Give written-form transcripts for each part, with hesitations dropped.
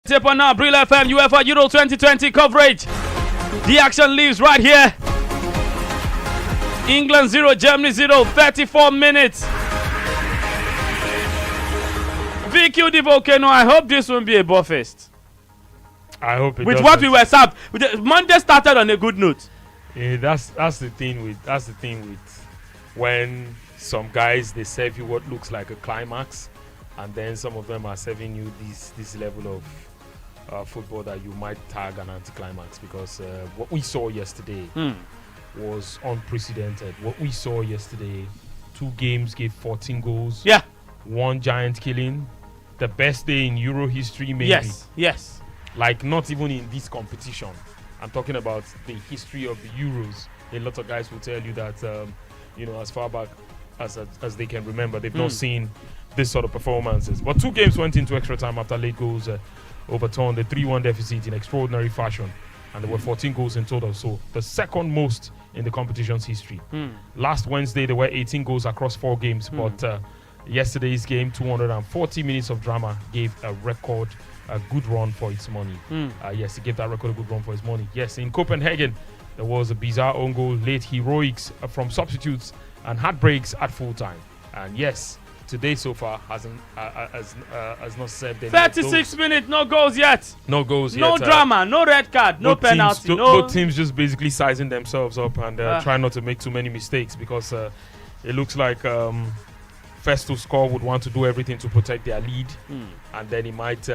Tip on now, Bril FM, UEFA Euro 2020 coverage. The action leaves right here. England 0, Germany 0, 34 minutes. VQ the Volcano, I hope this won't be a buffest. I hope it with doesn't. what we were served. Monday started on a good note. Yeah, that's the thing with when some guys they serve you what looks like a climax, and then some of them are serving you this level of football that you might tag an anticlimax, because what we saw yesterday was unprecedented. What we saw yesterday, 2 games gave 14 goals. Yeah. 1 giant killing. The best day in Euro history, maybe. Yes. Like, not even in this competition. I'm talking about the history of the Euros. A lot of guys will tell you that, as far back as they can remember, they've not seen this sort of performances. But 2 games went into extra time after late goals overturned the 3-1 deficit in extraordinary fashion. And there were 14 goals in total, so the second most in the competition's history. Last Wednesday, there were 18 goals across 4 games, but yesterday's game, 240 minutes of drama, gave a good run for its money. Yes, it gave that record a good run for its money. Yes, in Copenhagen, there was a bizarre own goal, late heroics from substitutes, and heartbreaks at full time. And yes, today so far has not served any 36 minutes, no goals yet. No goals yet. No drama, no red card, no penalty. Both teams just basically sizing themselves up and trying not to make too many mistakes, because it looks like first to score would want to do everything to protect their lead, and then it might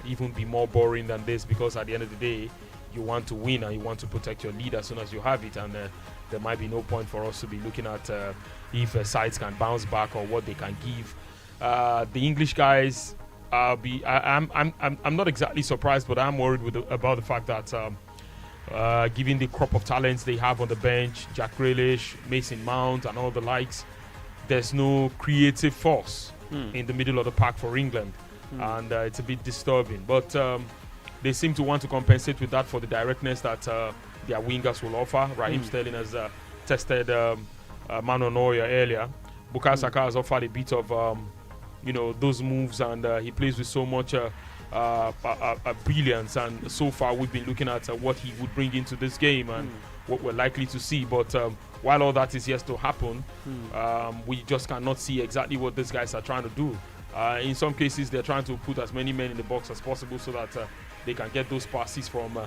even be more boring than this, because at the end of the day, you want to win and you want to protect your lead as soon as you have it, and there might be no point for us to be looking at if sides can bounce back or what they can give. The English guys, I'm not exactly surprised, but I'm worried about the fact that given the crop of talents they have on the bench, Jack Grealish, Mason Mount, and all the likes, there's no creative force in the middle of the pack for England, and it's a bit disturbing. But they seem to want to compensate with that for the directness that their wingers will offer. Raheem Sterling has tested Manuel Neuer earlier. Bukayo Saka has offered a bit of those moves, and he plays with so much brilliance. And so far, we've been looking at what he would bring into this game and what we're likely to see. But while all that is yet to happen, we just cannot see exactly what these guys are trying to do. In some cases, they're trying to put as many men in the box as possible so that they can get those passes from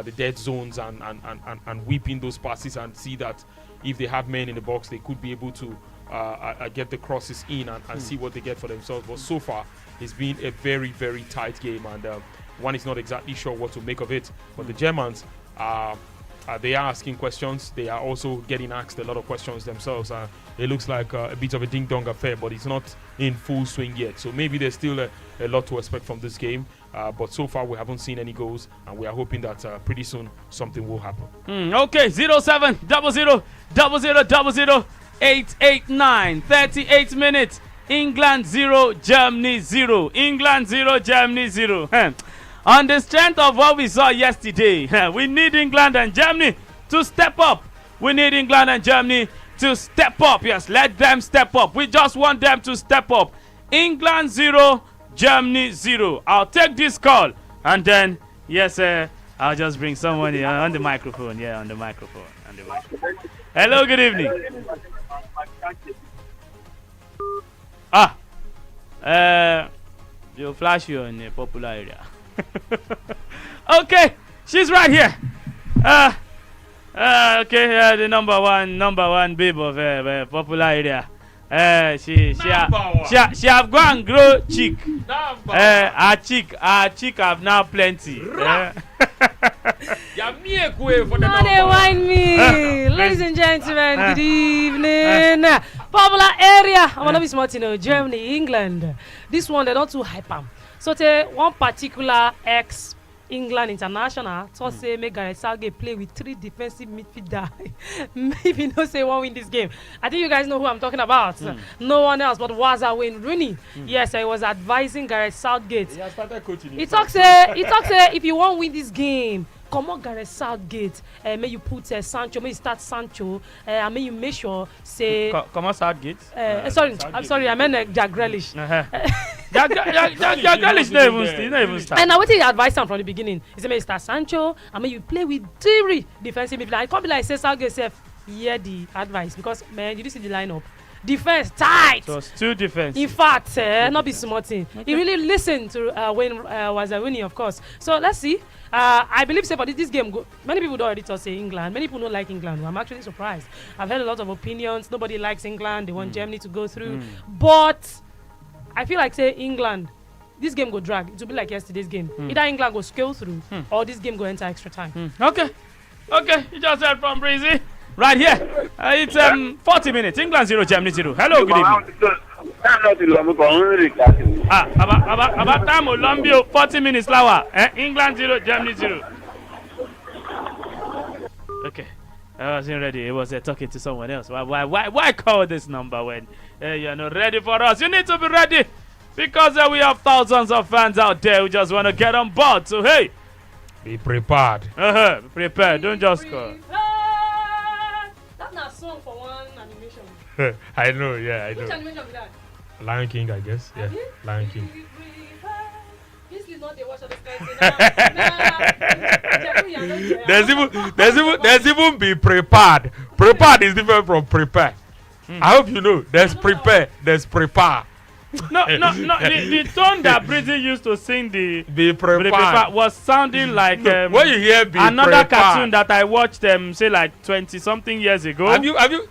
the dead zones and whip in those passes, and see that if they have men in the box, they could be able to get the crosses in and see what they get for themselves. But so far, it's been a very, very tight game, and one is not exactly sure what to make of it. But the Germans they are asking questions. They are also getting asked a lot of questions themselves. It looks like a bit of a ding-dong affair, but it's not in full swing yet. So maybe there's still a lot to expect from this game. But so far, we haven't seen any goals, and we are hoping that pretty soon something will happen. Okay, 0700 0000 889. 38 minutes. England 0, Germany 0. England 0, Germany 0. On the strength of what we saw yesterday, we need England and Germany to step up. We need England and Germany to step up. Yes, let them step up. We just want them to step up. England 0, Germany 0. I'll take this call, and then, yes, I'll just bring someone here on the microphone. Yeah, on the microphone. Hello, good evening. You'll flash you in a popular area. Okay, she's right here. The number one babe of popular area. She have gone and grow cheek. Her cheek have now plenty. No, they wine me. Ladies and gentlemen, good evening. Popular area. I want to be smart, Germany, England. This one, they don't too hype am. So, one particular ex-England international thought say make Gareth Southgate play with 3 defensive midfielders. Maybe no say won't win this game. I think you guys know who I'm talking about. No one else but Wayne Rooney. Yes, I was advising Gareth Southgate. He has started coaching. He talks if you won't win this game, come on, Gareth Southgate. May you put Sancho, may you start Sancho, and may you make sure say. Come on, Southgate. I'm sorry, I meant Jack Grealish. Your girl is not even start. And now what you advise am from the beginning? He say Mr. Sancho, I mean you play with three defensive midfielder. I can't be like say Southgate sef hear the advice because man, you did see the lineup. Defense tight. So it's 2 defense. In fact, not be small thing. Okay. He really listened to when was winning, of course. So let's see. I believe say for this game, many people don't already talk say England. Many people don't like England. I'm actually surprised. I've heard a lot of opinions. Nobody likes England. They want Germany to go through. But I feel like say England, this game go drag. It will be like yesterday's game. Either England go scale through or this game go enter extra time. Okay. You just heard from Breezy. Right here. It's 40 minutes. England 0, Germany 0. Hello, good evening. About time Olombio, 40 minutes lower. England 0, Germany 0. Okay. I wasn't ready. I was talking to someone else. Why call this number when you're not ready for us? You need to be ready because we have thousands of fans out there who just want to get on board. So, hey. Be prepared. Be prepared. Don't just call. That's not a song for one animation. I know, yeah, I know. Which animation is that? Lion King, I guess. Yeah, Lion King. This is not the watch of the sky. There's even be prepared. Prepared is different from prepare. I hope you know. There's prepare. There's prepare. No. The tone that Breezy used to sing the Be prepared was sounding like when you hear be another prepared. cartoon that I watched say like 20-something years ago. Have you Lion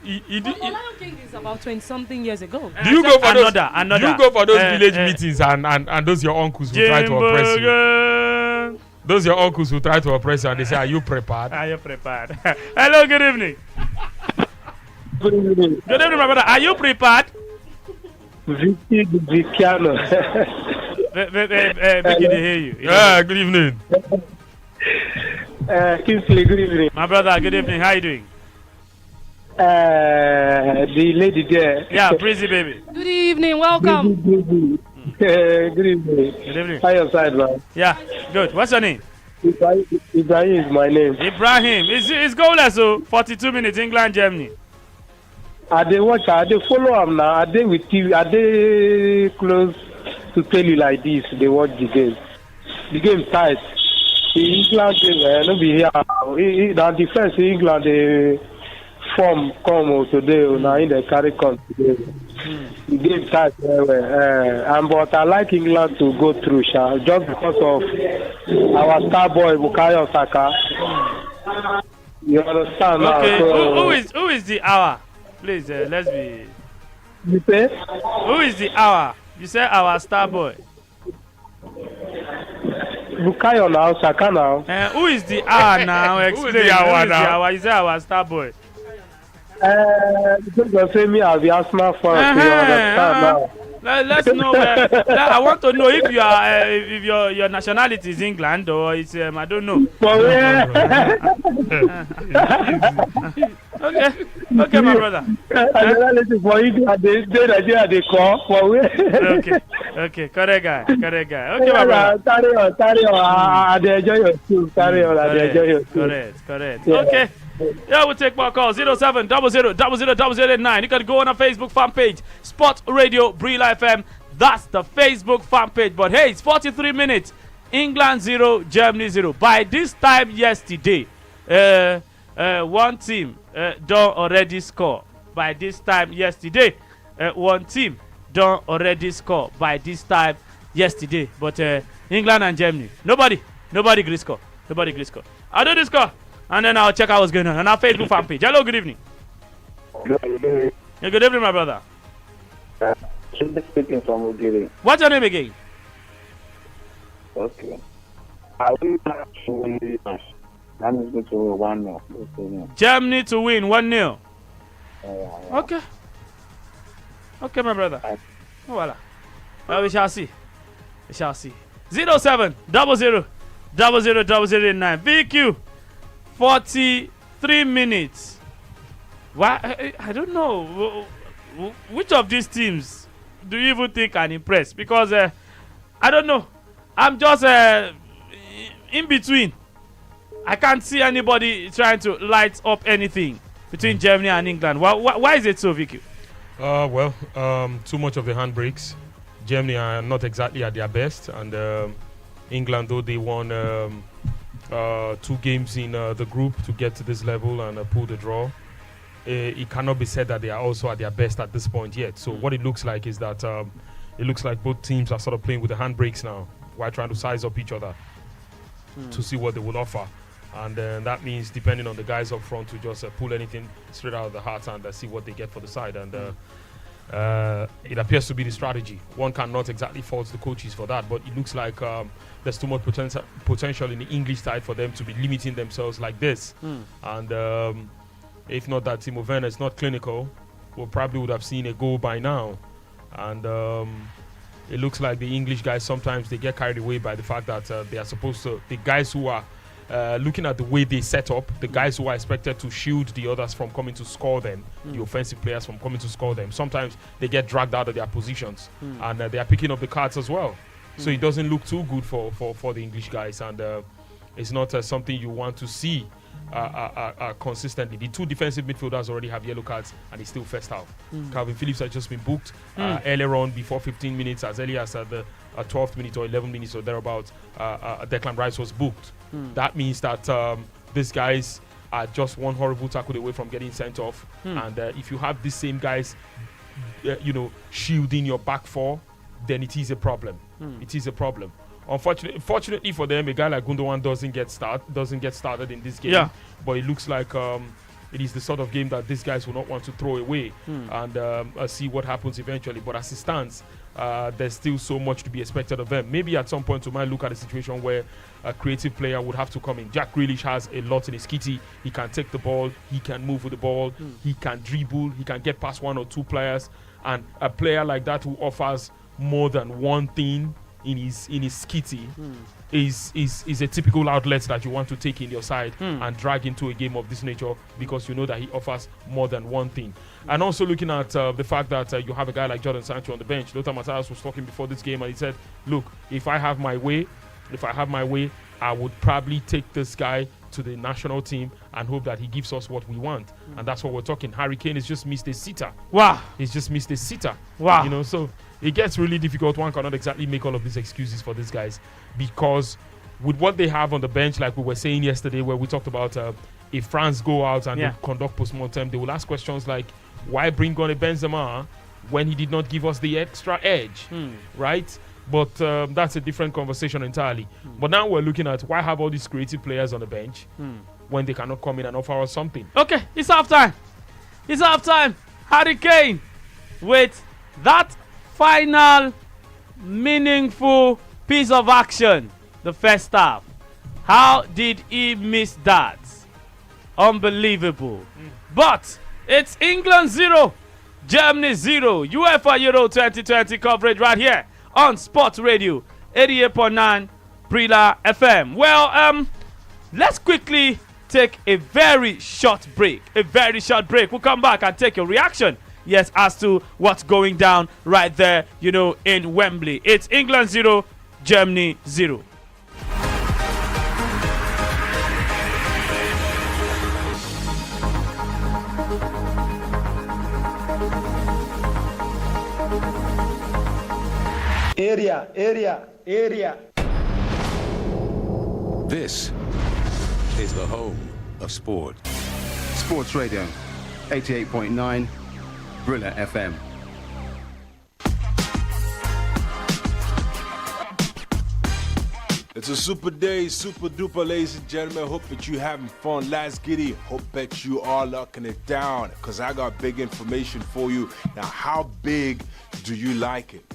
King is about 20-something years ago. Do you go for those? Another. Do you go for those village meetings and those your uncles who try to oppress you? Those your uncles who try to oppress you and they say, "Are you prepared?" Are you prepared? Hello, good evening. Good evening. Good evening, my brother. Are you prepared? Vicky Piano. Vicky, they hear you. Yeah, good evening. Kingsley, good evening. My brother, good evening. How you doing? The lady there. Yeah, Breezy baby. Good evening, welcome. Good evening. Good evening. Hi, your side, man. Yeah, good. What's your name? Ibrahim is my name. Ibrahim. It's goalless, so 42 minutes, England, Germany. I dey watch, I dey follow am now. I dey with you. I dey close to tell you like this. They watch the game. The game tight. The England game, no be here. Now defense England dey form come today. Now in the carry come today. The game tight well. But I like England to go through, just because of our star boy Bukayo Saka. You understand now? Okay. So, who is the hour? Please, let's be. you say? Who is the hour? You say our star boy. Bukayo now, Saka now. Who is the hour now? Explain. Who is the hour now? You say our star boy. Because say me as the Arsenal fan, you understand now. Let's know where. I want to know if you are if your nationality is England or it's I don't know. For where? Okay, my brother. Nationality for England, they Nigeria they call for where? Okay, correct guy. Okay, my brother. Carry on. I dey enjoy your school. Carry on, I dey enjoy your school. Correct. Yeah. Okay. Yeah, we'll take more calls. 0700 000009. You can go on our Facebook fan page, Sport Radio Brila FM. That's the Facebook fan page. But hey, it's 43 minutes. England 0, Germany 0. By this time yesterday, one team don't already score. By this time yesterday, one team don't already score. By this time yesterday, but England and Germany, nobody agree score. I'll do the score. And then I'll check out what's going on our Facebook fan page. Hello, good evening. Yeah, good evening, my brother. Speaking from Ugiri. What's your name again? Okay. I will have to win this match. That is going to 1-0. Germany to win 1-0. Okay. Okay, my brother. Voila. Well, we shall see. 0700 000009. VQ. 43 minutes. Why? I don't know. Which of these teams do you even think can impress? Because I don't know. I'm just in between. I can't see anybody trying to light up anything between Germany and England. Why is it so, Vicky? Well, too much of the handbrakes. Germany are not exactly at their best, and England, though they won 2 games in the group to get to this level and pull the draw, it cannot be said that they are also at their best at this point yet. So what it looks like is that it looks like both teams are sort of playing with the handbrakes now while trying to size up each other to see what they will offer. And that means depending on the guys up front to just pull anything straight out of the heart and see what they get for the side. And it appears to be the strategy. One cannot exactly fault the coaches for that, but it looks like there's too much potential in the English side for them to be limiting themselves like this. And if not that Timo Werner is not clinical, we probably would have seen a goal by now. And it looks like the English guys sometimes they get carried away by the fact that they are supposed to, the guys who are looking at the way they set up, the guys who are expected to shield the others from coming to score them, the offensive players from coming to score them, sometimes they get dragged out of their positions and they are picking up the cards as well. So it doesn't look too good for the English guys, and it's not something you want to see consistently. The 2 defensive midfielders already have yellow cards and it's still first half. Calvin Phillips has just been booked earlier on before 15 minutes, as early as the 12th minute or 11 minutes or thereabouts. Declan Rice was booked. That means that these guys are just one horrible tackle away from getting sent off. And if you have these same guys, shielding your back 4, then it is a problem. It is a problem. Fortunately for them, a guy like Gundogan doesn't get started in this game. Yeah. But it looks like it is the sort of game that these guys will not want to throw away and see what happens eventually. But as it stands, there's still so much to be expected of them. Maybe at some point we might look at a situation where a creative player would have to come in. Jack Grealish has a lot in his kitty. He can take the ball, he can move with the ball, he can dribble, he can get past 1 or 2 players. And a player like that who offers more than one thing in his kitty is a typical outlet that you want to take in your side and drag into a game of this nature, because you know that he offers more than one thing. And also looking at the fact that you have a guy like Jadon Sancho on the bench. Lothar Matthäus was talking before this game and he said, look, if I have my way, I would probably take this guy to the national team and hope that he gives us what we want. And that's what we're talking. Harry Kane has just missed a sitter. Wow. He's just missed a sitter. Wow. So it gets really difficult. One cannot exactly make all of these excuses for these guys, because with what they have on the bench, like we were saying yesterday, where we talked about if France go out and they conduct post-mortem, they will ask questions like, why bring on a Benzema when he did not give us the extra edge, right? But that's a different conversation entirely. But now we're looking at why have all these creative players on the bench when they cannot come in and offer us something. Okay, it's halftime. It's halftime. Harry Kane with that final meaningful piece of action, the first half. How did he miss that? Unbelievable. But it's England 0, Germany 0, UEFA Euro 2020 coverage right here on Sports Radio 88.9 Brila FM. Well, let's quickly take a very short break. We'll come back and take your reaction, yes, as to what's going down right there, in Wembley. It's England 0, Germany 0. Area. This is the home of sport. Sports Radio, 88.9 Brilla FM. It's a super day, super duper, ladies and gentlemen. Hope that you having fun. Let's get it. Hope that you are locking it down, because I got big information for you. Now, how big do you like it?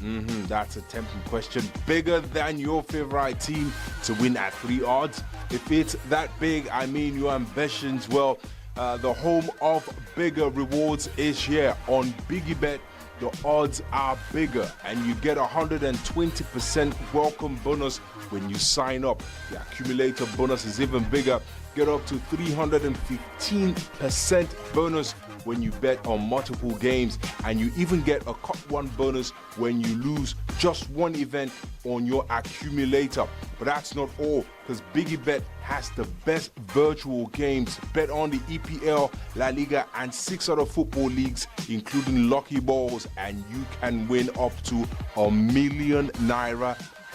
That's a tempting question. Bigger than your favorite team to win at 3 odds? If it's that big, I mean your ambitions, well, the home of bigger rewards is here on Biggie Bet. The odds are bigger and you get 120% welcome bonus when you sign up. The accumulator bonus is even bigger. Get up to 315% bonus when you bet on multiple games, and you even get a Cup 1 bonus when you lose just one event on your accumulator. But that's not all, because Biggie Bet has the best virtual games. Bet on the EPL, La Liga, and 6 other football leagues, including Lucky Balls, and you can win up to ₦1 million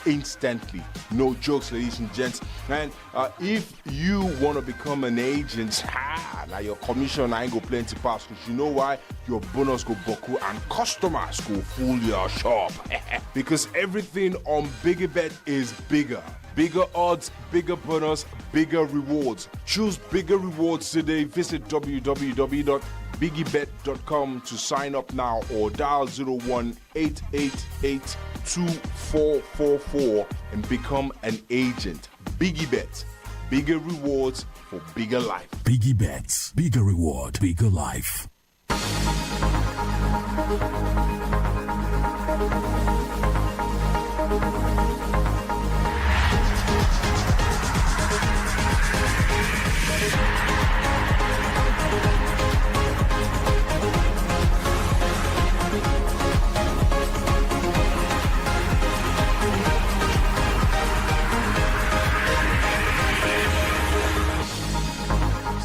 instantly. No jokes, ladies and gents. And if you want to become an agent, now your commission ain't go plenty pass, because you know why? Your bonus go boku and customers go full your shop. Because everything on Biggie Bet is bigger. Bigger odds, bigger bonus, bigger rewards. Choose bigger rewards today. Visit www.biggiebet.com to sign up now, or dial 01-888-2444 and become an agent. Biggie Bet. Bigger rewards for bigger life. Biggie Bets. Bigger reward, bigger life.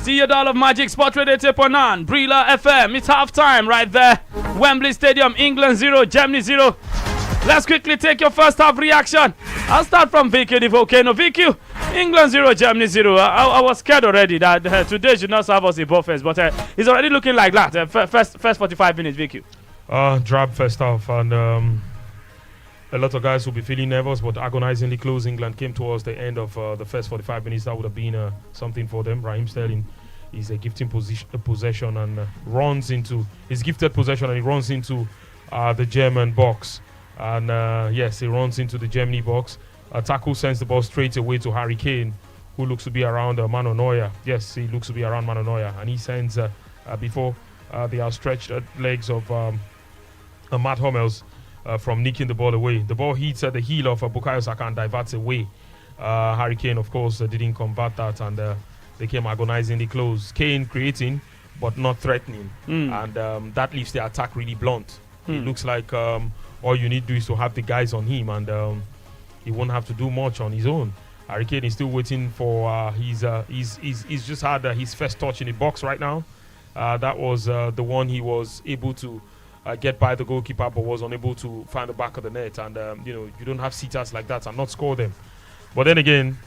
See your doll of magic, Sport Radio 8.9, Brila FM. It's half time right there. Wembley Stadium, England 0, Germany 0. Let's quickly take your first half reaction. I'll start from Vicky the Volcano. Vicky, England 0, Germany 0. I was scared already that today should not serve us a buffet, but it's already looking like that. First 45 minutes, Vicky. Drab first half, and a lot of guys will be feeling nervous, but agonizingly close. England came towards the end of the first 45 minutes. That would have been something for them. Raheem Sterling is a gifting possession and runs into his gifted possession, and he runs into the German box. And yes, he runs into the Germany box. Taku sends the ball straight away to Harry Kane, who looks to be around Mano Neuer. Yes, he looks to be around Mano Neuer, and he sends before the outstretched legs of Matt Hummels. From nicking the ball away. The ball hits at the heel of Bukayo Saka and diverts away. Harry Kane, of course, didn't convert that, and they came agonizingly close. Kane creating, but not threatening. And that leaves the attack really blunt. It looks like all you need to do is to have the guys on him, and he won't have to do much on his own. Harry Kane is still waiting for he's just had his first touch in the box right now. That was the one he was able to get by the goalkeeper, but was unable to find the back of the net. And you don't have sitters like that and not score them. But then again,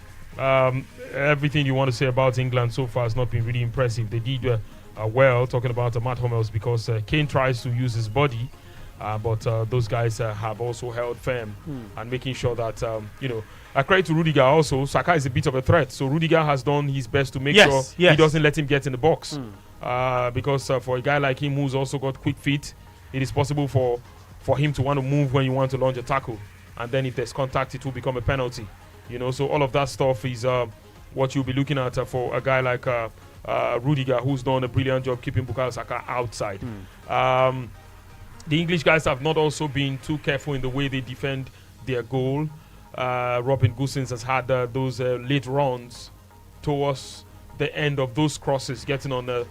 everything you want to say about England so far has not been really impressive. They did well, talking about Matt Hummels, because Kane tries to use his body, but those guys have also held firm and making sure that I credit to Rudiger also. Saka is a bit of a threat, so Rudiger has done his best to make sure he doesn't let him get in the box, because for a guy like him who's also got quick feet, it is possible for him to want to move when you want to launch a tackle, and then if there's contact, it will become a penalty. So all of that stuff is what you'll be looking at for a guy like Rudiger, who's done a brilliant job keeping Bukayo Saka outside. The English guys have not also been too careful in the way they defend their goal. Robin Gosens has had those late runs towards the end of those crosses, getting on the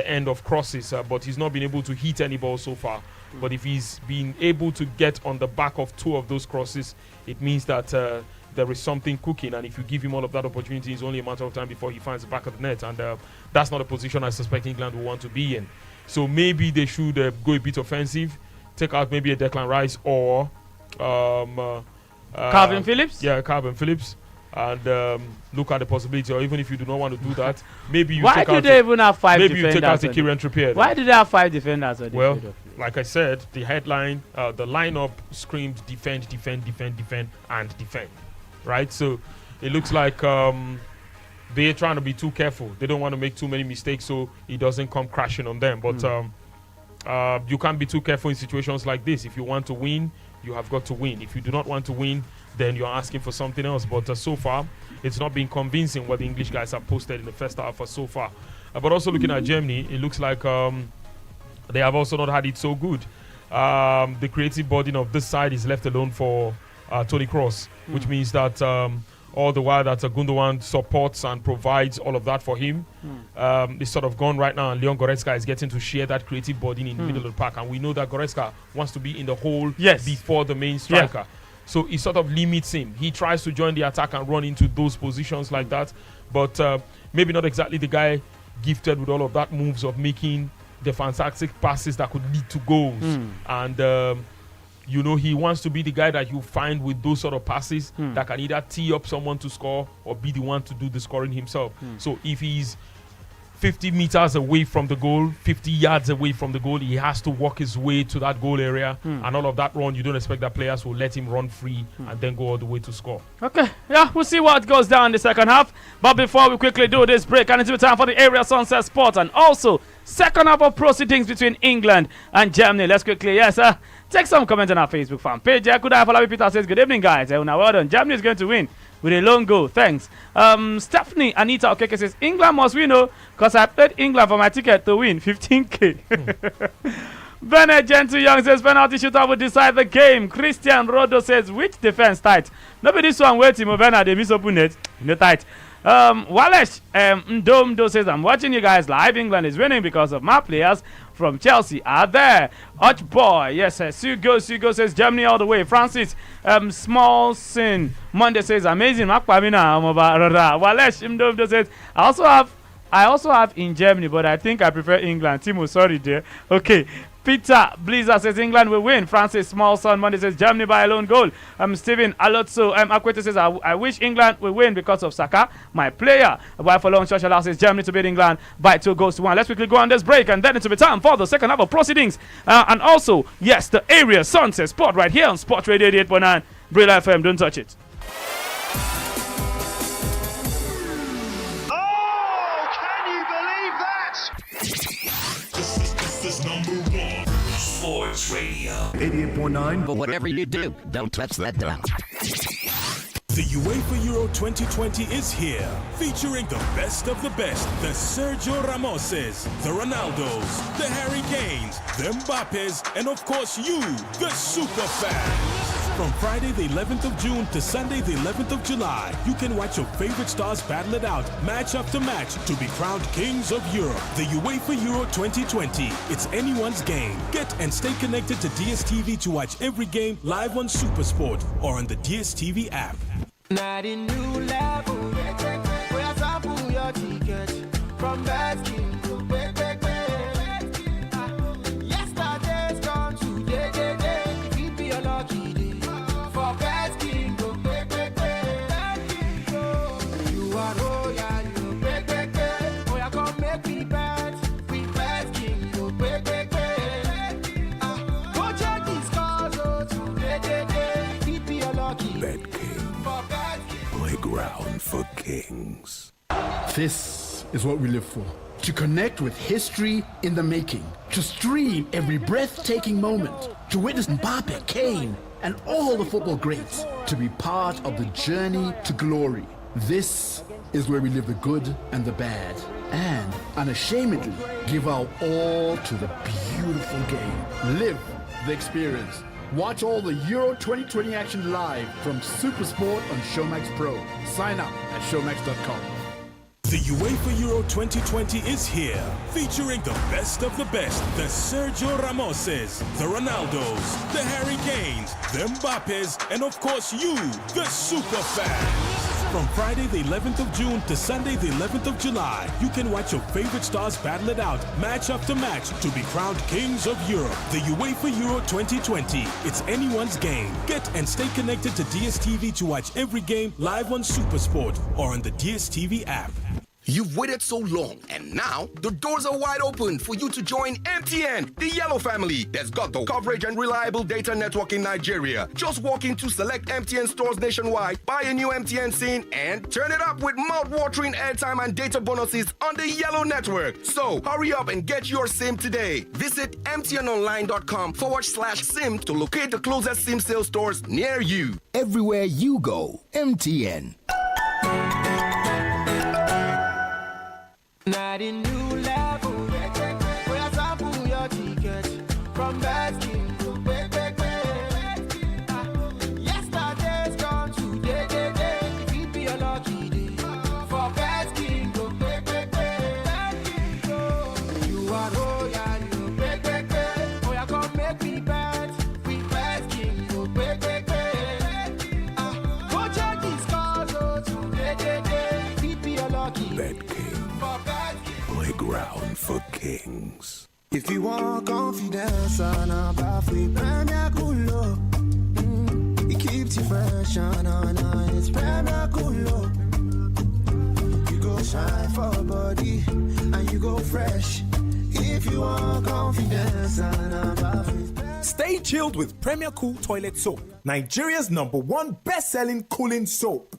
end of crosses, but he's not been able to hit any ball so far. But if he's been able to get on the back of 2 of those crosses, it means that there is something cooking, and if you give him all of that opportunity, it's only a matter of time before he finds the back of the net, and that's not a position I suspect England will want to be in. So maybe they should go a bit offensive, take out maybe a Declan Rice or Calvin Phillips? Yeah, Calvin Phillips. And look at the possibility, or even if you do not want to do that, maybe you Why do they even have 5 defenders? Maybe you take out a Kieran Trippier. Why do they have 5 defenders? Well, like I said, the headline, the lineup screams defend, defend, defend, defend, and defend. Right? So it looks like they're trying to be too careful. They don't want to make too many mistakes so it doesn't come crashing on them. But you can't be too careful in situations like this. If you want to win, you have got to win. If you do not want to win, then you're asking for something else. But so far, it's not been convincing what the English guys have posted in the first half so far. But also looking at Germany, it looks like they have also not had it so good. The creative burden of this side is left alone for Toni Kroos, which means that all the while that Gundogan supports and provides all of that for him. It's sort of gone right now, and Leon Goretzka is getting to share that creative burden in the middle of the park. And we know that Goretzka wants to be in the hole before the main striker. Yeah. So it sort of limits him. He tries to join the attack and run into those positions like that. But maybe not exactly the guy gifted with all of that moves of making the fantastic passes that could lead to goals. And he wants to be the guy that you find with those sort of passes that can either tee up someone to score or be the one to do the scoring himself. So if he's 50 meters away from the goal, 50 yards away from the goal, he has to walk his way to that goal area. And all of that run, you don't expect that players will let him run free and then go all the way to score. Okay, yeah, we'll see what goes down in the second half. But before we quickly do this break, and it's time for the Area Sunset Sport and also second half of proceedings between England and Germany. Let's quickly, take some comments on our Facebook fan page. Could I follow Peter says, good evening, guys. Now, well done. Germany is going to win with a long goal. Thanks. Stephanie Anita Okeke says, England must win, because I paid England for my ticket to win 15K. Bennett Gentle Young says, penalty shootout will decide the game. Christian Rodo says, which defense tight? Nobody this one waiting. Movena, they miss open it. No tight. Walesh Ndomdo says, I'm watching you guys live. England is winning because of my players from Chelsea are there. Hutch Boy, yes, Sugo says Germany all the way. Francis Small Sin Monday says amazing. Walesh Ndomdo says, I also have in Germany, but I think I prefer England. Timo, sorry dear. Okay. Peter Blizzard says England will win. Francis Smallson Monday says Germany by a lone goal. Stephen Alotso Akwete says I wish England will win because of Saka, my player. While for long Shoshala says Germany to beat England by 2-1. Let's quickly go on this break and then it's be time for the second half of proceedings. And also, yes, the Area Sunset Sport right here on Sport Radio 88.9 Brill FM. Don't touch it. Sports Radio 88.9. But whatever you do, don't touch that dial. The UEFA Euro 2020 is here, featuring the best of the best, the Sergio Ramoses, the Ronaldos, the Harry Kanes, the Mbappes, and of course you, the super fans. From Friday the 11th of June to Sunday the 11th of July, you can watch your favorite stars battle it out, match after match, to be crowned kings of Europe. The UEFA Euro 2020, it's anyone's game. Get and stay connected to DSTV to watch every game live on SuperSport or on the DSTV app. Not a new level, where sample your ticket from Baskin to yesterday's gone today, keep your lucky day for Baskin to you are royal, you oh, you come make me bet with Baskin to go check these scores, oh, today, keep your lucky day. Playground for kings. This is what we live for. To connect with history in the making. To stream every breathtaking moment. To witness Mbappe, Kane, and all the football greats. To be part of the journey to glory. This is where we live the good and the bad. And unashamedly give our all to the beautiful game. Live the experience. Watch all the Euro 2020 action live from SuperSport on Showmax Pro. Sign up at showmax.com. The UEFA Euro 2020 is here, featuring the best of the best, the Sergio Ramoses, the Ronaldos, the Harry Kanes, the Mbappes, and of course you, the super fans. From Friday the 11th of June to Sunday the 11th of July, you can watch your favorite stars battle it out, match after match, to be crowned kings of Europe. The UEFA Euro 2020, it's anyone's game. Get and stay connected to DSTV to watch every game live on SuperSport or on the DSTV app. You've waited so long, and now the doors are wide open for you to join MTN, the yellow family that's got the coverage and reliable data network in Nigeria. Just walk into select MTN stores nationwide, buy a new MTN SIM, and turn it up with mouth-watering airtime and data bonuses on the yellow network. So hurry up and get your SIM today. Visit mtnonline.com/SIM to locate the closest SIM sales stores near you. Everywhere you go, MTN. Not a new level, where sample your ticket from Baskin to yesterday's gone today, keep your Bet King. Playground for kings. If you want confidence and a baffle, Premier Cool. It keeps you fresh and it's Premier Cool. You go shine for body and you go fresh. If you want confidence and a baffle. Stay chilled with Premier Cool Toilet Soap, Nigeria's #1 best-selling cooling soap.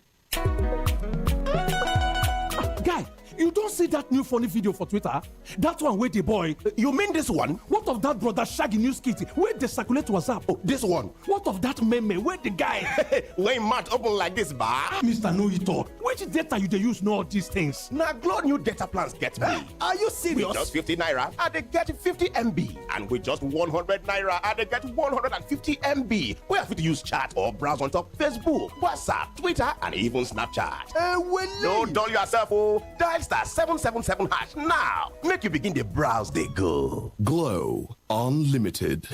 Guy, you don't see that new funny video for Twitter? That one with the boy. You mean this one? What of that brother Shaggy News Kitty? Where they circulate WhatsApp? Oh, this one. What of that meme? Where the guy? When mouth open like this, ba? Mr. No It All. Which data you they use know all these things? Now, Glow new data plans get me. Are you serious? With just 50 naira, and they get 50 MB. And with just 100 naira, and they get 150 MB. We have to use chat or browse on top Facebook, WhatsApp, Twitter, and even Snapchat. Don't dull yourself, oh. Dial *777# now. Make you begin the browse, they go. Glow Unlimited.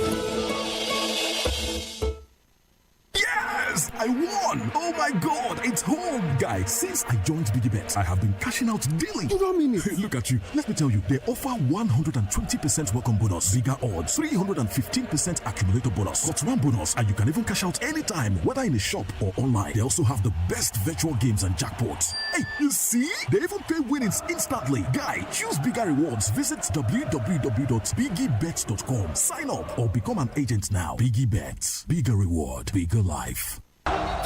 Yes, I won! Oh my God, it's home, guys. Since I joined BiggyBet, I have been cashing out daily. You don't mean it? Look at you. Let me tell you, they offer 120% welcome bonus, bigger odds, 315% accumulator bonus, got one bonus, and you can even cash out anytime, whether in a shop or online. They also have the best virtual games and jackpots. Hey, you see? They even pay winnings instantly. Guy, choose bigger rewards. Visit www.biggybet.com. Sign up or become an agent now. BiggyBet. Bigger reward, bigger life.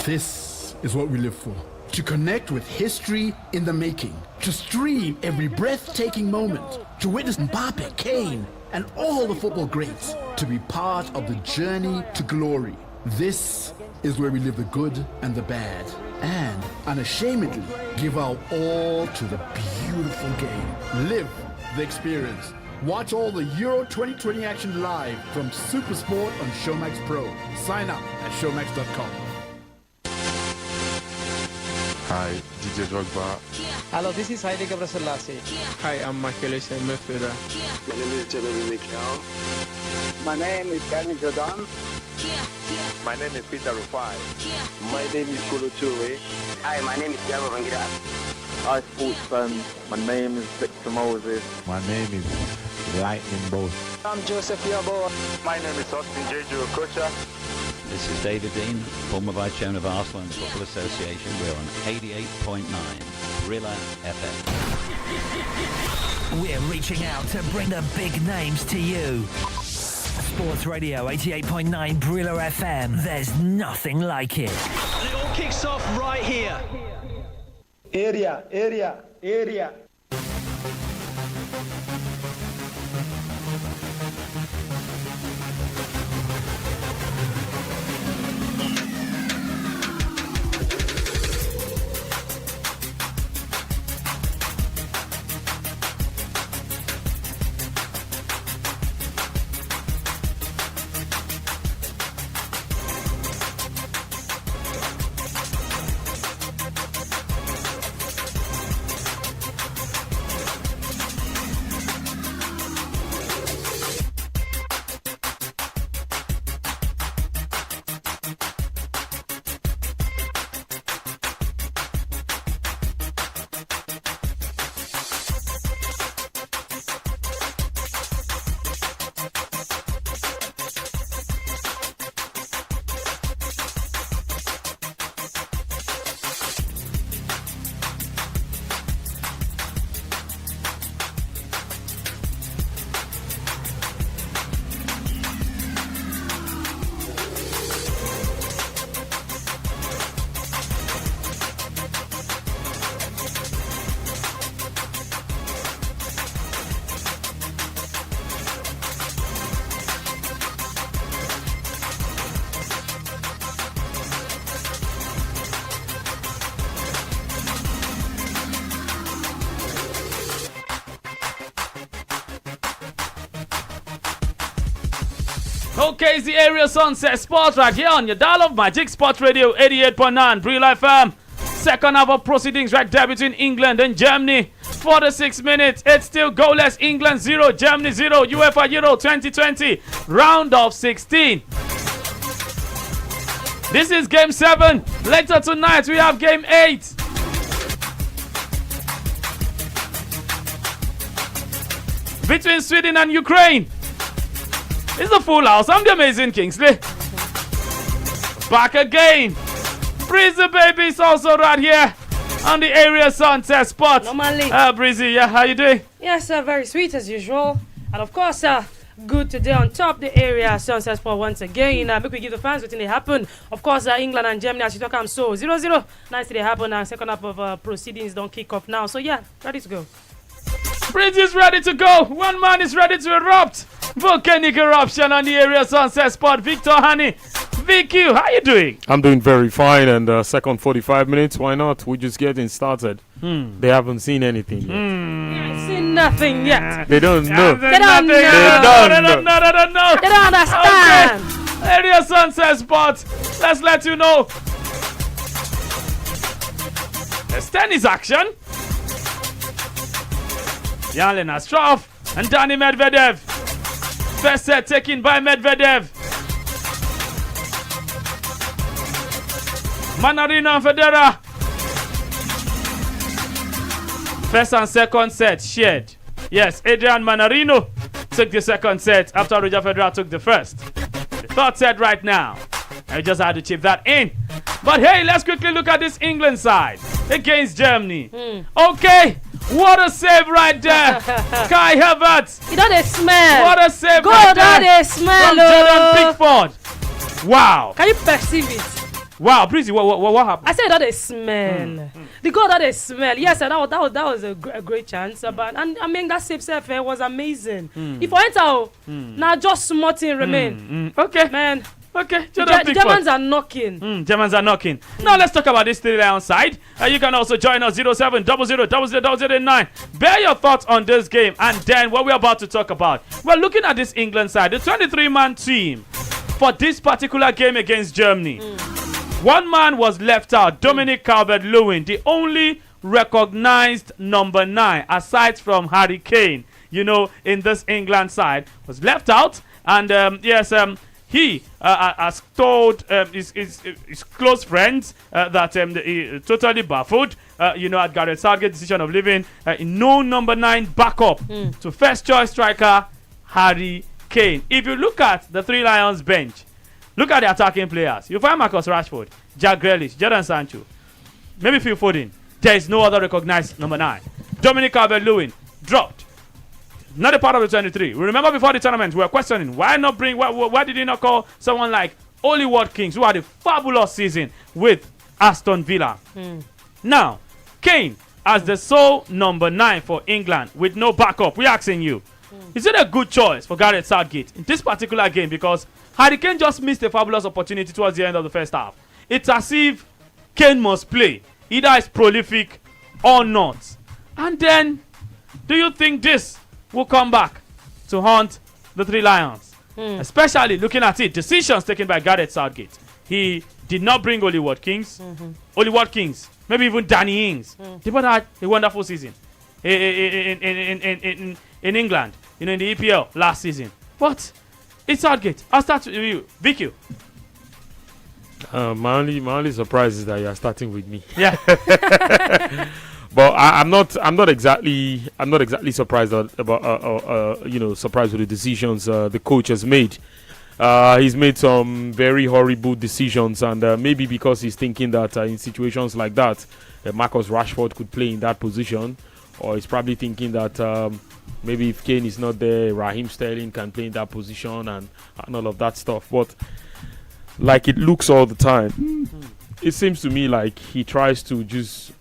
This is what we live for. To connect with history in the making. To stream every breathtaking moment. To witness Mbappe, Kane, and all the football greats. To be part of the journey to glory. This is where we live the good and the bad. And unashamedly give our all to the beautiful game. Live the experience. Watch all the Euro 2020 action live from Supersport on Showmax Pro. Sign up at showmax.com. Hi, DJ Drogba. Hello, this is Heidi Gabraselassie. Hi, I'm Michael Essien, midfielder. My name is Jeremy Mikel. My name is Kenny Jordan. My name is Peter Rufai. My name is Kolo Toure. Hi, my name is Thiago Vangira. Hi, sports fans. My name is Victor Moses. My name is Lightning Bolt. I'm Joseph Yabo. My name is Austin Jeju Okocha. This is David Dean, former Vice Chairman of Arsenal and the Football Association. We're on 88.9 Brilla FM. We're reaching out to bring the big names to you. Sports Radio 88.9 Brilla FM. There's nothing like it. And it all kicks off right here. Area. Okay, it's the area sunset sports right here on your dial of Magic Sports Radio 88.9 Brilla FM. Second half of proceedings right there between England and Germany. 46 minutes. It's still goalless. England 0, Germany 0. UEFA Euro 2020 round of 16. This is game 7. Later tonight we have game 8. between Sweden and Ukraine. It's a full house. I'm the amazing Kingsley. Back again. Breezy Baby is also right here on the area sunset spot. Normally. Breezy, yeah, how you doing? Yes, very sweet as usual. And of course, good today on top the area sunset spot once again. Make we give the fans what they happen. Of course, England and Germany, as you talk, I'm so 0-0. Nice they happen. And second half of proceedings don't kick off now. So yeah, ready to go. Breezy is ready to go. One man is ready to erupt. Volcanic eruption on the area sunset spot. Victor Hani. VQ, how you doing? I'm doing very fine, and second 45 minutes, why not? We're just getting started. They haven't seen anything yet. I've seen nothing yet. They don't know. They don't know. They don't know. They don't understand. Okay. Area sunset spot. Let's let you know. There's tennis action. Jan Lenastrov and Dani Medvedev. First set taken by Medvedev. Manarino and Federer. First and second set shared. Yes, Adrian Manarino took the second set after Roger Federer took the first. The third set right now. I just had to chip that in. But hey, let's quickly look at this England side against Germany. Okay, what a save right there. Kai Havertz. You know they smell. What a save Go right down there they smell. from Jordan Pickford. Wow. Can you perceive it? Wow, Breezy, what happened? I said that they smell. The goal that they smell. Yes, that was a great chance. But and I mean that save was amazing. If I enter, now just smarting remain. Okay, man. Okay, the Germans are knocking. Germans are knocking. Now let's talk about this three lion side. You can also join us 0700000009. Bear your thoughts on this game and then what we're about to talk about. We're looking at this England side, the 23-man team for this particular game against Germany. One man was left out, Dominic Calvert-Lewin, the only recognized number 9 aside from Harry Kane, in this England side, was left out. And he has told his close friends that he totally baffled, at Gareth Southgate's decision of leaving no number 9 backup to first choice striker Harry Kane. If you look at the Three Lions bench, look at the attacking players. You find Marcus Rashford, Jack Grealish, Jadon Sancho, maybe Phil Foden. There is no other recognized number 9. Dominic Calvert-Lewin dropped. Not a part of the 23. We remember before the tournament, we were questioning why did he not call someone like Oli Watkins, who had a fabulous season with Aston Villa. Now, Kane as the sole number 9 for England with no backup. We're asking you, is it a good choice for Gareth Southgate in this particular game? Because Harry Kane just missed a fabulous opportunity towards the end of the first half. It's as if Kane must play. Either is prolific or not. And then, do you think this will come back to haunt the Three Lions? Especially looking at it, decisions taken by Gareth Southgate. He did not bring Oli Watkins. Oli Watkins, maybe even Danny Ings. They both had a wonderful season in England, in the EPL last season. But it's Southgate. I'll start with you, VQ. My only surprise is that you are starting with me. Yeah. But I'm not exactly surprised about surprised with the decisions the coach has made. He's made some very horrible decisions, and maybe because he's thinking that in situations like that, Marcus Rashford could play in that position, or he's probably thinking that maybe if Kane is not there, Raheem Sterling can play in that position and all of that stuff. But like it looks all the time, it seems to me like he tries to just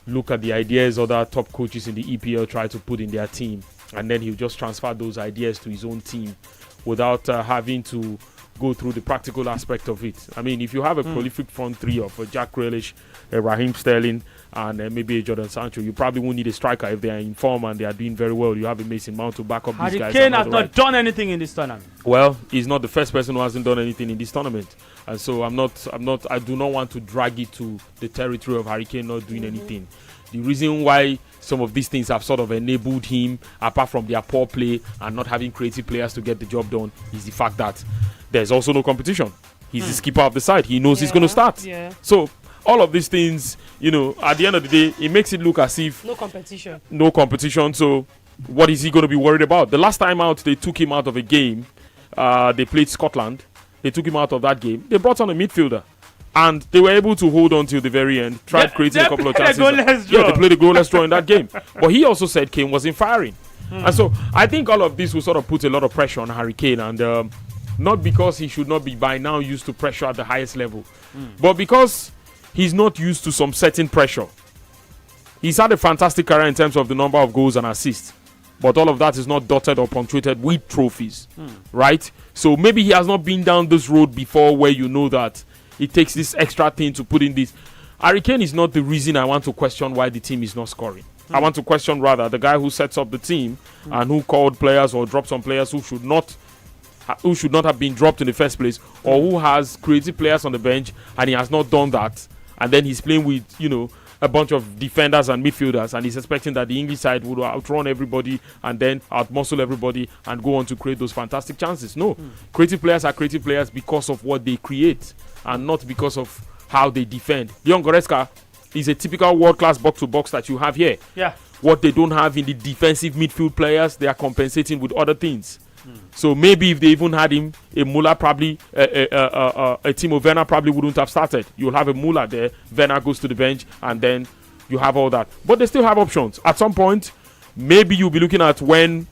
look at the ideas other top coaches in the EPL try to put in their team, and then he'll just transfer those ideas to his own team without having to go through the practical aspect of it. I mean, if you have a prolific front three of Jack Grealish, Raheem Sterling, and maybe a Jadon Sancho, you probably won't need a striker if they are in form and they are doing very well. You have a Mason Mount to back up these guys. Harry Kane has not done anything in this tournament. Well, he's not the first person who hasn't done anything in this tournament, and so I do not want to drag it to the territory of Harry Kane not doing anything. The reason why some of these things have sort of enabled him, apart from their poor play and not having creative players to get the job done, is the fact that there's also no competition. He's the skipper of the side. He knows he's going to start. Yeah. So all of these things, at the end of the day, it makes it look as if no competition. No competition. So what is he going to be worried about? The last time out, they took him out of a game. They played Scotland. They took him out of that game. They brought on a midfielder. And they were able to hold on till the very end. Tried creating a couple of chances. They played a goalless draw in that game. But he also said Kane wasn't firing. And so I think all of this will sort of put a lot of pressure on Harry Kane. And not because he should not be by now used to pressure at the highest level. But because he's not used to some certain pressure. He's had a fantastic career in terms of the number of goals and assists. But all of that is not dotted or punctuated with trophies. Right? So maybe he has not been down this road before where you know that it takes this extra thing to put in this. Harry Kane is not the reason I want to question why the team is not scoring. I want to question rather the guy who sets up the team and who called players or dropped some players who should not have been dropped in the first place, or who has creative players on the bench and he has not done that, and then he's playing with, you know, a bunch of defenders and midfielders, and he's expecting that the English side would outrun everybody and then outmuscle everybody and go on to create those fantastic chances. No, creative players are creative players because of what they create and not because of how they defend. Leon Goretzka is a typical world-class box-to-box that you have here. Yeah. What they don't have in the defensive midfield players, they are compensating with other things. So maybe if they even had him, a Muller probably, a Timo Werner probably wouldn't have started. You'll have a Muller there, Werner goes to the bench, and then you have all that. But they still have options. At some point, maybe you'll be looking at when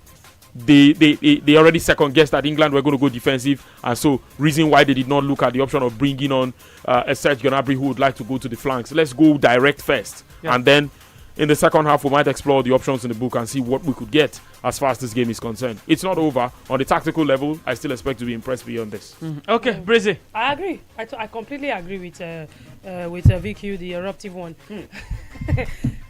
they already second-guessed that England were going to go defensive, and so reason why they did not look at the option of bringing on a Serge Gnabry who would like to go to the flanks. Let's go direct first, and then in the second half we might explore the options in the book and see what we could get as far as this game is concerned. It's not over. On the tactical level, I still expect to be impressed beyond this. Okay, Brizzy. I agree. I completely agree with VQ, the eruptive one.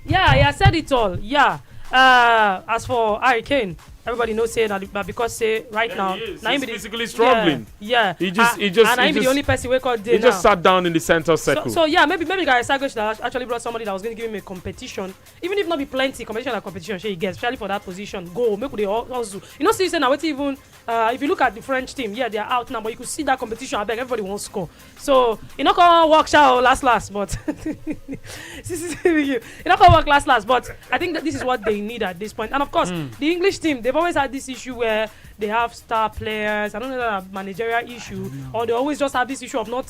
Yeah, said it all. Yeah. As for Harry Kane, everybody knows say that because right now he's he's physically struggling. Yeah. He just and I'm the only person who called He just sat down in the center circle. So yeah, maybe Gary Sago should have actually brought somebody that was going to give him a competition, even if not be plenty competition and competition. He gets especially for that position. Go make they also. You know, see, now what even if you look at the French team, yeah, they are out now, but you could see that competition. I beg everybody wants to score. So you not gonna work out last, but you not gonna work last. But I think that this is what they need at this point. And of course, the English team, they've always had this issue where they have star players. I don't know that a managerial issue, or they always just have this issue of not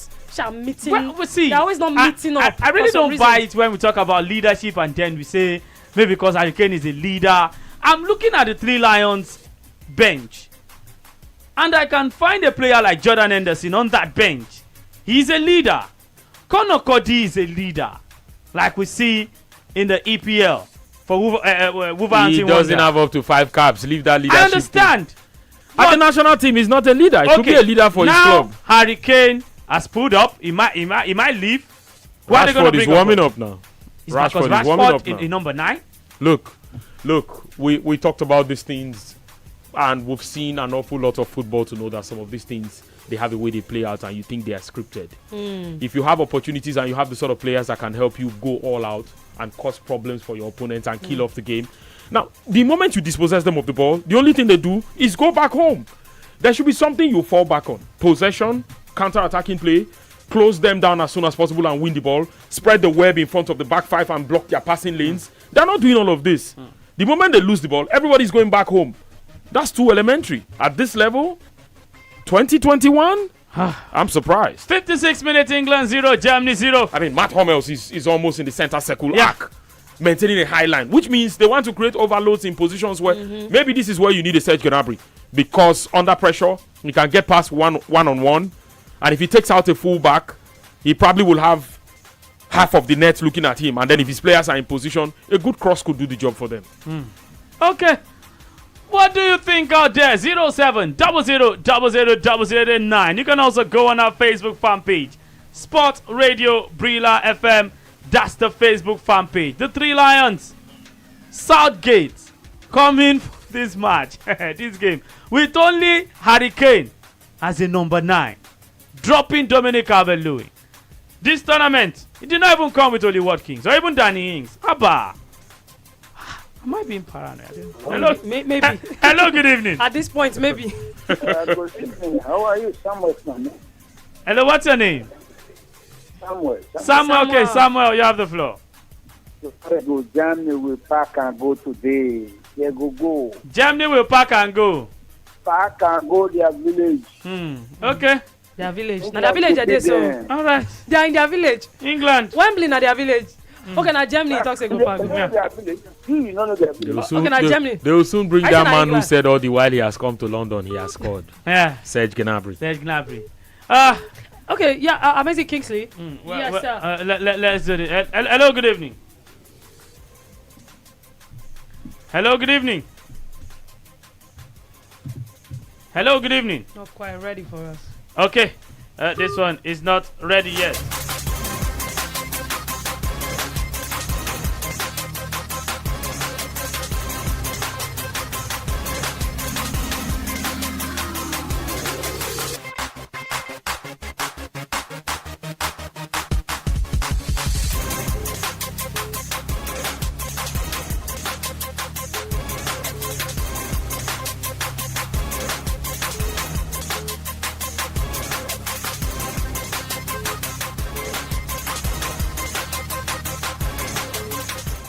meeting. Well, see, they're always not meeting up. I really don't buy it when we talk about leadership and then we say maybe because Harry Kane is a leader. I'm looking at the Three Lions bench, and I can find a player like Jordan Henderson on that bench. He's a leader. Conor Cody is a leader, like we see in the EPL for Wolverhampton. He doesn't have up to 5 caps. Leave that leadership. I understand. At the national team, he's not a leader. He could be a leader for his club. Harry Kane has pulled up. He might leave. Rashford is warming up now. Rashford is warming up now. In number 9. Look. We talked about these things, and we've seen an awful lot of football to know that some of these things, they have a way they play out, and you think they are scripted. If you have opportunities and you have the sort of players that can help you go all out and cause problems for your opponents and kill off the game. Now, the moment you dispossess them of the ball, the only thing they do is go back home. There should be something you fall back on. Possession, counter-attacking play, close them down as soon as possible and win the ball, spread the web in front of the back 5 and block their passing lanes. They're not doing all of this. The moment they lose the ball, everybody's going back home. That's too elementary. At this level, 2021, I'm surprised. 56 minutes, England 0, Germany 0. I mean, Matt Hummels is almost in the center circle arc, maintaining a high line, which means they want to create overloads in positions where maybe this is where you need a Serge Gnabry, because under pressure, he can get past one-on-one, and if he takes out a fullback, he probably will have half of the net looking at him, and then if his players are in position, a good cross could do the job for them. Okay. What do you think out there? 07 00 00 9. You can also go on our Facebook fan page, Sport Radio Brila FM. That's the Facebook fan page. The Three Lions, Southgate, coming for this match, this game, with only Harry Kane as a number 9, dropping Dominic Calvert-Lewin. This tournament, it did not even come with Oli Watkins or even Danny Ings. Abba. Am I being paranoid? Hello, maybe. Hello, good evening. At this point, maybe. Good evening. How are you, Samuel? Hello, what's your name? Samuel. Okay, Samuel, you have the floor. Germany will pack and go today. they go. Germany will pack and go. Pack and go their village. Okay. Their village. Now their village are there, so. All right. They are in their village. England. Wembley na their village. Okay, now Germany talks a good part. They will soon bring that man who said all the while he has come to London, he has scored. Yeah. Serge Gnabry. Okay, yeah, Amazing Kingsley. Yes, sir. Let's do it. Hello, good evening. Hello, good evening. Hello, good evening. Not quite ready for us. Okay, this one is not ready yet.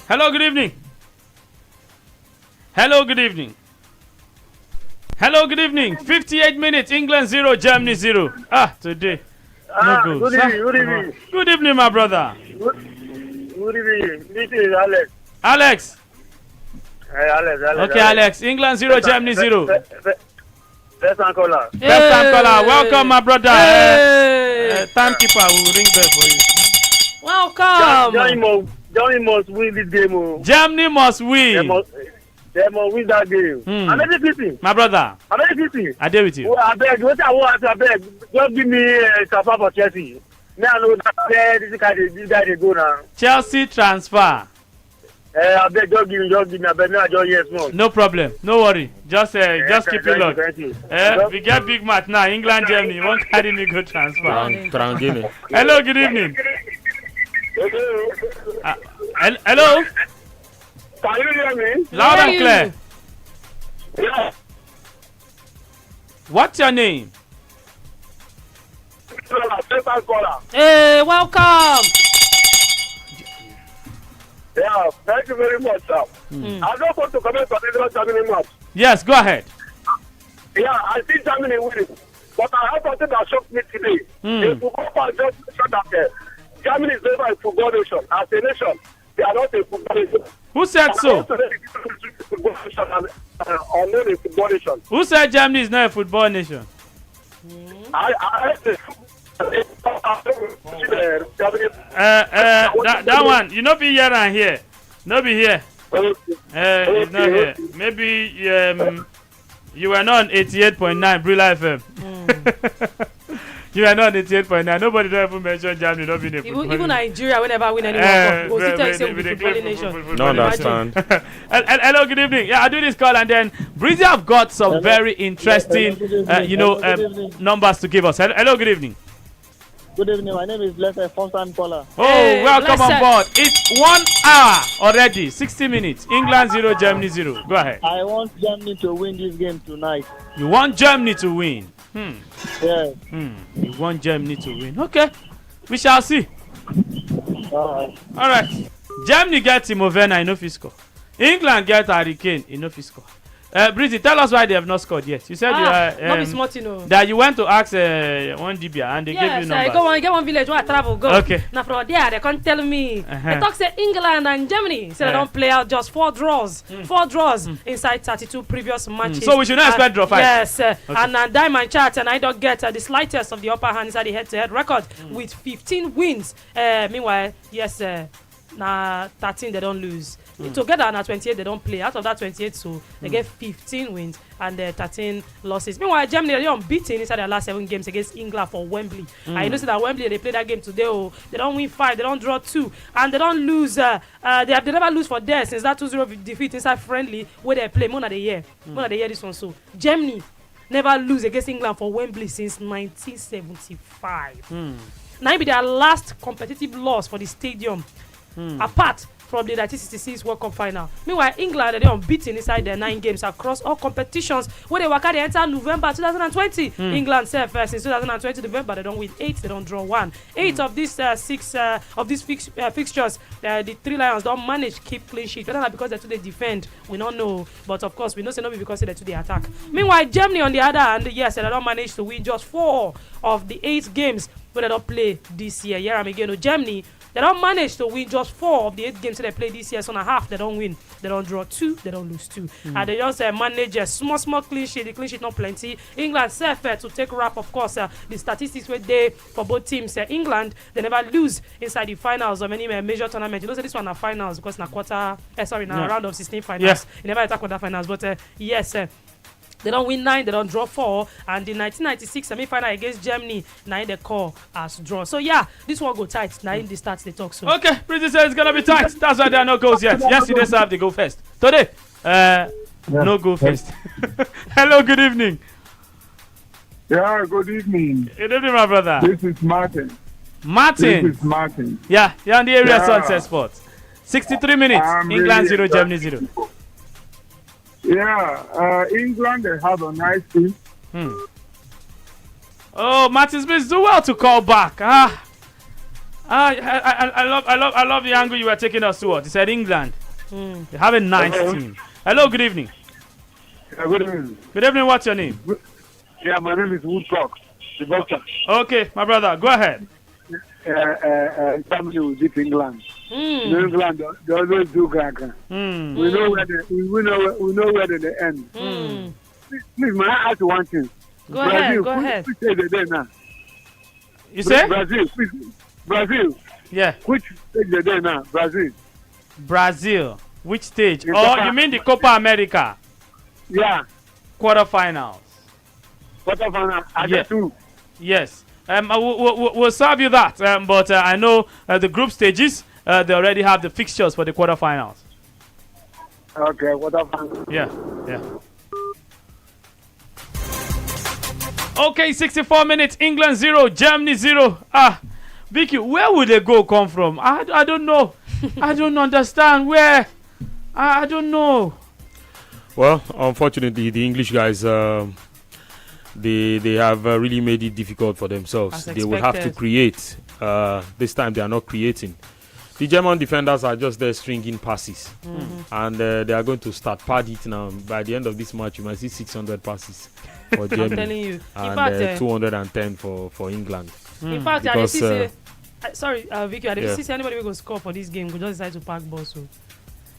Hello, good evening. Hello, good evening. Hello, good evening. 58 minutes, England 0, Germany 0. Today. No goals. Good evening, good evening. Good evening, my brother. Good evening. This is Alex. Alex. Hey, Alex. Okay, Alex. England 0, Germany 0. Best and caller. Best and caller. Welcome, my brother. Timekeeper will ring bell for you. Welcome. Germany must win this game. Germany must win. They must win that game. I'm ready to my brother. I'm ready to I dare with you. I beg. What I want, I beg. Just give me a transfer for Chelsea. Me, I know that this guy they go now. Chelsea transfer. I beg, just give me. I beg, me, I just yes, no. No problem. No worry. Just keep it locked. We get big match now. England, Germany. Won't carry me good transfer. Hello, good evening. Hello? Can you hear me? Loud and clear. Yeah. What's your name? Hey, welcome. Yeah, thank you very much, sir. I just want to comment on the Germany match. Yes, go ahead. Yeah, I see Germany winning. But I have something that shocked me today. The football just showed that Germany is never a football nation. As a nation, they are not a football nation. Who said so? Who said Germany is not a football nation? That one, you not be here and here. No be here. It's not here. Maybe you were not on 88.9 Brilla FM. You are not on 88.9. Nobody don't even mention Germany not being a football. Even Nigeria whenever win any World Cup, go still tell you say we footballing nation. No understand. Hello, good evening. Yeah, I do this call and then Breezy have got some very interesting, numbers to give us. Hello, good evening. Good evening. My name is Blessed, first-time caller. Oh, welcome on board. It's 1 hour already. 60 minutes. England 0, Germany 0. Go ahead. I want Germany to win this game tonight. You want Germany to win? Yeah. You want Germany to win? Okay. We shall see. All right. Germany gets Timo Werner in no fiscal. England gets Harry Kane in no fiscal. Breezy, tell us why they have not scored yet. You said that you went to ask one Dibia and they gave you numbers. Yes, I get one village where I travel. Go. Okay. Now from there, they can't tell me. They talk say England and Germany. So they don't play out just 4 draws. 4 draws inside 32 previous matches. So we should not expect draw 5. Yes. Okay. And Diamond Chart and I don't get the slightest of the upper hand inside the head-to-head record with 15 wins. Meanwhile, yes, now 13 they don't lose. Together now 28 they don't play. Out of that 28, so they get 15 wins and 13 losses. Meanwhile, Germany are unbeaten inside their last 7 games against England for Wembley. I know that Wembley they play that game today. They don't win 5, they don't draw 2, and they don't lose. They never lose for there since that 2-0 defeat inside friendly where they play more than a year. More than a year this one. So Germany never lose against England for Wembley since 1975. Now it be their last competitive loss for the stadium. Apart from the 1966 World Cup final. Meanwhile, England they unbeaten inside their 9 games across all competitions. When they were carried enter November 2020, England since 2020 November they don't win 8, they don't draw 1. 8 of these 6 of these fixtures, the 3 Lions don't manage keep clean sheet. Whether not because they they defend, we don't know. But of course, we know it's not because they they attack. Meanwhile, Germany on the other hand, yes, they don't manage to win just 4 of the 8 games when they don't play this year. Yeah, again, Germany. They don't manage to win just 4 of the 8 games they play this year. So and a half, they don't win. They don't draw 2, they don't lose 2. And they just manage a small clean sheet. The clean sheet not plenty. England self to take wrap, of course, the statistics were there for both teams. England, they never lose inside the finals of any major tournament. You know, so this one are finals because na round of 16 finals. Yeah. You never attack quarter-finals. But yes, they don't win 9, they don't draw 4, and the 1996 semi-final against Germany, 9 they call as draw. So yeah, this one go tight. 9 the starts they talk so. Okay, Pretty says it's gonna be tight. That's why there are no goals yet. Yesterday have to go first. Today, no go first. Hello, good evening. Yeah, good evening. Good evening, my brother. This is Martin. Martin. This is Martin. Yeah, you're on the area Sunset Sports. 63 minutes. England 0, Germany 0. Yeah, England, they have a nice team. Oh, Martin Smith, do well to call back. I love the angle you were taking us towards. You said England. They have a nice team. Hello, good evening. Good evening. Good evening, what's your name? Yeah, my name is Woodcock, the boxer. Okay, my brother, go ahead. Family will beat England. England, they always do gaga. We know where they end. Please, may I ask one thing? Go ahead. Which stage they now? You say? Brazil. Yeah. Which stage they now? Brazil. Which stage? Oh, you mean the Copa America? Yeah. Quarterfinals. Yeah. Two. Yes. We'll serve you that. But I know the group stages, they already have the fixtures for the quarterfinals. Okay, quarterfinals. Yeah. Okay, 64 minutes. England 0, Germany 0. Vicky, where would the goal come from? I don't know. I don't understand where. I don't know. Well, unfortunately, the English guys, they have really made it difficult for themselves. They will have to create. This time they are not creating. The German defenders are just there stringing passes. And they are going to start pad it now. By the end of this match, you might see 600 passes for Germany. I'm telling you. And 210 for England. In fact, I see say, sorry, Vicky, I didn't see anybody will go score for this game. We just decide to pack balls. So,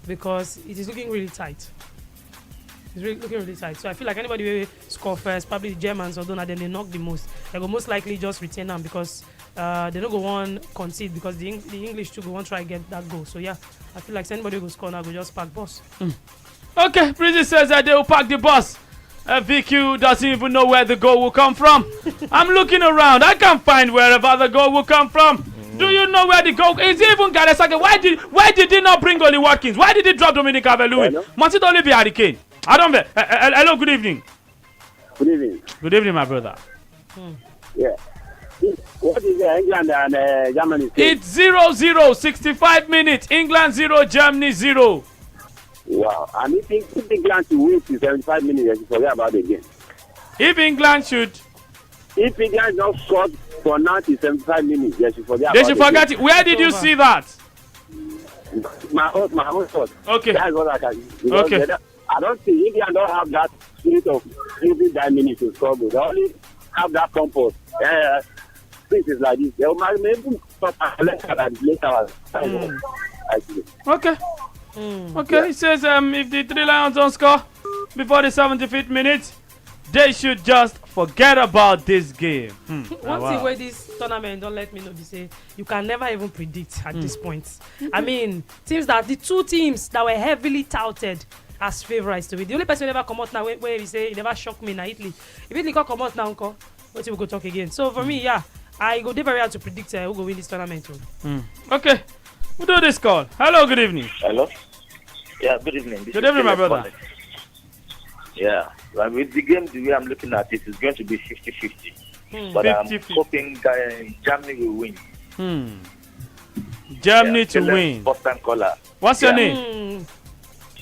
because it is looking really tight. It's looking really tight. So I feel like anybody will score first, probably the Germans, although then they knock the most. They will most likely just retain them because they don't go on concede because the English too go on try get that goal. So yeah, I feel like anybody will score now, we just pack boss. Okay, Bridget says that they will pack the bus. VQ doesn't even know where the goal will come from. I'm looking around. I can't find wherever the goal will come from. Do you know where the goal is? Even Garesaka. Why did he not bring Oli Watkins? Why did he drop Dominic Calvert-Lewin? Must it only be Harry Kane? I don't know. Hello, good evening. Good evening. Good evening, my brother. Yeah. What is England and Germany? It's 0-0, 65 minutes. England 0, Germany 0. Wow. And if England should win to 75 minutes, you forget about the game. If England not scored for 75 minutes, they should forget about it. Where did you see that? My own thought. Okay. That's what I can. Okay. I don't think India don't have that spirit of giving that minute to score. They only have that comfort. Things is like this. They might maybe stop later. Okay. Okay. He says if the 3 Lions don't score before the 75th minute, they should just forget about this game. One thing where this tournament don't let me know, they say you can never even predict at this point. I mean, the 2 teams that were heavily touted as favorites to win. The only person who never come out now where he say he never shocked me now Italy. If Italy come out now, what we go talk again. So for me, yeah, I go very hard to predict who go win this tournament. Okay, we'll do this call. Hello, good evening. Hello. Yeah, good evening. Good evening, my brother. Yeah, well, with the game, the way I'm looking at it is going to be 50-50. But 50-50. I'm hoping Germany will win. Germany to win. First time caller. What's your name?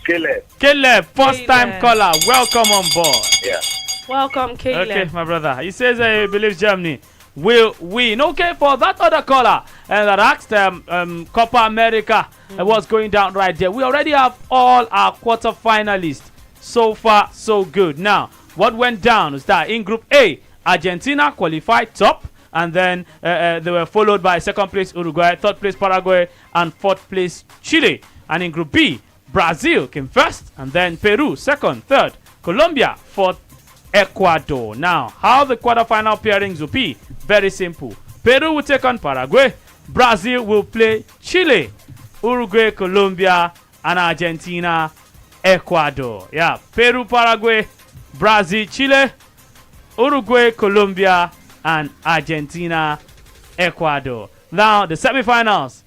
Caleb. Caleb, first time caller. Welcome on board. Yeah. Welcome, Caleb. Okay, my brother. He says he believes Germany will win. Okay, for that other caller that asked Copa America what's going down right there. We already have all our quarter-finalists. So far, so good. Now, what went down was that in Group A, Argentina qualified top, and then they were followed by second place Uruguay, third place Paraguay, and fourth place Chile. And in Group B, Brazil came first, and then Peru second, third, Colombia fourth, Ecuador. Now, how the quarterfinal pairings will be? Very simple. Peru will take on Paraguay, Brazil will play Chile, Uruguay, Colombia, and Argentina, Ecuador. Yeah, Peru, Paraguay, Brazil, Chile, Uruguay, Colombia, and Argentina, Ecuador. Now, the semifinals,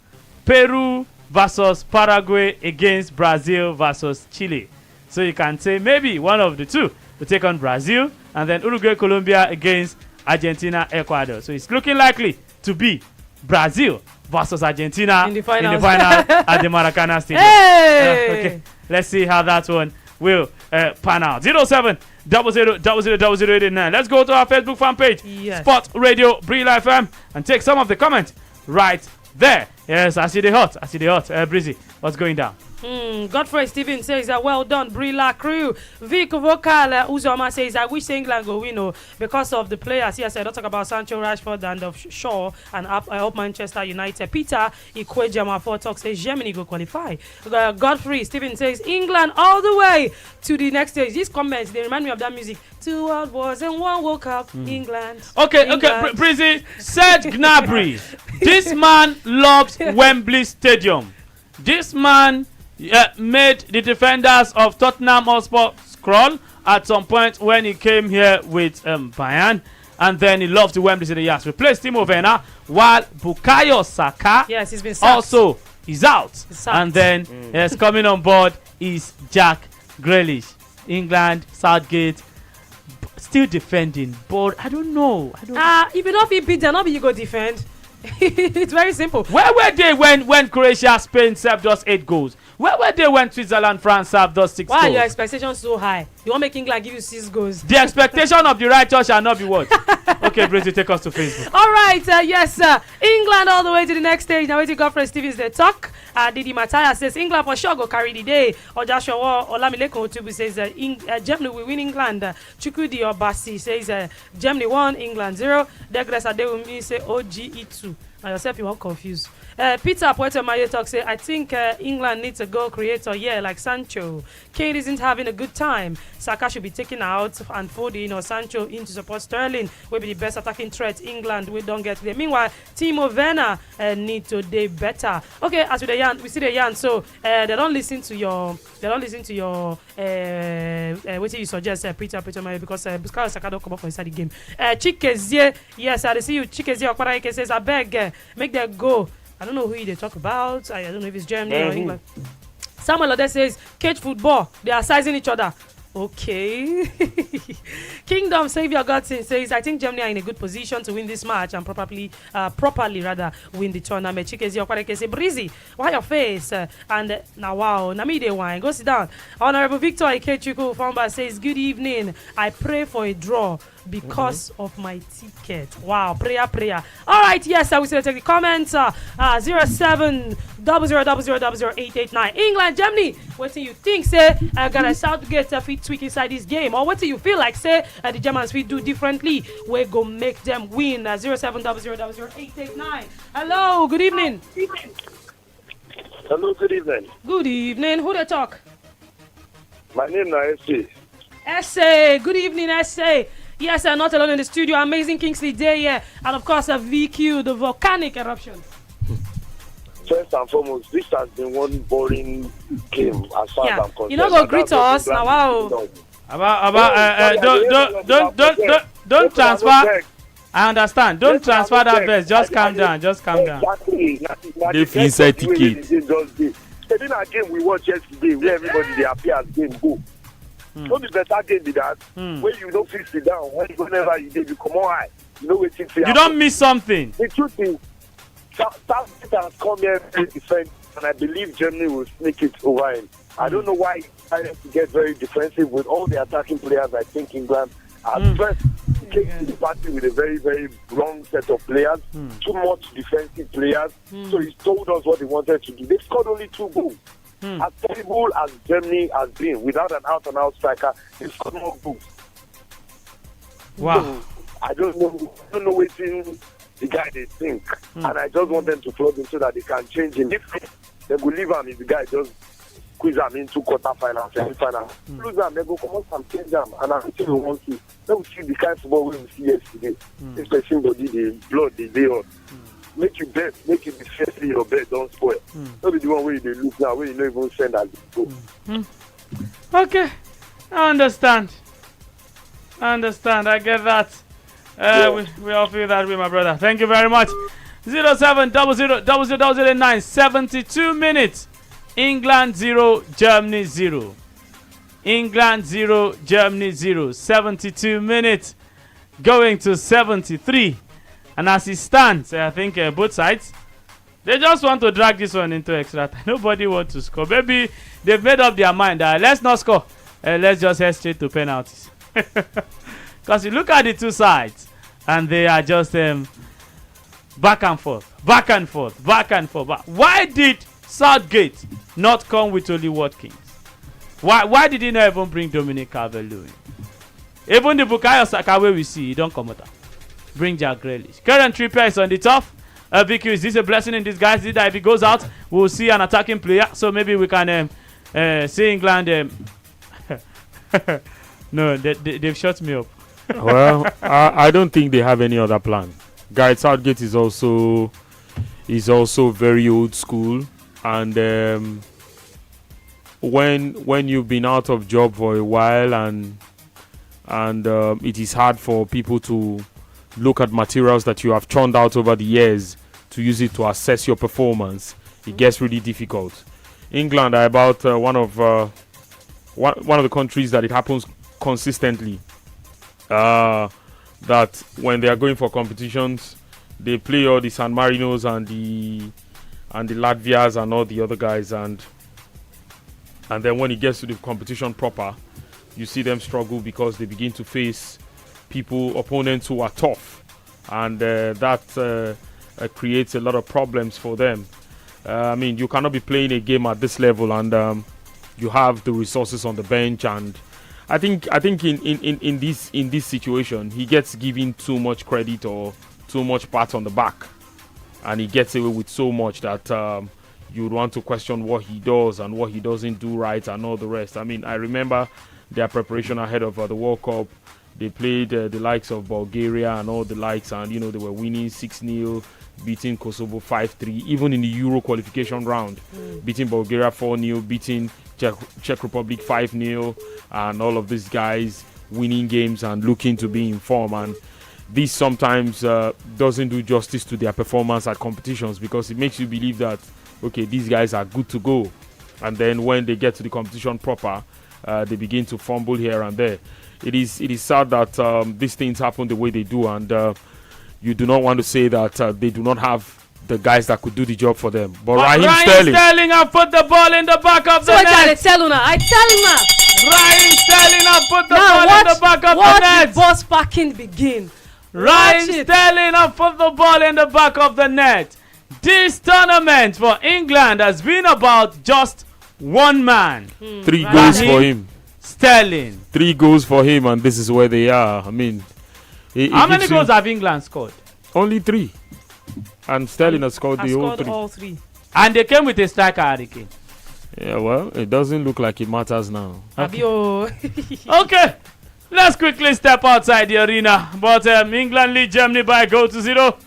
Peru versus Paraguay against Brazil versus Chile. So you can say maybe one of the two will take on Brazil, and then Uruguay, Colombia against Argentina, Ecuador. So it's looking likely to be Brazil versus Argentina in the final at the Maracana Stadium. Hey! Okay, let's see how that one will pan out. 0700000089. Let's go to our Facebook fan page, Sport Radio Brila FM, and take some of the comments right there. Yes, I see the hot. Breezy, what's going down? Godfrey Stephen says that well done, Brila crew. Vic Vocal Uzoma says I wish England go win because of the players. Yes, I don't talk about Sancho, Rashford, and Shaw, and I hope Manchester United. Peter Ikwejama for talk says Germany go qualify. Godfrey Stephen says England all the way to the next stage. These comments they remind me of that music. 2 World Wars and 1 World Cup. England. Okay, Breezy. Serge Gnabry. This man loves Wembley Stadium. This man made the defenders of Tottenham Hotspur scroll at some point when he came here with Bayern, and then he loved the Wembley Stadium. He has replaced Timo Werner, while Bukayo Saka he's been sacked. Also is out. And then coming on board is Jack Grealish. England, Southgate, still defending, but I don't know. If you don't feel beat, then not you go defend. It's very simple. Where were they when Croatia, Spain served us 8 goals? Where were they when Switzerland, France served us 6 goals? Why are your expectations so high? You want to make England give you 6 goals? The expectation of the righteous shall not be what? Okay, Breezy, take us to Facebook. All right, yes, England all the way to the next stage. Now, waiting Godfrey Stevens, they talk. Didi Matthias says England for sure go carry the day. Ojashowo Olamileko Otubu says Germany will win England. Chukudi Obasi says Germany 1, England 0. Degres Adewumi say OGE 2. Now yourself you won't confuse. Peter Puerto Maye talk say I think England needs a goal creator like Sancho. Kane isn't having a good time. Saka should be taken out and Foden or Sancho in to support Sterling. Will be the best attacking threat England we don't get there. Meanwhile, Timo Werner need to do better. Okay, as with the yarn, we see the yarn. So they don't listen to your what you suggest, Peter Maye, because Bukayo Saka don't come up for inside the game. Chikezie, yes, I see you. Chikezie Okparake says I beg make that go. I don't know who they talk about. I don't know if it's Germany or England. Samuel Ode says, cage football. They are sizing each other. Okay. Kingdom Savior Godson says, I think Germany are in a good position to win this match and properly win the tournament. Chikezi Okwareke say, Breezy, why your face? And now, wow, Namide wine. Go sit down. Honorable Victor Ikechuku Famba says, good evening. I pray for a draw because of my ticket. Wow, prayer. All right, yes, I will take the comments. 0700000889. England, Germany. What do you think? Say, gonna Southgate fit tweak inside this game, or what do you feel like? Say, the Germans will do differently. We go make them win. 0700000889. Hello, good evening. Hello, good evening. Good evening. Who they talk? My name is S.A. S.A. Good evening, S.A. Yes, I'm not alone in the studio. Amazing Kingsley Day here. And of course, VQ, the volcanic eruption. First and foremost, this has been one boring game as far as I'm concerned. You know, go greet us now. Wow. Don't transfer. I understand. Don't transfer that best. Just calm down. The inside ticket. Then a game we watched yesterday where everybody they appear as game go. Don't be better game be that. When you don't fix it down, whenever you come on high, you know what you don't miss something. The truth is, Southgate has come here very defensive, and I believe Germany will sneak it over him. I don't know why he decided to get very defensive with all the attacking players. I think England at first came to the party with a very, very wrong set of players, too much defensive players. So he told us what he wanted to do. They scored only 2 goals. As terrible as Germany has been, without an out-and-out striker, they scored more goals. Wow. So, I don't know what the guy they think, and I just want them to flog him so that they can change him. If they will leave him, if the guy just squeeze him into quarter-final, semi-final, lose him, they go come out and change him, and I think we want to. Let me see the kind of football we see yesterday. If person body, the blood, the day on. Make you bet, make you be fairly your bet, don't spoil. Don't be the one where they look now, where you don't even send as go. Okay, I understand. I get that. We all feel that way, my brother. Thank you very much. 07000009, 72 minutes. England 0, Germany 0. England 0, Germany 0. 72 minutes. Going to 73. And as it stands, I think both sides, they just want to drag this one into extra time. Nobody wants to score. Maybe they've made up their mind that let's not score. Let's just head straight to penalties. Because you look at the two sides, and they are just back and forth. But why did Southgate not come with Oli Watkins? Why did he not even bring Dominic Calvert-Lewin? Even the Bukayo Saka way we see, he don't come out. Bring Jack Grealish. Kieran Trippier is on the top. Vicky, is this a blessing in disguise? If he goes out, we'll see an attacking player. So maybe we can see England. No, they've shut me up. Well, I don't think they have any other plan. Gareth Southgate is also very old school, and when you've been out of job for a while and it is hard for people to look at materials that you have churned out over the years to use it to assess your performance, it gets really difficult. England are about one of the countries that it happens consistently. That when they are going for competitions, they play all the San Marinos and the Latvias and all the other guys, and then when it gets to the competition proper, you see them struggle because they begin to face opponents who are tough, and that creates a lot of problems for them. I mean, you cannot be playing a game at this level and you have the resources on the bench, and I think in this situation he gets given too much credit or too much pat on the back, and he gets away with so much that you would want to question what he does and what he doesn't do right and all the rest. I mean, I remember their preparation ahead of the World Cup. They played the likes of Bulgaria and all the likes, and they were winning 6-0, beating Kosovo 5-3, even in the Euro qualification round, beating Bulgaria 4-0, beating Czech Republic 5-0, and all of these guys winning games and looking to be in form. And this sometimes doesn't do justice to their performance at competitions, because it makes you believe that, okay, these guys are good to go, and then when they get to the competition proper, they begin to fumble here and there. It is sad that these things happen the way they do, and you do not want to say that they do not have the guys that could do the job for them. But Raheem Sterling have put the ball in the back of the net. I tell you now. Raheem Sterling have put the ball in the back of the net. Watch the bus packing begin. Raheem Sterling have put the ball in the back of the net. This tournament for England has been about just one man. 3 goals for him. Sterling. 3 goals for him, and this is where they are. I mean, how many goals have England scored? Only 3. And Sterling has scored the whole 3. All 3. And they came with a striker, Harry Kane. Yeah, well, it doesn't look like it matters now. Okay, let's quickly step outside the arena. But England lead Germany by a goal to 0.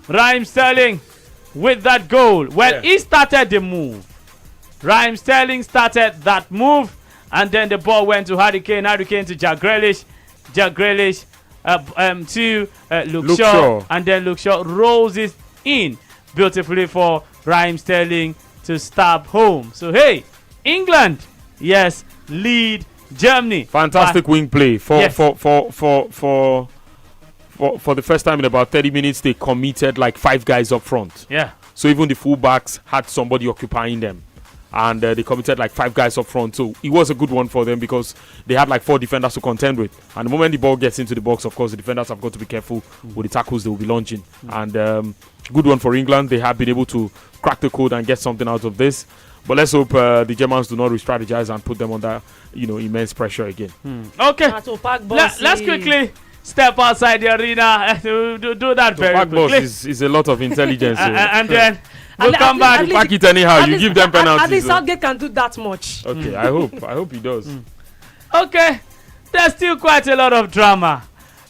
Raheem Sterling with that goal. Well, he started the move. Raheem Sterling started that move, and then the ball went to Harry Kane. Harry Kane to Jack Grealish. Jack Grealish to Luke Shaw, and then Luke Shaw rolls it in beautifully for Raheem Sterling to stab home. So hey, England, yes, lead Germany. Fantastic wing play for for the first time in about 30 minutes, they committed like 5 guys up front. Yeah. So even the fullbacks had somebody occupying them. And they committed like 5 guys up front. So it was a good one for them because they had like 4 defenders to contend with. And the moment the ball gets into the box, of course, the defenders have got to be careful with the tackles they will be launching. And good one for England. They have been able to crack the code and get something out of this. But let's hope the Germans do not re-strategize and put them under, immense pressure again. Okay. Let's quickly step outside the arena. do that very quickly. Is a lot of intelligence. And then we'll come back. You pack it anyhow. You give them penalties. At least Southgate can do that much. Okay, I hope he does. Okay, there's still quite a lot of drama.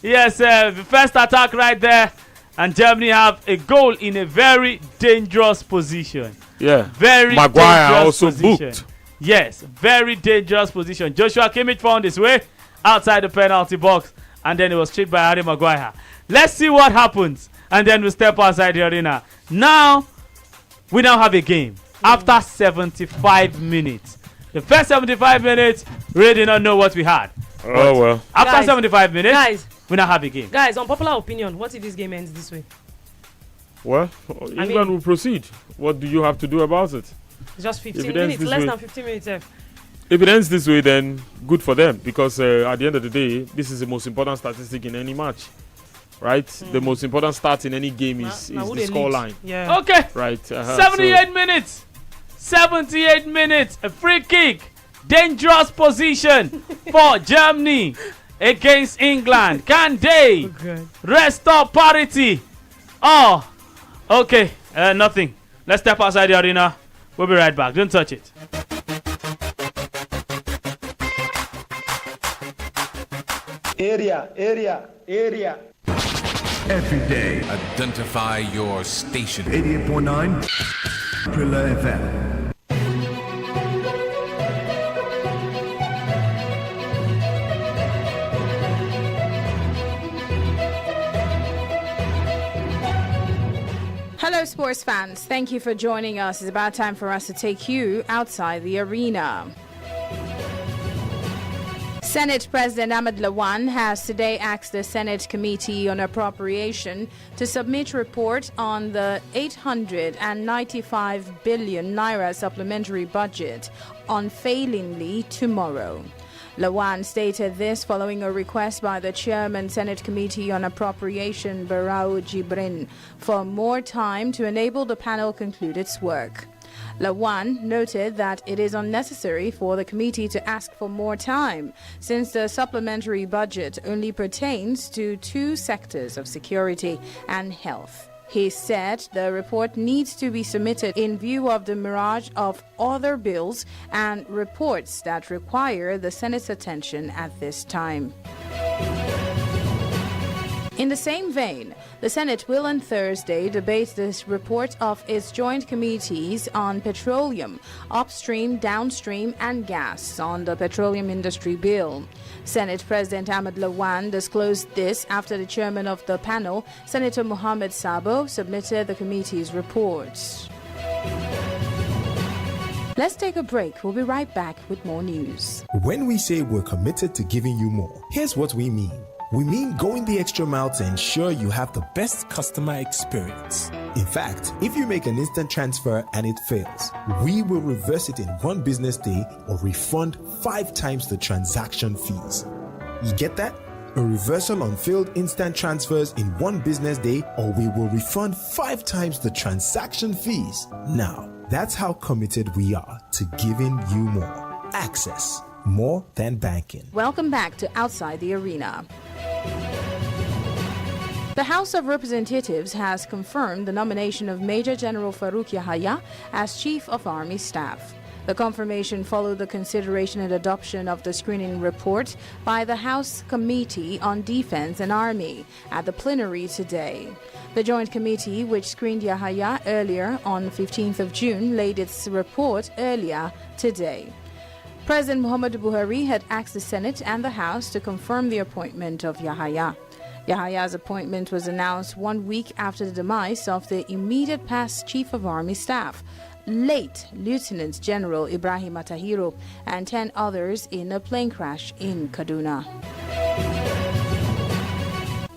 Yes, the first attack right there, and Germany have a goal in a very dangerous position. Yeah, very Maguire dangerous also position. booked. Yes, very dangerous position. Joshua Kimmich found his way outside the penalty box, and then it was tripped by Harry Maguire. Let's see what happens, and then we'll step outside the arena. We now have a game after 75 minutes. The first 75 minutes, we really did not know what we had. Oh, well. After 75 minutes, we now have a game. Guys, unpopular opinion, what if this game ends this way? Well, England will proceed. What do you have to do about it? It's just 15 minutes, less than 15 minutes. If it ends this way, then good for them. Because at the end of the day, this is the most important statistic in any match. Right? The most important stat in any game is the scoreline. Yeah. Okay. Right. 78 minutes. 78 minutes. A free kick. Dangerous position for Germany against England. Can they restore parity? Oh, okay. Nothing. Let's step outside the arena. We'll be right back. Don't touch it. Area. Every day. Identify your station. 88.9 Brilla FM. Hello, sports fans. Thank you for joining us. It's about time for us to take you outside the arena. Senate President Ahmed Lawan has today asked the Senate Committee on Appropriation to submit report on the 895 billion naira supplementary budget unfailingly tomorrow. Lawan stated this following a request by the Chairman Senate Committee on Appropriation Barau Jibrin for more time to enable the panel conclude its work. Lawan noted that it is unnecessary for the committee to ask for more time, since the supplementary budget only pertains to 2 sectors of security and health. He said the report needs to be submitted in view of the mirage of other bills and reports that require the Senate's attention at this time. In the same vein, the Senate will on Thursday debate this report of its joint committees on petroleum, upstream, downstream, and gas on the petroleum industry bill. Senate President Ahmed Lawan disclosed this after the chairman of the panel, Senator Mohammed Sabo, submitted the committee's reports. Let's take a break. We'll be right back with more news. When we say we're committed to giving you more, here's what we mean. We mean going the extra mile to ensure you have the best customer experience. In fact, if you make an instant transfer and it fails, we will reverse it in 1 business day or refund 5 times the transaction fees. You get that? A reversal on failed instant transfers in 1 business day, or we will refund 5 times the transaction fees. Now, that's how committed we are to giving you more. Access. More than banking. Welcome back to Outside the Arena. The House of Representatives has confirmed the nomination of Major General Farouk Yahaya as Chief of Army Staff. The confirmation followed the consideration and adoption of the screening report by the House Committee on Defense and Army at the plenary today. The Joint Committee, which screened Yahaya earlier on 15th of June, laid its report earlier today. President Muhammadu Buhari had asked the Senate and the House to confirm the appointment of Yahaya. Yahaya's appointment was announced 1 week after the demise of the immediate past Chief of Army Staff, late Lieutenant General Ibrahim Atahiro, and 10 others in a plane crash in Kaduna.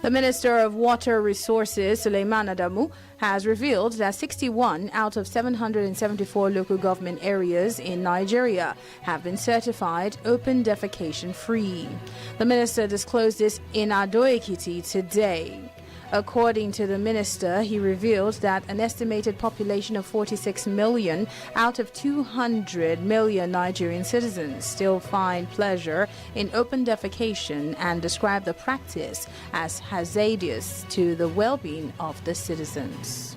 The Minister of Water Resources, Suleiman Adamu, has revealed that 61 out of 774 local government areas in Nigeria have been certified open defecation free. The minister disclosed this in Ado-Ekiti today. According to the minister, he revealed that an estimated population of 46 million out of 200 million Nigerian citizens still find pleasure in open defecation and describe the practice as hazardous to the well-being of the citizens.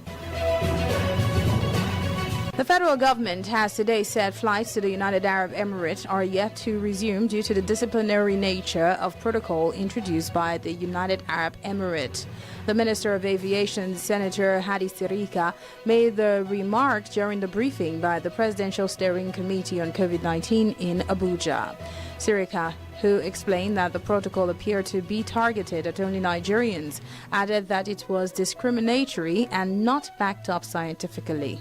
The federal government has today said flights to the United Arab Emirates are yet to resume due to the disciplinary nature of protocol introduced by the United Arab Emirates. The Minister of Aviation, Senator Hadi Sirika, made the remark during the briefing by the Presidential Steering Committee on COVID-19 in Abuja. Sirika, who explained that the protocol appeared to be targeted at only Nigerians, added that it was discriminatory and not backed up scientifically.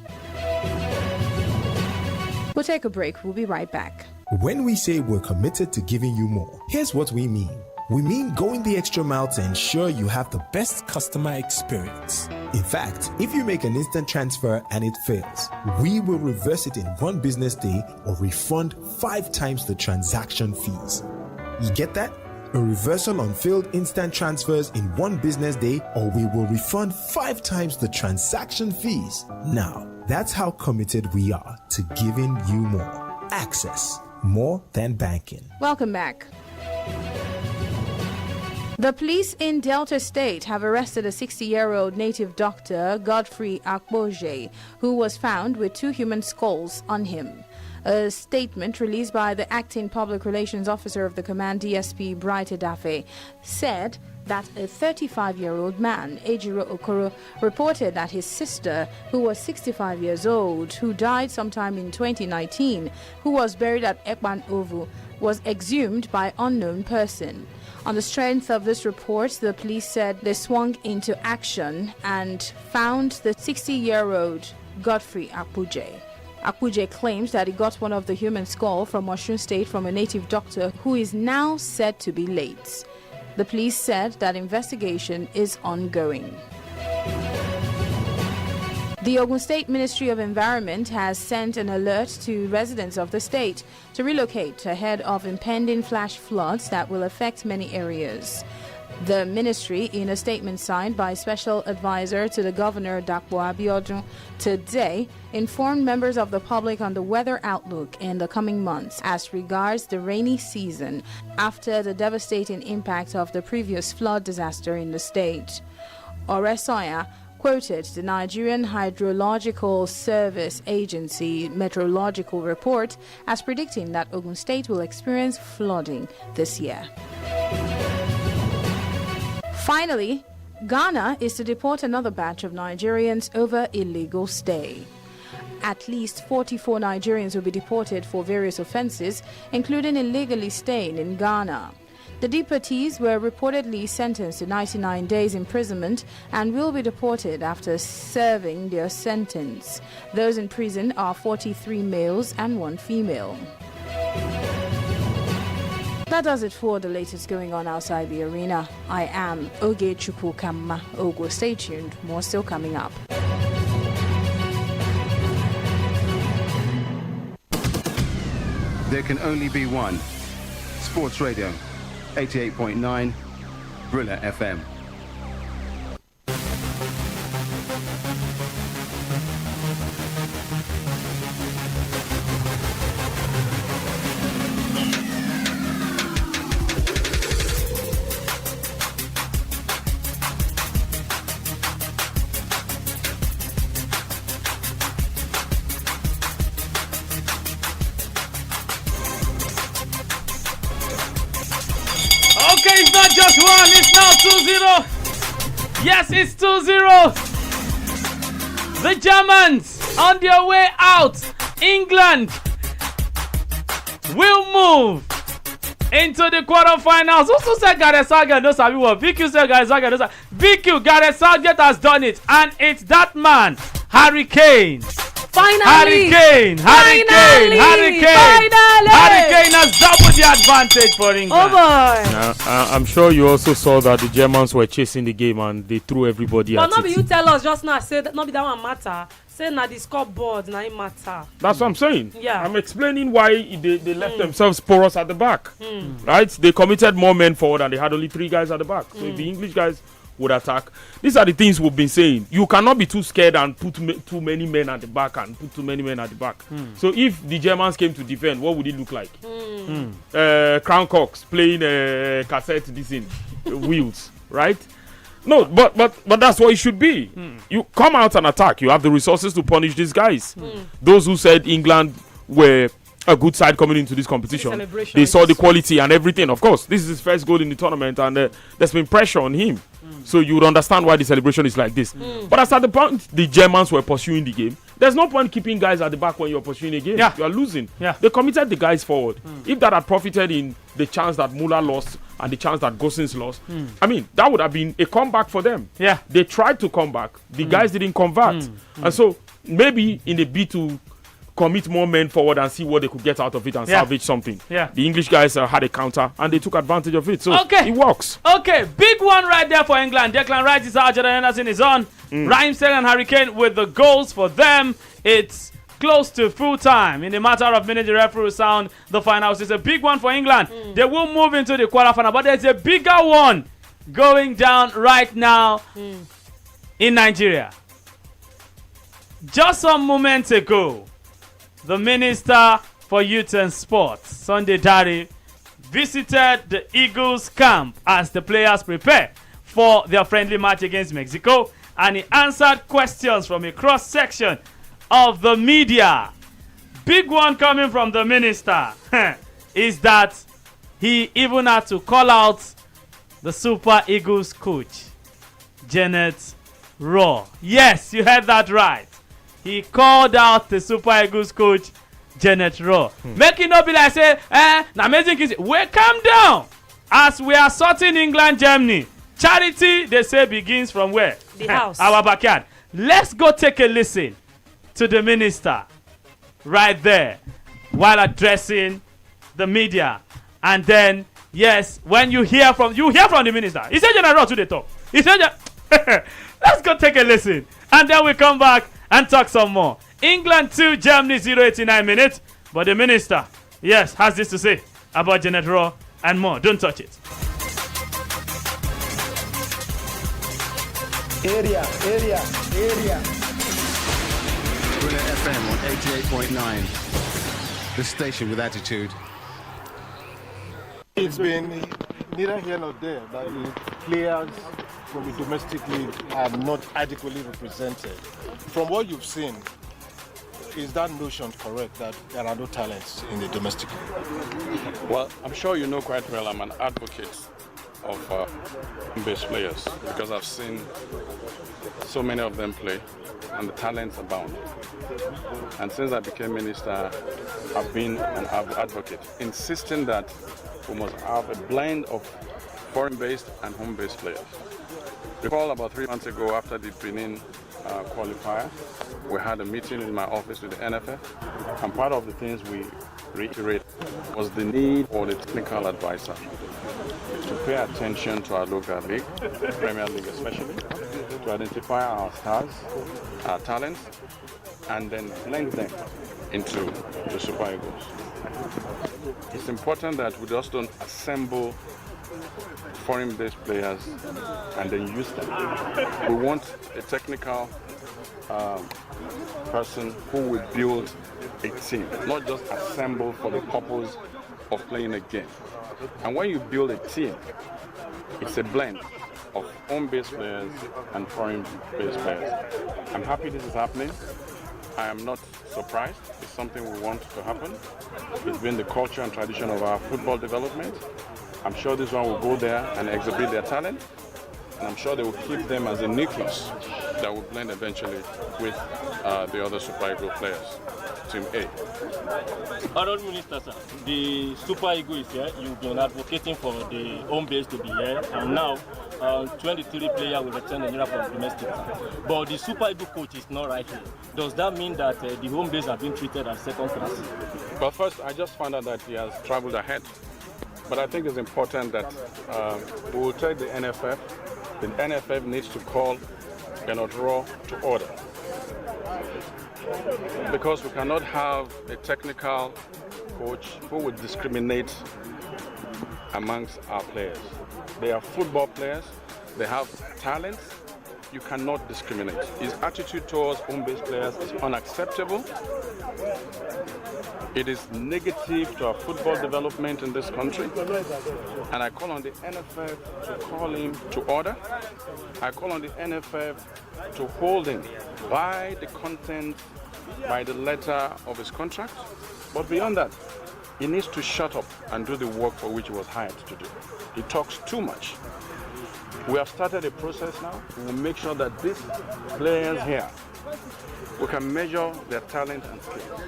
We'll take a break. We'll be right back. When we say we're committed to giving you more, here's what we mean. We mean going the extra mile to ensure you have the best customer experience. In fact, if you make an instant transfer and it fails, we will reverse it in 1 business day or refund 5 times the transaction fees. You get that? A reversal on failed instant transfers in 1 business day, or we will refund 5 times the transaction fees. Now, that's how committed we are to giving you more. Access, more than banking. Welcome back. The police in Delta State have arrested a 60-year-old native doctor, Godfrey Akboje, who was found with 2 human skulls on him. A statement released by the acting public relations officer of the command, DSP Bright Edafe, said that a 35-year-old man, Ejiro Okoro, reported that his sister, who was 65 years old, who died sometime in 2019, who was buried at Ekpan Ovu, was exhumed by unknown person. On the strength of this report, the police said they swung into action and found the 60-year-old Godfrey Akboje. Akboje claims that he got one of the human skull from Osun State from a native doctor who is now said to be late. The police said that investigation is ongoing. The Ogun State Ministry of Environment has sent an alert to residents of the state to relocate ahead of impending flash floods that will affect many areas. The ministry, in a statement signed by Special Advisor to the Governor Dapo Abiodun today, informed members of the public on the weather outlook in the coming months as regards the rainy season after the devastating impact of the previous flood disaster in the state. Oresoya quoted the Nigerian Hydrological Service Agency meteorological report as predicting that Ogun State will experience flooding this year. Finally, Ghana is to deport another batch of Nigerians over illegal stay. At least 44 Nigerians will be deported for various offenses, including illegally staying in Ghana. The deportees were reportedly sentenced to 99 days imprisonment and will be deported after serving their sentence. Those in prison are 43 males and 1 female. That does it for the latest going on outside the arena. I am Oge Chukwukamma Ogo. Stay tuned, more still coming up. There can only be one. Sports Radio, 88.9, Brilla FM. It's not just 1, it's now 2-0. Yes, it's 2-0. The Germans on their way out. England will move into the quarterfinals. Who said Gareth Southgate knows how we were? VQ said Gareth Southgate knows how. VQ, Gareth Southgate has done it. And it's that man, Harry Kane. Finally! Harry Kane has doubled their advantage for England. Oh boy! I'm sure you also saw that the Germans were chasing the game and they threw everybody But at not be it. you tell us just now. Say that not be that one matter. Say na the scoreboard na it matter. That's what I'm saying. Yeah. I'm explaining why they left themselves porous at the back. Right? They committed more men forward and they had only 3 guys at the back. So if the English guys would attack, these are the things we've been saying. You cannot be too scared and put too many men at the back and put too many men at the back. So if the Germans came to defend, what would it look like? Crown Cox playing cassette this in wheels, right? No, but that's what it should be. You come out and attack. You have the resources to punish these guys. Those who said England were a good side coming into this competition, they saw the quality and everything. Of course, this is his first goal in the tournament, and there's been pressure on him. So you would understand why the celebration is like this. But as at the point the Germans were pursuing the game, there's no point keeping guys at the back when you're pursuing a game. You are losing. They committed the guys forward. If that had profited in the chance that Muller lost and the chance that Gosens lost, I mean, that would have been a comeback for them. They tried to come back. The guys didn't convert. And so maybe in the bid to commit more men forward and see what they could get out of it and salvage something. The English guys had a counter and they took advantage of it. So it works. Okay, big one right there for England. Declan Rice is out, Jordan Henderson is on. Raheem Sterling and Harry Kane with the goals for them. It's close to full time. In a matter of minutes, the referee will sound the finals. It's a big one for England. They will move into the quarterfinal, but there's a bigger one going down right now in Nigeria. Just some moments ago, the Minister for Youth and Sports, Sunday Dari, visited the Eagles camp as the players prepare for their friendly match against Mexico, and he answered questions from a cross-section of the media. Big one coming from the minister is that he even had to call out the Super Eagles coach, Janet Raw. Yes, you heard that right. He called out the Super Eagles coach, Janet Raw. Make it not be like say, now amazing kids. Well, calm down. As we are sorting England, Germany, charity, they say, begins from where? The house. Our backyard. Let's go take a listen to the minister right there while addressing the media. And then, yes, when you hear from the minister. He said Janet Raw to the top. He said, let's go take a listen. And then we come back and talk some more. England 2, Germany 0, 89 minutes. But the minister, yes, has this to say about Janet Raw and more. Don't touch it. Area. Brilla FM on 88.9. The station with attitude. It's been neither here nor there that the players from the domestic league are not adequately represented. From what you've seen, is that notion correct that there are no talents in the domestic league? Well, I'm sure you know quite well I'm an advocate of home-based players because I've seen so many of them play and the talents abound. And since I became minister, I've been an advocate, insisting that we must have a blend of foreign-based and home-based players. Recall about 3 months ago after the Benin qualifier, we had a meeting in my office with the NFF, and part of the things we reiterated was the need for the technical advisor to pay attention to our local league, Premier League especially, to identify our stars, our talents, and then blend them into the Super Eagles. It's important that we just don't assemble foreign-based players and then use them. We want a technical person who will build a team, not just assemble for the purpose of playing a game. And when you build a team, it's a blend of home-based players and foreign-based players. I'm happy this is happening. I am not surprised. It's something we want to happen. It's been the culture and tradition of our football development. I'm sure this one will go there and exhibit their talent. And I'm sure they will keep them as a nucleus that will blend eventually with the other Super Eagles players. Team A. Honourable Minister, sir, the Super Eagles is here. You've been advocating for the home base to be here, and now 23 players will return Nigeria from domestic. But the Super Eagles coach is not right here. Does that mean that the home base have been treated as second class? But first, I just found out that he has traveled ahead But I think it's important that we will take the NFF. The NFF needs to call Gernot Rohr to order. Because we cannot have a technical coach who would discriminate amongst our players. They are football players, they have talents, you cannot discriminate. His attitude towards home-based players is unacceptable. It is negative to our football development in this country. And I call on the NFF to call him to order. I call on the NFF to hold him by the content, by the letter of his contract. But beyond that, he needs to shut up and do the work for which he was hired to do. He talks too much. We have started a process now. We will make sure that these players here, we can measure their talent and skills.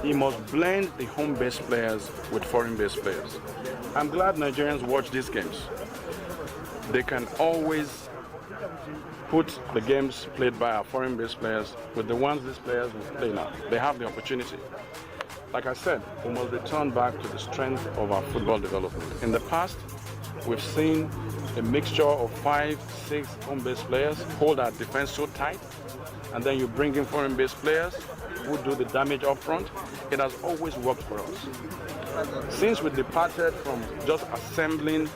He must blend the home-based players with foreign-based players. I'm glad Nigerians watch these games. They can always put the games played by our foreign-based players with the ones these players will play now. They have the opportunity. Like I said, we must return back to the strength of our football development. In the past, we've seen a mixture of 5, 6 home-based players hold our defense so tight, and then you bring in foreign-based players who do the damage up front. It has always worked for us. Since we departed from just assembling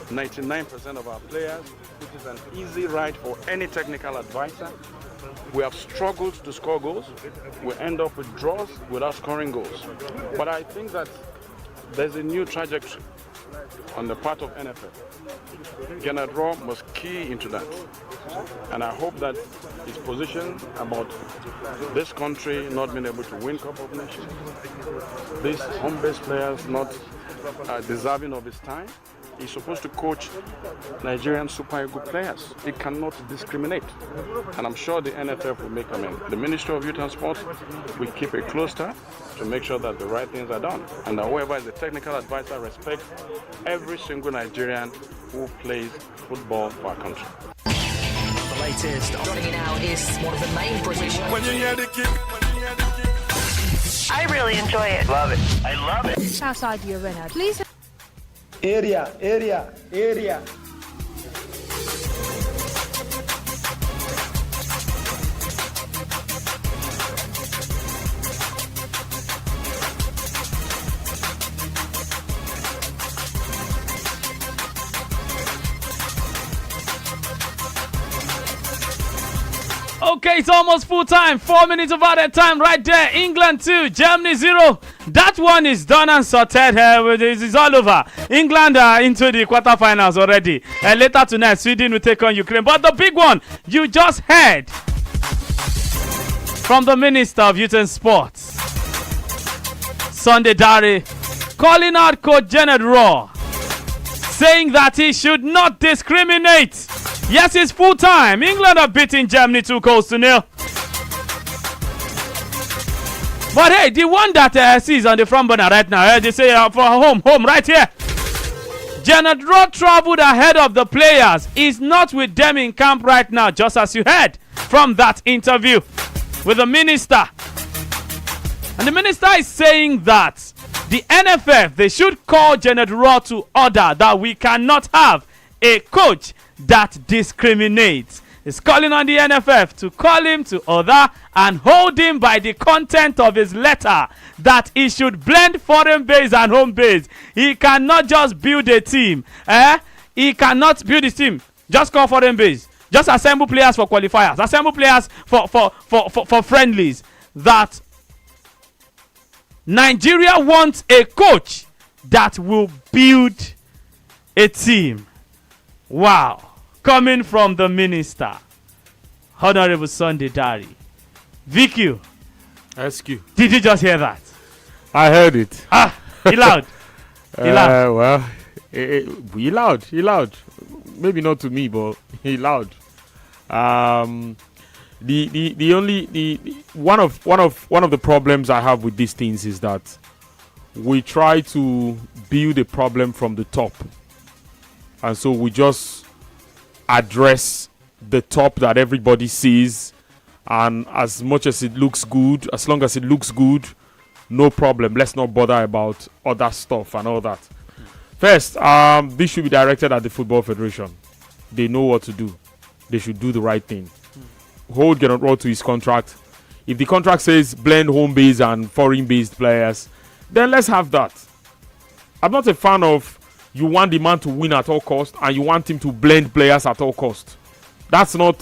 99% of our players, which is an easy ride for any technical advisor, we have struggled to score goals. We end up with draws without scoring goals. But I think that there's a new trajectory on the part of NFF. Gernot Rohr must key into that. And I hope that his position about this country not being able to win Cup of Nations, these home-based players not deserving of his time, he's supposed to coach Nigerian Super Eagles players. He cannot discriminate. And I'm sure the NFF will make amends. The Ministry of Youth and Sport will keep a close tab to make sure that the right things are done. And that whoever is the technical advisor respects every single Nigerian who plays football for our country. The latest. Joining me now is one of the main British. When you hear the kick, I really enjoy it. Love it. I love it. Southside the arena. Please. Area. Okay, it's almost full time. 4 minutes of added time right there. England 2, Germany 0. That one is done and sorted. It's all over. England are into the quarterfinals already. Later tonight, Sweden will take on Ukraine. But the big one, you just heard from the Minister of Youth and Sports, Sunday Dare, calling out Coach Gernot Rohr, saying that he should not discriminate. Yes, it's full time. England are beating Germany 2-0. But hey, the one that sees on the front burner right now, they say for home right here. Gernot Rohr traveled ahead of the players. He's not with them in camp right now, just as you heard from that interview with the minister. And the minister is saying that the NFF, they should call Gernot Rohr to order, that we cannot have a coach that discriminates. He's calling on the NFF to call him to order and hold him by the content of his letter, that he should blend foreign base and home base. He cannot just build a team. He cannot build his team. Just call foreign base. Just assemble players for qualifiers. Assemble players for friendlies. That Nigeria wants a coach that will build a team. Wow. Coming from the minister, Honorable Sunday Dare. VQ. SQ. Did you just hear that? I heard it. He loud. He loud. Well, he loud. Maybe not to me, but he loud. One of the problems I have with these things is that we try to build a problem from the top, and so we just address the top that everybody sees, and as much as it looks good, as long as it looks good, no problem. Let's not bother about other stuff and all that. First, this should be directed at the Football Federation. They know what to do. They should do the right thing. Hold Gernot Rohr to his contract. If the contract says blend home-based and foreign-based players, then let's have that. I'm not a fan of you want the man to win at all cost and you want him to blend players at all cost. That's not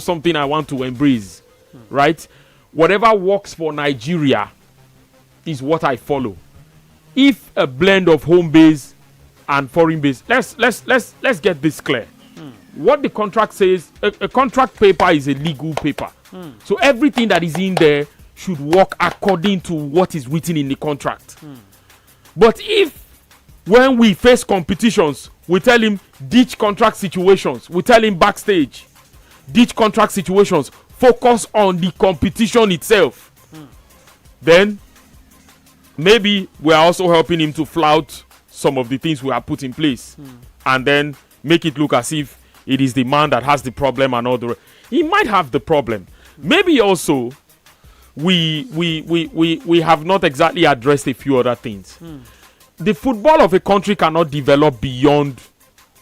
something I want to embrace, right? Whatever works for Nigeria is what I follow. If a blend of home-based and foreign-based, let's get this clear. What the contract says, a contract paper is a legal paper. So everything that is in there should work according to what is written in the contract. But if when we face competitions, we tell him ditch contract situations, we tell him backstage, ditch contract situations, focus on the competition itself, then maybe we are also helping him to flout some of the things we have put in place and then make it look as if it is the man that has the problem and all the rest. He might have the problem. Maybe also we have not exactly addressed a few other things. The football of a country cannot develop beyond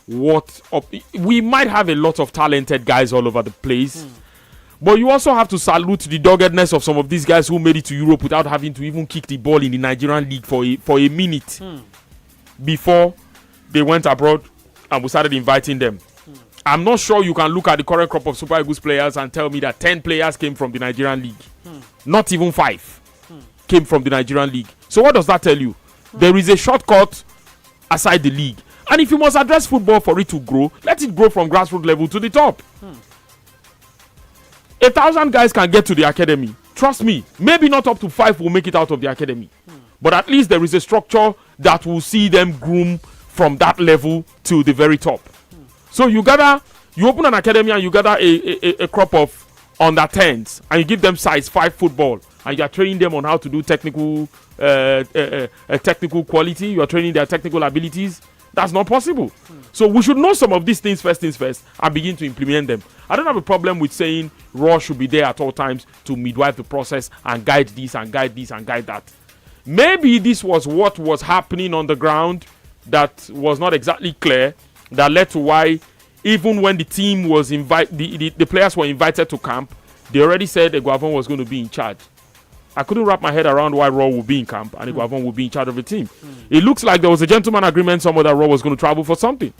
we might have a lot of talented guys all over the place. But you also have to salute the doggedness of some of these guys who made it to Europe without having to even kick the ball in the Nigerian league for a minute before they went abroad and we started inviting them. I'm not sure you can look at the current crop of Super Eagles players and tell me that 10 players came from the Nigerian league. Not even 5 came from the Nigerian league. So what does that tell you? There is a shortcut aside the league. And if you must address football for it to grow, let it grow from grassroots level to the top. 1,000 guys can get to the academy. Trust me, maybe not up to 5 will make it out of the academy. But at least there is a structure that will see them groom from that level to the very top. So you open an academy and you gather a crop of under 10s and you give them size 5 football and you are training them on how to do technical quality. You are training their technical abilities. That's not possible. So we should know some of these things first and begin to implement them. I don't have a problem with saying Rohr should be there at all times to midwife the process and guide this and guide this and guide that. Maybe this was what was happening on the ground that was not exactly clear, that led to why even when the team was the players were invited to camp, they already said Eguavoen was going to be in charge. I couldn't wrap my head around why Rohr would be in camp and Eguavoen would be in charge of the team. It looks like there was a gentleman agreement somewhere that Rohr was going to travel for something.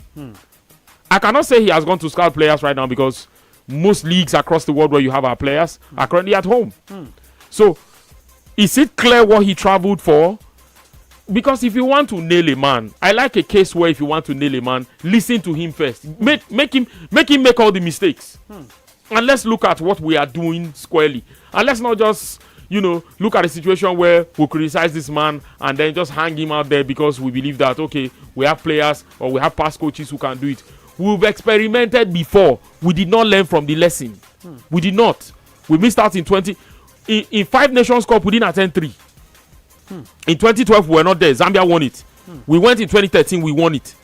I cannot say he has gone to scout players right now because most leagues across the world where you have our players are currently at home. So is it clear what he traveled for? Because if you want to nail a man, I like a case where if you want to nail a man, listen to him first. Make him make all the mistakes. And let's look at what we are doing squarely. And let's not just, look at a situation where we criticize this man and then just hang him out there because we believe that, okay, we have players or we have past coaches who can do it. We've experimented before. We did not learn from the lesson. We did not. We missed out in 5 Nations Cup, we didn't attend 3. In 2012, we were not there. Zambia won it. We went in 2013, we won it.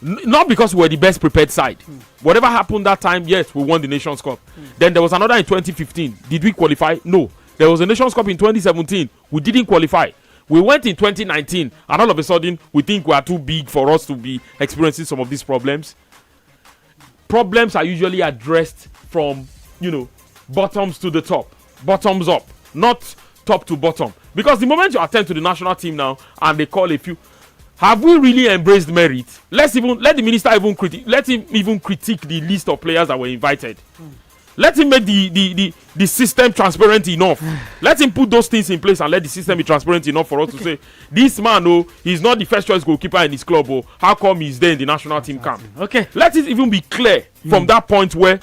Not because we were the best prepared side. Whatever happened that time, yes, we won the Nations Cup. Then there was another in 2015. Did we qualify? No. There was a Nations Cup in 2017. We didn't qualify. We went in 2019, and all of a sudden, we think we are too big for us to be experiencing some of these problems. Problems are usually addressed from, bottoms to the top. Bottoms up. Not top to bottom. Because the moment you attend to the national team now and they call a few, have we really embraced merit? Let the minister even critique the list of players that were invited. Let him make the system transparent enough. Let him put those things in place and let the system be transparent enough for us to say, this man, he's not the first choice goalkeeper in his club. How come he's there in the national team camp? Okay. Let it even be clear from that point where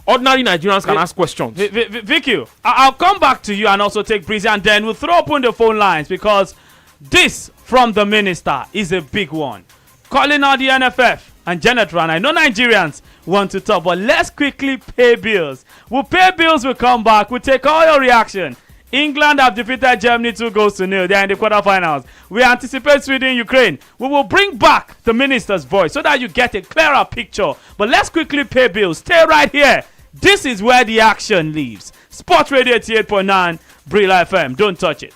ordinary Nigerians can ask questions. Vicky, I'll come back to you and also take Breezy, and then we'll throw open the phone lines because this from the minister is a big one. Calling out the NFF and Genetran. I know Nigerians want to talk, but let's quickly pay bills. We'll pay bills, we'll come back, we'll take all your reaction. England have defeated Germany 2-0. They are in the quarterfinals. We anticipate Sweden, Ukraine. We will bring back the minister's voice so that you get a clearer picture. But let's quickly pay bills. Stay right here. This is where the action lives. Sports Radio 88.9, Brila FM. Don't touch it.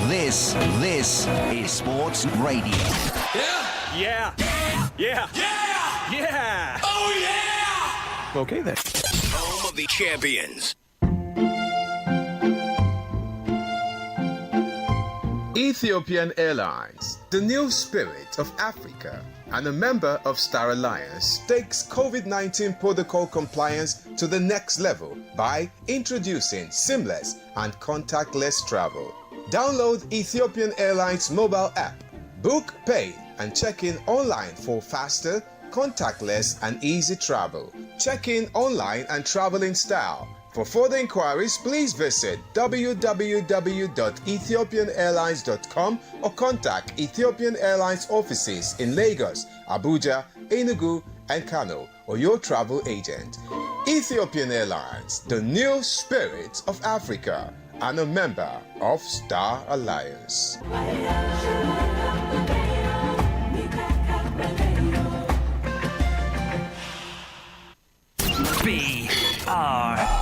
This is Sports Radio. Yeah. Oh yeah. Okay then. Home of the champions. Ethiopian Airlines, the new spirit of Africa, and a member of Star Alliance, takes COVID-19 protocol compliance to the next level by introducing seamless and contactless travel. Download Ethiopian Airlines mobile app, book, pay, and check in online for faster, contactless, and easy travel. Check in online and travel in style. For further inquiries, please visit www.ethiopianairlines.com or contact Ethiopian Airlines offices in Lagos, Abuja, Enugu, and Kano, or your travel agent. Ethiopian Airlines, the new spirit of Africa, and a member of Star Alliance. BRILA.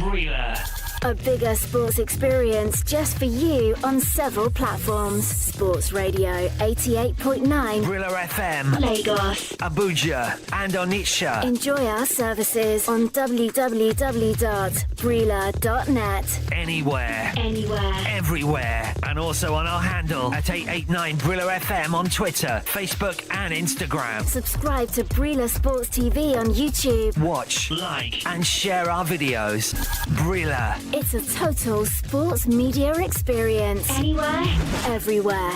Brila. A bigger sports experience just for you on several platforms. Sports Radio 88.9 Brila FM. Lagos. Abuja and Onitsha. Enjoy our services on www.brila.net. Anywhere. Anywhere. Everywhere. And also on our handle at 889 Brila FM on Twitter, Facebook and Instagram. Subscribe to Brila Sports TV on YouTube. Watch, like and share our videos. Brila. It's a total sports media experience. Anywhere, everywhere.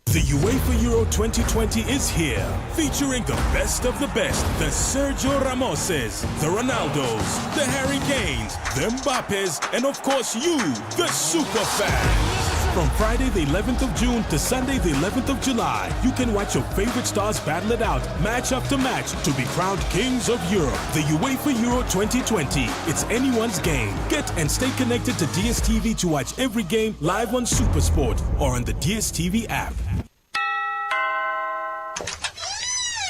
The UEFA Euro 2020 is here, featuring the best of the best, the Sergio Ramoses, the Ronaldos, the Harry Kanes, the Mbappes, and of course you, the super fans. From Friday the 11th of June to Sunday the 11th of July, you can watch your favorite stars battle it out, match after match, to be crowned kings of Europe. The UEFA Euro 2020. It's anyone's game. Get and stay connected to DSTV to watch every game live on SuperSport or on the DSTV app.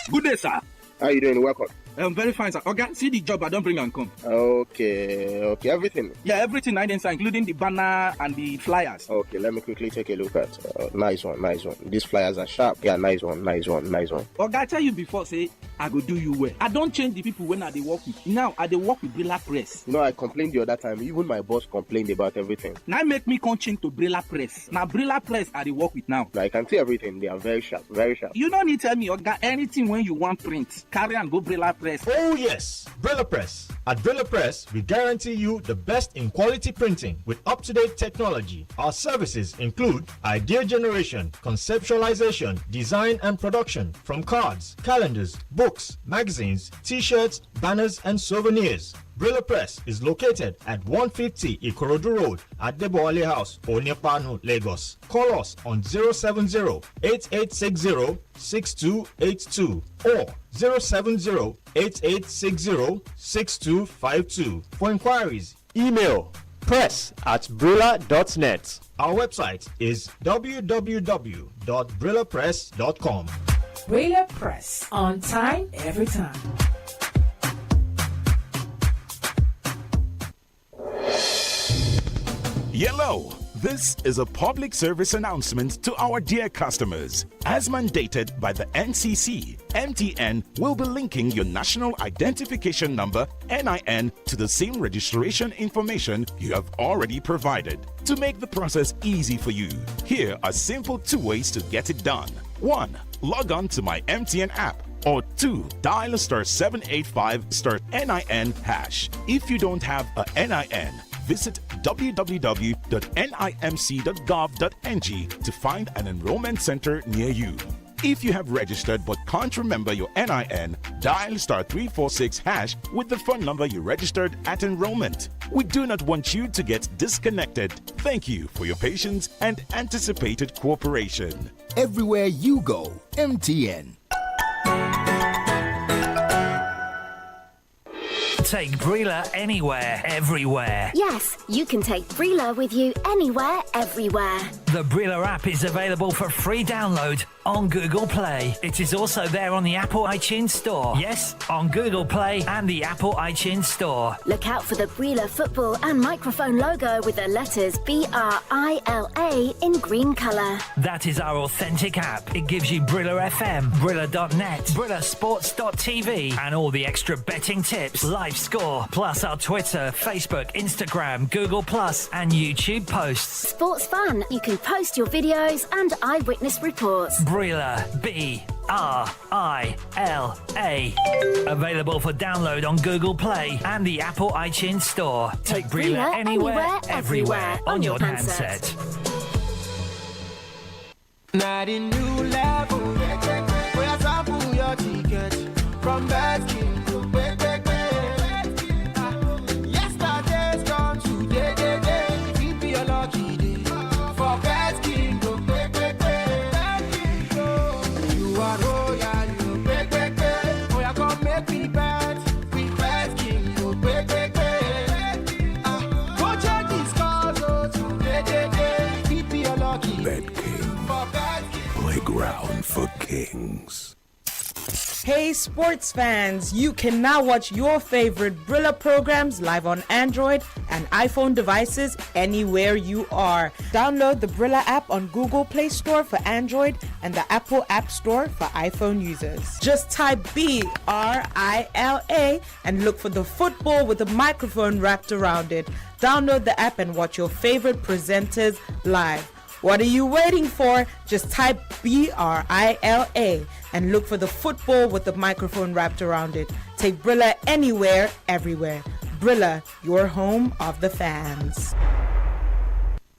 Good day, sir. How you doing? Welcome. I'm very fine, sir. Okay, see the job I don't bring and come. Okay, everything. Yeah, everything I did, sir, including the banner and the flyers. Okay, let me quickly take a look at. Nice one. These flyers are sharp. Yeah, nice one. Okay, I tell you before, say I go do you well. I don't change the people when I dey work with. Now I dey work with Brila Press. You know, I complained the other time. Even my boss complained about everything. Now make me come change to Brila Press. Now Brila Press I dey work with now. I can see everything. They are very sharp. You don't need to tell me, okay, anything when you want print, carry and go Brila Press. Oh yes, Brila Press. At Brila Press, we guarantee you the best in quality printing with up-to-date technology. Our services include idea generation, conceptualization, design and production from cards, calendars, books, magazines, t-shirts, banners and souvenirs. Brila Press is located at 150 Ikorodu Road at Deboale House, Onyepanu, Lagos. Call us on 070-8860-6282 or 070-8860-6252. For inquiries, email press@brila.net. Our website is www.brilapress.com. Brila Press, on time, every time. Yellow. This is a public service announcement to our dear customers. As mandated by the NCC, MTN will be linking your National Identification Number, NIN, to the SIM registration information you have already provided. To make the process easy for you, here are simple 2 ways to get it done. 1. Log on to my MTN app. Or 2. Dial *785*NIN#. If you don't have a NIN, visit www.nimc.gov.ng to find an enrollment center near you. If you have registered but can't remember your NIN, dial *346# with the phone number you registered at enrollment. We do not want you to get disconnected. Thank you for your patience and anticipated cooperation. Everywhere you go, MTN. Take Brila anywhere, everywhere. Yes, you can take Brila with you anywhere, everywhere. The Brila app is available for free download on Google Play. It is also there on the Apple iTunes Store. Yes, on Google Play and the Apple iTunes Store. Look out for the Brila football and microphone logo with the letters BRILA in green colour. That is our authentic app. It gives you Brilla FM, Brilla.net, BrillaSports.tv, and all the extra betting tips, live score, plus our Twitter, Facebook, Instagram, Google Plus, and YouTube posts. Sports fun. You can post your videos and eyewitness reports. Brilla, BRILA. Available for download on Google Play and the Apple iTunes Store. Take Brilla anywhere, everywhere on your handset. Now the new level, where sample your ticket from Baskin to yesterday's gone today, keep your lucky day for Baskin to you are royal, you oh you come make me bet with Baskin to go check this cause today, keep your lucky Bet King. Playground for kings. Hey sports fans, you can now watch your favorite Brilla programs live on Android and iPhone devices anywhere you are. Download the Brilla app on Google Play Store for Android and the Apple App Store for iPhone users. Just type BRILA and look for the football with a microphone wrapped around it. Download the app and watch your favorite presenters live. What are you waiting for? Just type BRILA and look for the football with the microphone wrapped around it. Take Brilla anywhere, everywhere. Brilla, your home of the fans.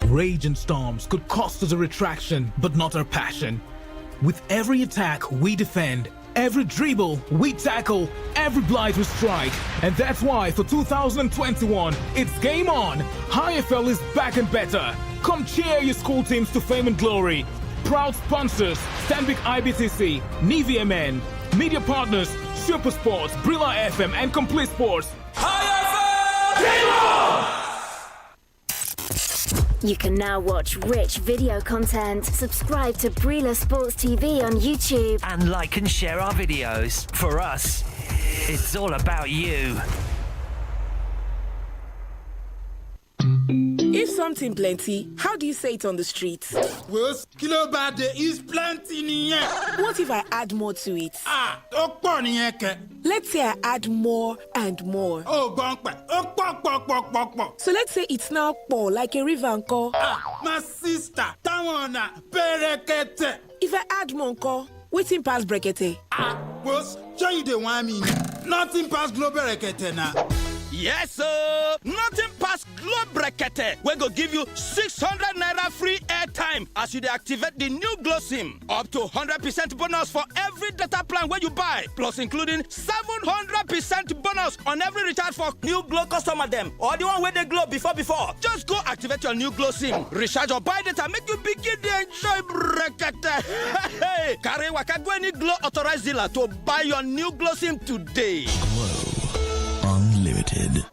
Rage and storms could cost us a retraction, but not our passion. With every attack, we defend. Every dribble, we tackle. Every blight, we strike. And that's why for 2021, it's game on. IFL is back and better. Come cheer your school teams to fame and glory. Proud sponsors, Stanbic IBTC, Nivea Men. Media partners, Super Sports, Brilla FM, and Complete Sports. You can now watch rich video content. Subscribe to Brilla Sports TV on YouTube. And like and share our videos. For us, it's all about you. If something plenty, how do you say it on the streets? Well, kilo bade is plenty. What if I add more to it? Let's say I add more and more. So let's say it's now pour like a river anko. My sister, Tawana, Berekete. If I add more anko, waiting past brekete. Boss, show you the one mean. Nothing past global Berekete now. Yes, sir. Nothing past Globe Brekete. We go give you 600 naira free airtime as you deactivate the new Glow SIM. Up to 100% bonus for every data plan where you buy. Plus including 700% bonus on every recharge for new Glow customer them. Or the one where they glow before. Just go activate your new Glow SIM. Recharge or buy data. Make you begin to enjoy Brekete. Hey, carry waka go any Glow authorized dealer to buy your new Glow SIM today. Unlimited.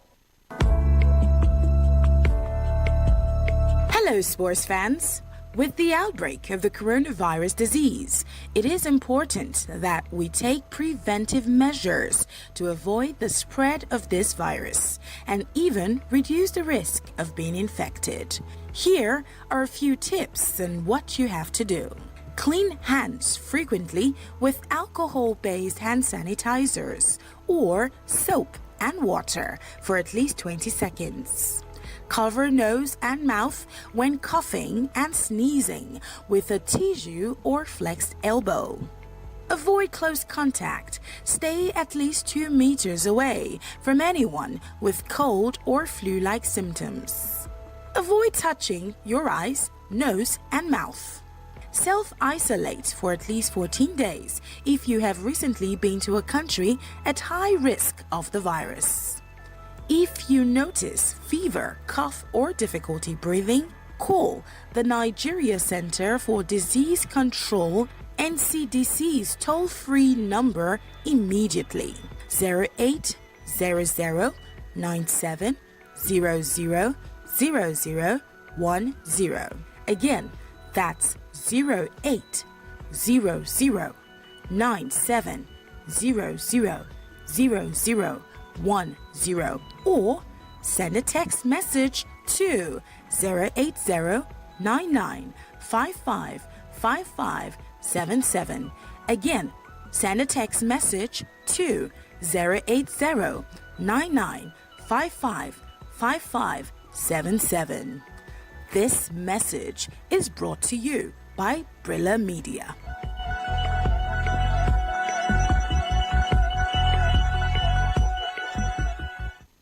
Hello, sports fans. With the outbreak of the coronavirus disease, it is important that we take preventive measures to avoid the spread of this virus and even reduce the risk of being infected. Here are a few tips on what you have to do. Clean hands frequently with alcohol-based hand sanitizers or soap and water for at least 20 seconds. Cover nose and mouth when coughing and sneezing with a tissue or flexed elbow. Avoid close contact. Stay at least 2 meters away from anyone with cold or flu-like symptoms. Avoid touching your eyes, nose, and mouth. Self-isolate for at least 14 days if you have recently been to a country at high risk of the virus. If you notice fever, cough, or difficulty breathing, call the Nigeria Center for Disease Control NCDC's toll-free number immediately. 0800 97 00 0010. Again, that's 0800 or send a text message to 080-9955-5577. Again, send a text message to 080-9955-5577. This message is brought to you by Brilla Media.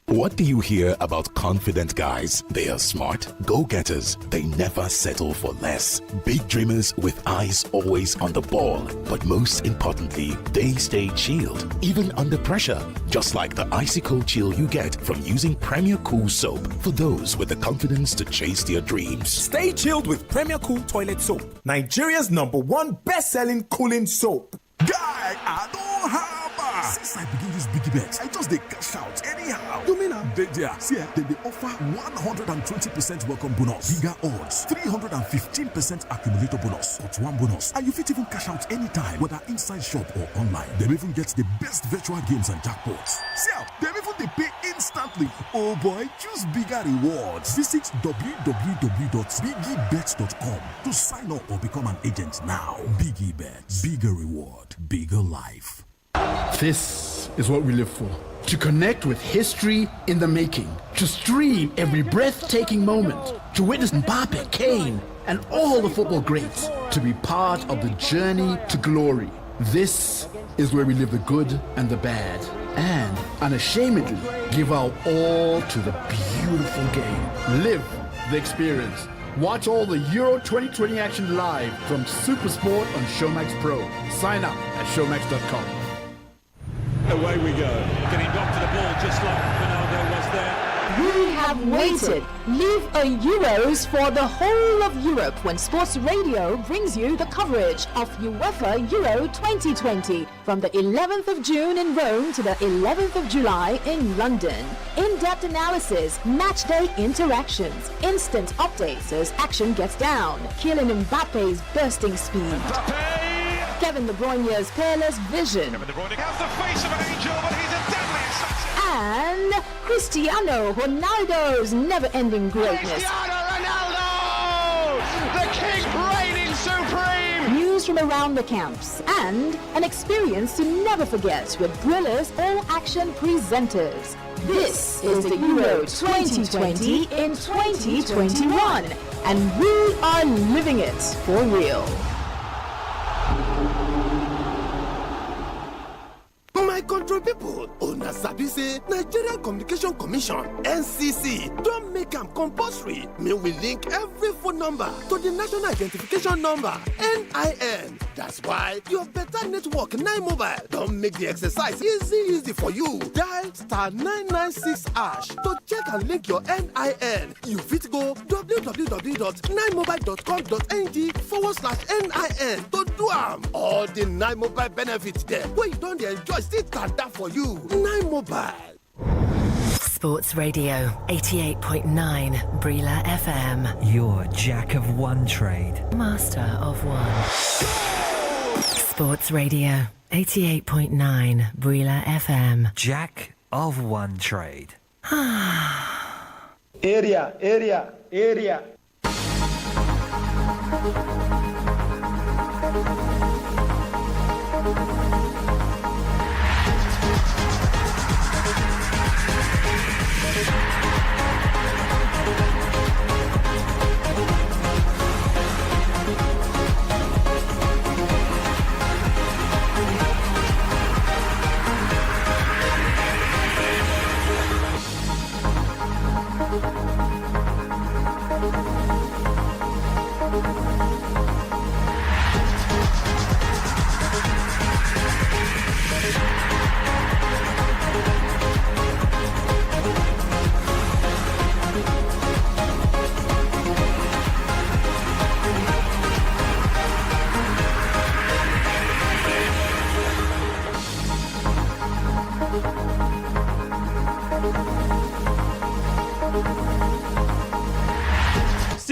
What do you hear about confident guys? They are smart, go-getters. They never settle for less. Big dreamers with eyes always on the ball. But most importantly, they stay chilled, even under pressure. Just like the icy cold chill you get from using Premier Cool soap for those with the confidence to chase their dreams. Stay chilled with Premier Cool toilet soap. Nigeria's #1 best-selling cooling soap. Guy, I don't have since I begin use Biggie Bets, I just they cash out anyhow. You mean I'm dead there? See, they offer 120% welcome bonus, bigger odds, 315% accumulator bonus, got one bonus, and you fit even cash out anytime, whether inside shop or online. They even get the best virtual games and jackpots. See, they even they pay instantly. Oh boy, choose bigger rewards. Visit www.biggiebets.com to sign up or become an agent now. Biggie Bets, bigger reward, bigger life. This is what we live for. To connect with history in the making. To stream every breathtaking moment. To witness Mbappe, Kane, and all the football greats. To be part of the journey to glory. This is where we live the good and the bad. And unashamedly give our all to the beautiful game. Live the experience. Watch all the Euro 2020 action live from SuperSport on Showmax Pro. Sign up at showmax.com. Away we go. Getting back to the ball just like Ronaldo was there. We have waited. Live a Euros for the whole of Europe when Sports Radio brings you the coverage of UEFA Euro 2020 from the 11th of June in Rome to the 11th of July in London. In-depth analysis, matchday interactions, instant updates as action gets down. Kylian Mbappe's bursting speed. Kevin De Bruyne's peerless vision. Kevin De Bruyne has the face of an angel, but he's a deadly assassin. And Cristiano Ronaldo's never-ending greatness. Cristiano Ronaldo! The king reigning supreme! News from around the camps and an experience to never forget with Brilla's all-action presenters. This is the Euro 2020 in 2021, and we are living it for real. My country people, una sabi say Nigerian Communication Commission (NCC) don't make am compulsory. May we link every phone number to the National Identification Number (NIN). That's why your better network 9 Mobile don't make the exercise easy for you. Dial *996# to check and link your NIN. You fit go www.9mobile.com.ng/NIN to do am. All the 9 Mobile benefits there where you don't enjoy still that for you. 9 Mobile. Sports Radio 88.9 Brilla FM. Your jack of one trade, master of one. Sports Radio 88.9 Brilla FM. Jack of one trade. Area.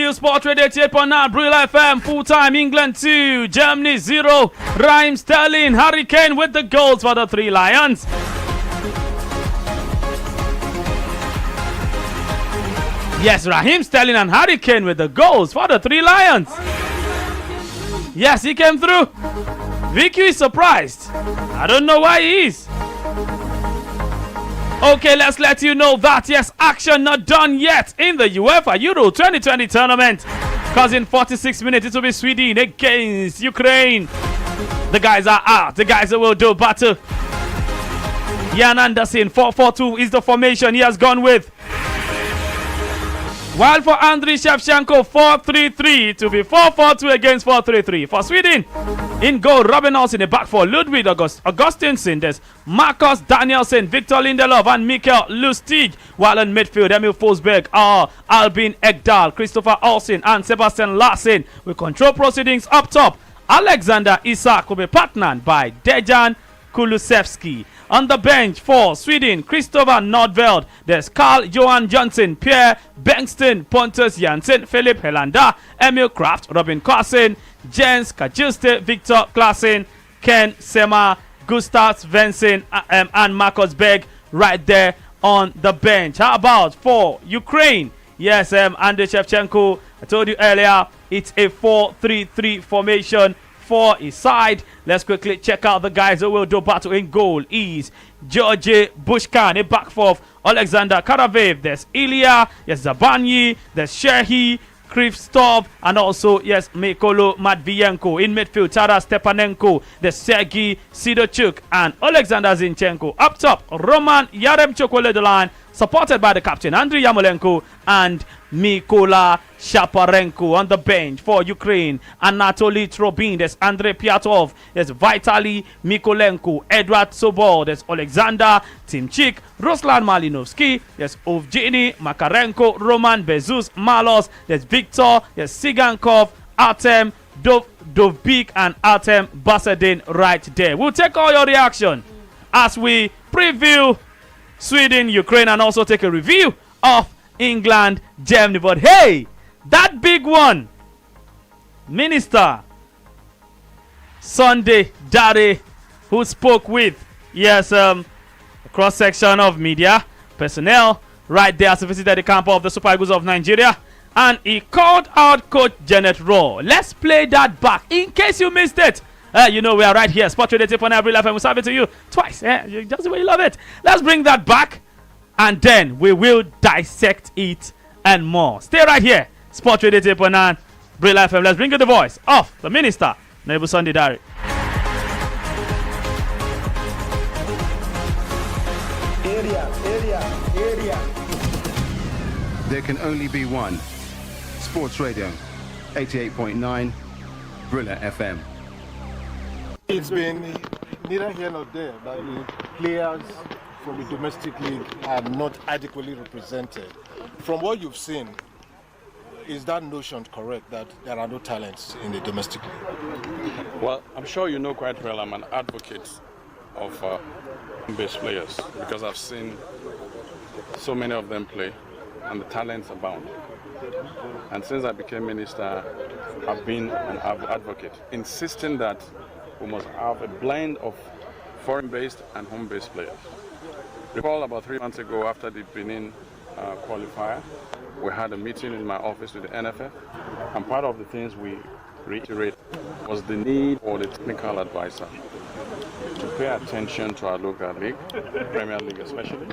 still Sport Radio 88.9 Brilla FM. Full time England 2, Germany 0. Raheem Sterling, Harry Kane with the goals for the Three Lions. Yes, Raheem Sterling and Harry Kane with the goals for the Three Lions. Yes, he came through. Vicky is surprised. I don't know why he is. Okay, let's let you know that, yes, action not done yet in the UEFA Euro 2020 tournament. Because in 46 minutes, it will be Sweden against Ukraine. The guys are out. The guys will do battle. Jan Anderson, 4-4-2 is the formation he has gone with. While for Andriy Shevchenko, 4-3-3 to be 4-4-2 against 4-3-3. For Sweden, in goal, Robin Olsen, in the back for Ludwig Augustinsson. There's Marcus Danielsson, Victor Lindelof, and Mikael Lustig. While in midfield, Emil Forsberg, Albin Ekdal, Christopher Olsen, and Sebastian Larsen will control proceedings up top. Alexander Isak will be partnered by Dejan Kulusevski. On the bench for Sweden, Christopher Nordveld. There's Carl Johan Johnson, Pierre Bengtsson, Pontus Janssen, Philip Helander, Emil Kraft, Robin Klassen, Jens Kajuste, Victor Klassen, Ken Sema, Gustav Svensson, and Marcus Berg right there on the bench. How about for Ukraine? Yes, Andriy Shevchenko, I told you earlier, it's a 4-3-3 formation. For his side, let's quickly check out the guys who will do battle. In goal is Georgi Bushkan, a back four, Alexander Karavev, there's Ilya, yes, Zabanyi, there's Shehi, Krivstov, and also, yes, Mykolo Matvienko. In midfield, Taras Stepanenko, there's Sergei Sidochuk, and Alexander Zinchenko. Up top, Roman Yaremchuk will lead the line, supported by the captain, Andriy Yarmolenko, and Mykola Shaparenko. On the bench for Ukraine, Anatoly Trobin, there's Andrei Pyatov, there's Vitaly Mikolenko, Edward Sobol, there's Alexander Timchik, Ruslan Malinovsky, there's Ovgeny Makarenko, Roman Bezus Malos, there's Victor, there's Sigankov, Artem Dovbik, and Artem Basedin right there. We'll take all your reaction as we preview Sweden, Ukraine, and also take a review of England, Germany. But hey, that big one, Minister Sunday Dare, who spoke with, yes, a cross-section of media personnel right there as he visited the camp of the Super Eagles of Nigeria, and he called out Coach Janet Raw. Let's play that back in case you missed it. You know we are right here, Sport Radio 88.9 Brilla FM. We'll serve it to you twice. Just the way you love it. Let's bring that back, and then we will dissect it and more. Stay right here, Sport Radio 88.9 Brilla FM. Let's bring you the voice of the Minister, Nebu Sunday Dare. Area. There can only be one. Sports Radio 88.9 Brilla FM. It's been neither here nor there that the players from the domestic league are not adequately represented. From what you've seen, is that notion correct that there are no talents in the domestic league? Well, I'm sure you know quite well I'm an advocate of home-based players because I've seen so many of them play and the talents abound. And since I became minister, I've been an advocate, insisting that we must have a blend of foreign-based and home-based players. Recall about 3 months ago after the Benin qualifier, we had a meeting in my office with the NFF, and part of the things we reiterated was the need for the technical advisor to pay attention to our local league, Premier League especially,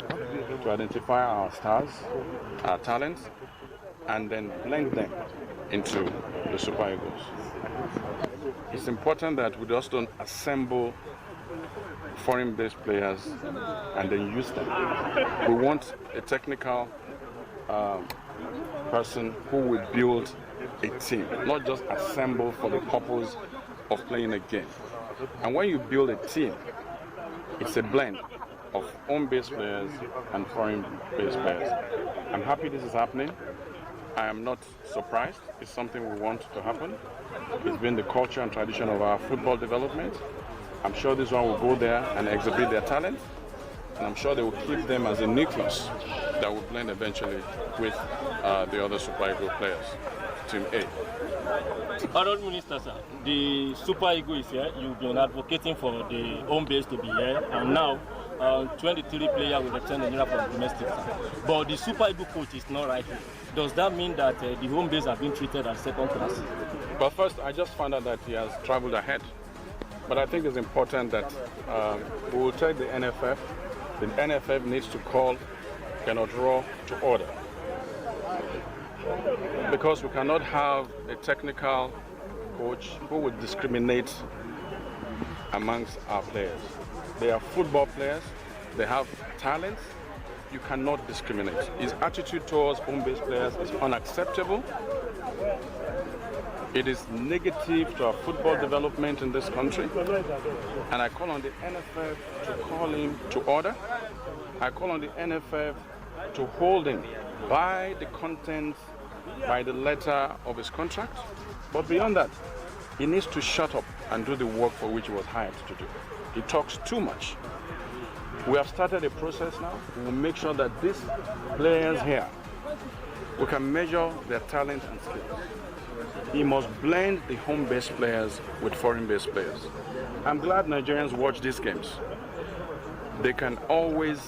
to identify our stars, our talents, and then blend them into the Super Eagles. It's important that we just don't assemble foreign-based players and then use them. We want a technical person who will build a team, not just assemble for the purpose of playing a game. And when you build a team, it's a blend of home-based players and foreign-based players. I'm happy this is happening. I am not surprised. It's something we want to happen. It's been the culture and tradition of our football development. I'm sure this one will go there and exhibit their talent, and I'm sure they will keep them as a nucleus that that will blend eventually with the other Super Eagles players, Team A. Honourable Minister, sir, the Super Eagles is here. You've been advocating for the home base to be here, and now 23 players will return Nigeria from domestic. But the Super Eagles coach is not right here. Does that mean that the home base have been treated as second class? But first, I just found out that he has traveled ahead. But I think it's important that we will take the NFF. The NFF needs to call Kenneth Raw to order. Because we cannot have a technical coach who would discriminate amongst our players. They are football players, they have talents, you cannot discriminate. His attitude towards home-based players is unacceptable. It is negative to our football development in this country. And I call on the NFF to call him to order. I call on the NFF to hold him by the content, by the letter of his contract. But beyond that, he needs to shut up and do the work for which he was hired to do. He talks too much. We have started a process now. We will make sure that these players here, we can measure their talent and skills. He must blend the home-based players with foreign-based players. I'm glad Nigerians watch these games. They can always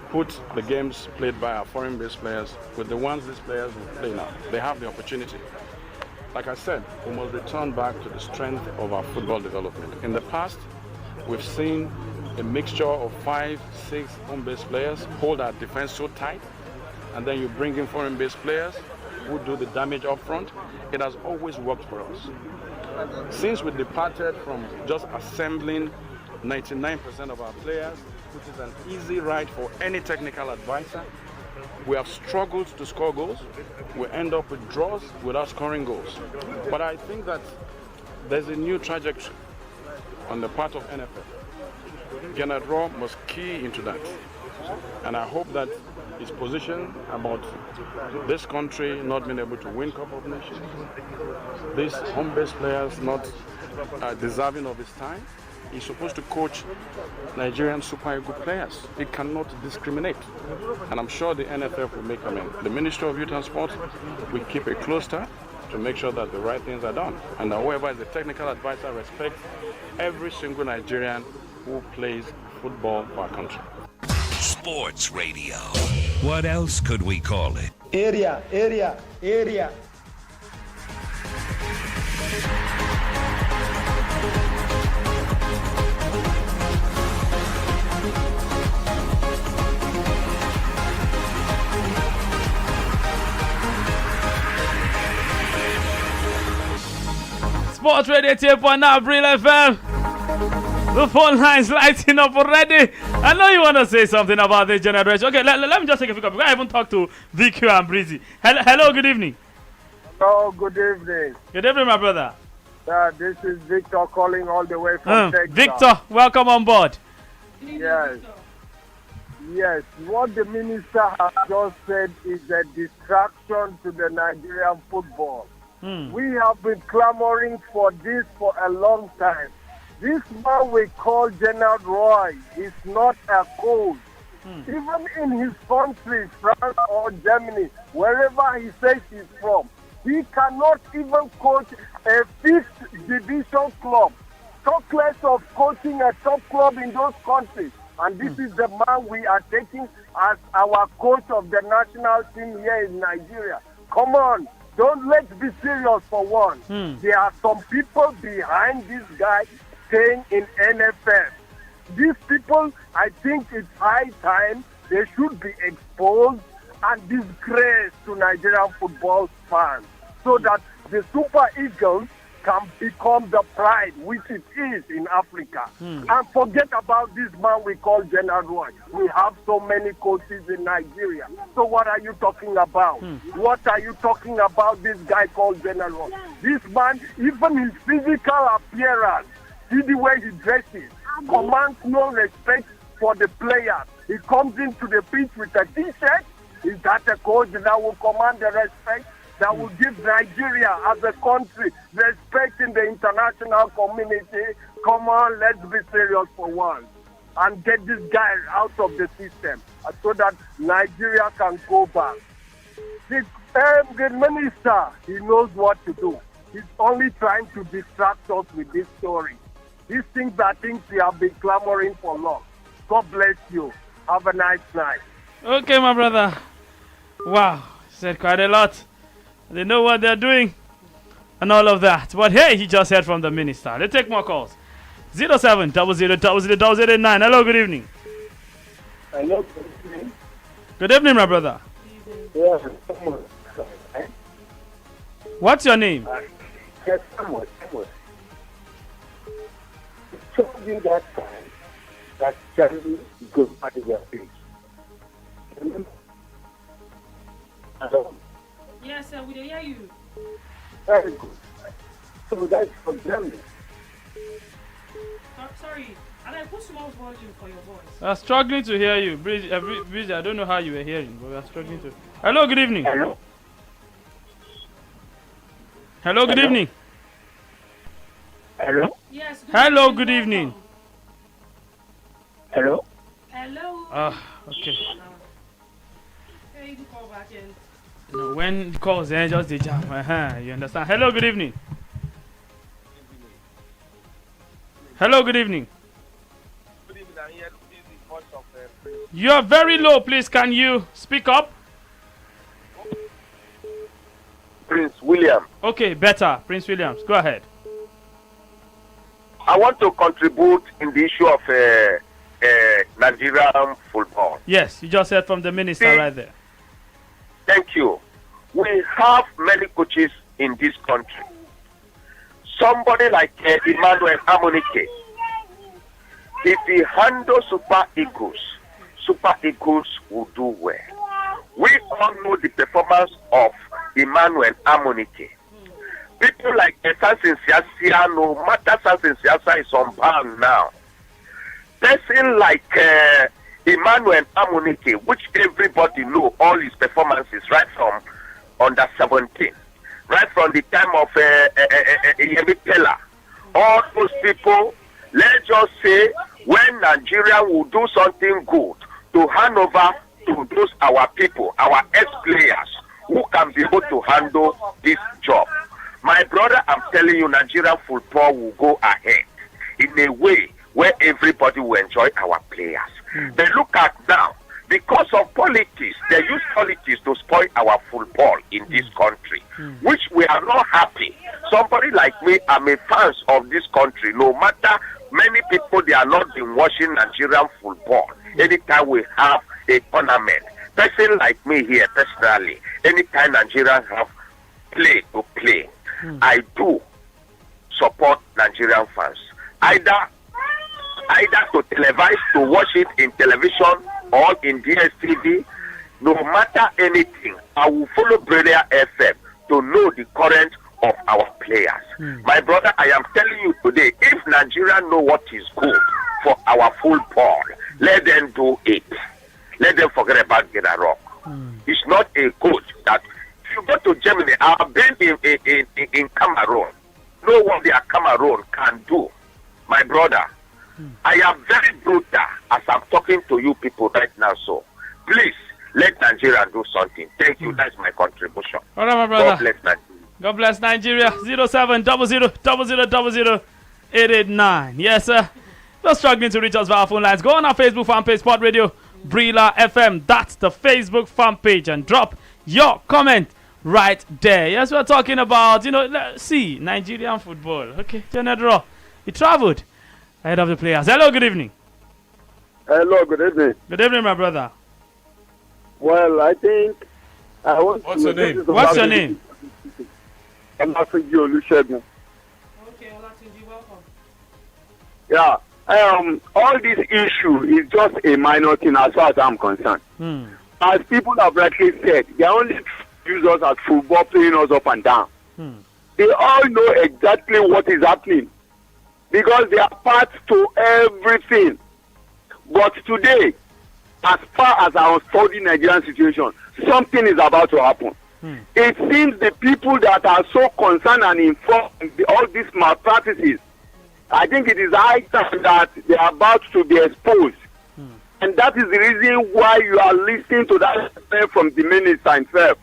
put the games played by our foreign-based players with the ones these players will play now. They have the opportunity. Like I said, we must return back to the strength of our football development. In the past, we've seen a mixture of 5, 6 home-based players hold our defense so tight, and then you bring in foreign-based players who do the damage up front. It has always worked for us. Since we departed from just assembling 99% of our players, which is an easy ride for any technical advisor, we have struggled to score goals. We end up with draws without scoring goals. But I think that there's a new trajectory on the part of NFF. Kenneth Raw must key into that. And I hope that his position about this country not being able to win Cup of Nations, these home-based players not deserving of his time, he's supposed to coach Nigerian Super Eagles players. He cannot discriminate. And I'm sure the NFF will make amends. The Ministry of Youth and Sport will keep a close tab to make sure that the right things are done. And that whoever is the technical advisor respects every single Nigerian who plays football for our country. Sports Radio. What else could we call it? Area. Sports Radio 10.9 Bril FM. The phone line's lighting up already. I know you want to say something about this generation. Okay, let me just take a few comments. I haven't talked to VQ and Breezy. Hello, good evening. Hello, good evening. Good evening, my brother. This is Victor calling all the way from Texas. Victor, welcome on board. Yes. What the minister has just said is a distraction to the Nigerian football. We have been clamoring for this for a long time. This man we call General Roy is not a coach. Even in his country, France or Germany, wherever he says he's from, he cannot even coach a 5th division club. Talk less of coaching a top club in those countries. And this is the man we are taking as our coach of the national team here in Nigeria. Come on, let's be serious for one. There are some people behind this guy staying in NFF. These people, I think it's high time they should be exposed and disgraced to Nigerian football fans so that the Super Eagles can become the pride which it is in Africa. And forget about this man we call General Roy. We have so many coaches in Nigeria. So what are you talking about? What are you talking about this guy called General Roy? This man, even his physical appearance, see the way he dresses, commands no respect for the players. He comes into the pitch with a t-shirt. Is that a coach that will command the respect? That will give Nigeria as a country respect in the international community? Come on, let's be serious for once. and get this guy out of the system so that Nigeria can go back. The minister, he knows what to do. He's only trying to distract us with this story. These things are things we have been clamoring for long. God bless you. Have a nice night. Okay, my brother. Wow, said quite a lot. They know what they're doing and all of that. But hey, he just heard from the minister. Let's take more calls. 0700000089. Hello, good evening. Hello, good evening. Good evening, my brother. Yes, What's your name? Yes, Samuel. Show you that time that Charlie goes back to your face. Remember? Hello? Yes, sir, we hear you. Very good. So that's for Germany. Sorry, and I put small volume for your voice. I'm struggling to hear you. Bridge, I don't know how you were hearing, but we're struggling to. Hello, good evening. Hello? Hello, good evening. Hello? Yes. Hello, good evening. Hello? Hello. Okay. Hey, you call back in. No, when calls then just the jam. You understand? Hello, good evening. Hello, good evening. Good evening. I'm here to see the voice of You are very low, please. Can you speak up? Prince William. Okay, better. Prince Williams, go ahead. I want to contribute in the issue of Nigerian football. Yes, you just heard from the minister right there. Thank you. We have many coaches in this country. Somebody like Emmanuel Amunike, if he handles Super Eagles will do well. We all know the performance of Emmanuel Amunike. People like Samson Siasia, no matter Samson Siasia is on ban now. Person like Emmanuel Amunike, which everybody know all his performances right from under 17, right from the time of Yemi Pella. All those people, let's just say, when Nigeria will do something good to hand over to those our people, our ex-players, who can be able to handle this job. My brother, I'm telling you, Nigerian football will go ahead in a way where everybody will enjoy our players. They look at now, because of politics, they use politics to spoil our football in this country, which we are not happy. Somebody like me, I'm a fan of this country. No matter many people, they are not been watching Nigerian football. Anytime we have a tournament, person like me here personally, anytime Nigerians have play to play, I do support Nigerian fans. Either to televise, to watch it in television or in DSTV, no matter anything, I will follow Brilliant FM to know the current of our players. My brother, I am telling you today, if Nigeria know what is good for our football, let them do it. Let them forget about Geda Rock. It's not a good that if you go to Germany, I've been in Cameroon. Know what their Cameroon can do. My brother, I am very brutal as I'm talking to you people right now. So please let Nigeria do something. Thank you. That's my contribution. All right, my brother. God bless Nigeria. God bless Nigeria. 0700000889. Yes, sir. Just struggling to reach us via phone lines. Go on our Facebook fan page, Sport Radio Brila FM. That's the Facebook fan page, and drop your comment right there. Yes, we're talking about, see, Nigerian football. Okay, General, he traveled ahead of the players. Hello, good evening. Hello, good evening. Good evening, my brother. Well, I think I want What's your name? What's your name? I'm Olatunji Olusegun. Okay, Olatunji, welcome. Yeah. All this issue is just a minor thing as far as I'm concerned. As people have rightly said, they only use us as football, playing us up and down. They all know exactly what is happening because they are part to everything. But today, as far as I study Nigerian situation, something is about to happen. It seems the people that are so concerned and informed in all these malpractices I think it is high time that they are about to be exposed. And that is the reason why you are listening to that statement from the minister himself.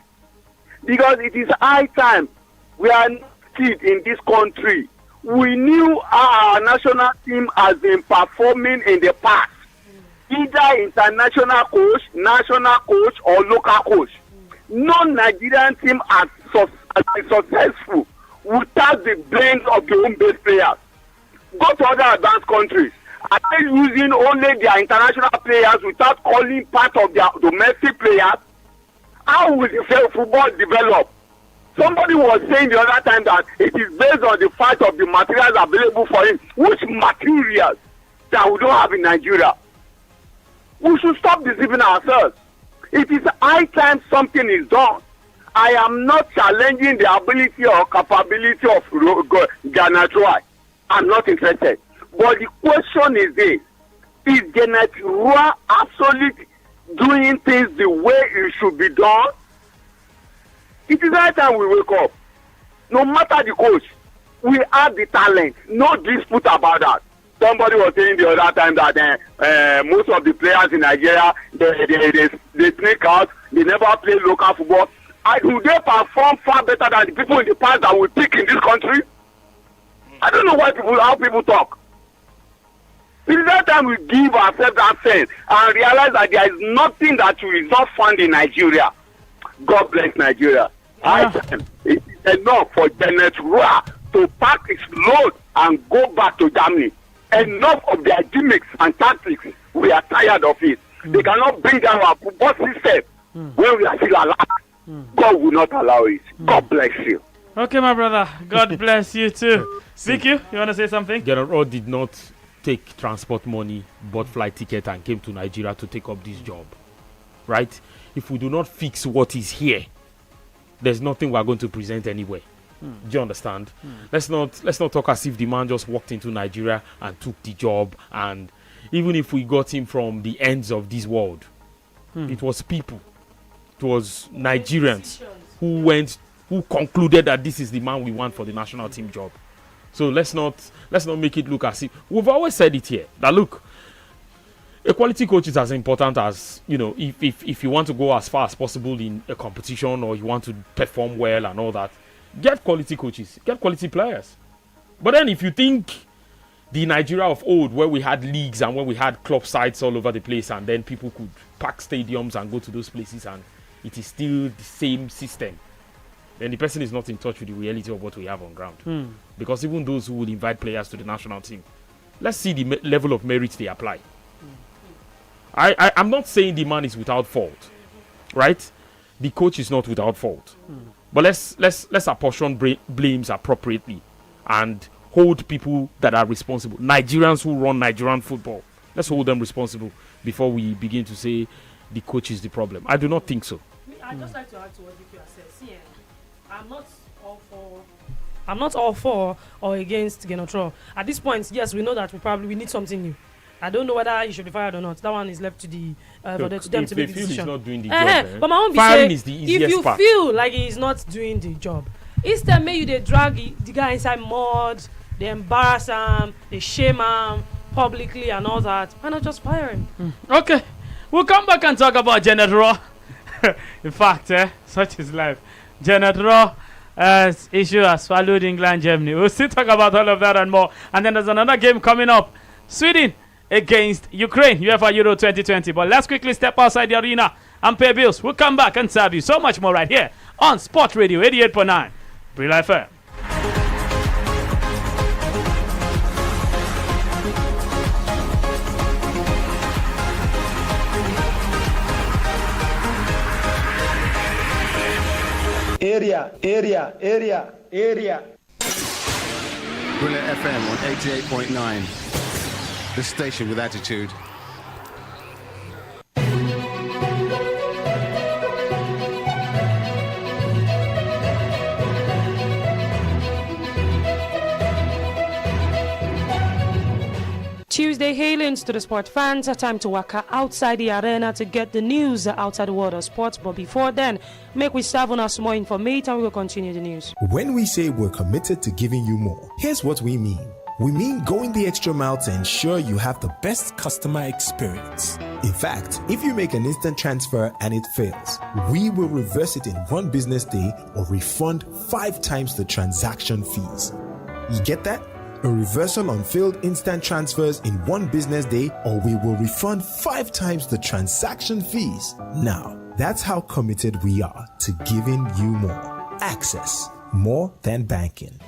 Because it is high time. We are not kids in this country. We knew how our national team has been performing in the past. Either international coach, national coach, or local coach. No Nigerian team has been successful without the brains of the home-based players. Go to other advanced countries. Are they using only their international players without calling part of their domestic players? How will the football develop? Somebody was saying the other time that it is based on the fact of the materials available for him. Which materials that we don't have in Nigeria? We should stop deceiving ourselves. It is high time something is done. I am not challenging the ability or capability of Ghana Troy. I'm not interested. But the question is this: is Ghana Troy absolutely doing things the way it should be done? It is high time we wake up. No matter the coach, we have the talent. No dispute about that. Somebody was saying the other time that most of the players in Nigeria, they sneak out, they never play local football. Do they perform far better than the people in the past that we pick in this country? I don't know how people talk. It is that time we give ourselves that sense and realize that there is nothing that is not found in Nigeria. God bless Nigeria. It is enough for Janet Roa to pack his load and go back to Germany. Enough of their gimmicks and tactics. We are tired of it. They cannot bring down our football system when we are still alive. God will not allow it. God bless you. Okay, my brother. God bless you too. Vicky, you want to say something? General did not take transport money, bought flight ticket, and came to Nigeria to take up this job. Right? If we do not fix what is here, there's nothing we're going to present anywhere. Do you understand? Let's not talk as if the man just walked into Nigeria and took the job. And even if we got him from the ends of this world, it was people, it was Nigerians who concluded that this is the man we want for the national team job. So let's not make it look as if we've always said it here that look, a quality coach is as important as, if you want to go as far as possible in a competition or you want to perform well and all that. Get quality coaches, get quality players. But then if you think the Nigeria of old, where we had leagues and where we had club sites all over the place and then people could pack stadiums and go to those places and it is still the same system, then the person is not in touch with the reality of what we have on ground. Because even those who will invite players to the national team, let's see the level of merit they apply. I'm not saying the man is without fault, right? The coach is not without fault. But let's apportion blames appropriately and hold people that are responsible. Nigerians who run Nigerian football, let's hold them responsible before we begin to say the coach is the problem. I do not think so. I'd just like to add to what Vicky has said. See, I'm not all for or against Genotro. At this point, yes, we know that we need something new. I don't know whether he should be fired or not. That one is left to the for them to make the decision. He's not doing the job, but my own firing is the easiest part. If you feel like he's not doing the job, instead maybe they drag the guy inside mud, they embarrass him, they shame him publicly and all that, why not just fire him? Okay, we'll come back and talk about Janet Roa. In fact, such is life. Janet Roa issue has swallowed England, Germany. We'll still talk about all of that and more. And then there's another game coming up. Sweden against Ukraine, UEFA Euro 2020. But let's quickly step outside the arena and pay bills. We'll come back and serve you so much more right here on Sport Radio 88.9 Brila FM. Area. Brilla FM on 88.9. The station with attitude. Tuesday hailings to the sport fans. A time to walk outside the arena to get the news outside the world of sports. But before then, make we serve on us more information and we will continue the news. When we say we're committed to giving you more, here's what we mean. we mean going the extra mile to ensure you have the best customer experience. In fact, if you make an instant transfer and it fails, we will reverse it in 1 business day or refund 5 times the transaction fees. You get that? A reversal on failed instant transfers in 1 business day, or we will refund 5 times the transaction fees. Now, that's how committed we are to giving you more. Access, more than banking.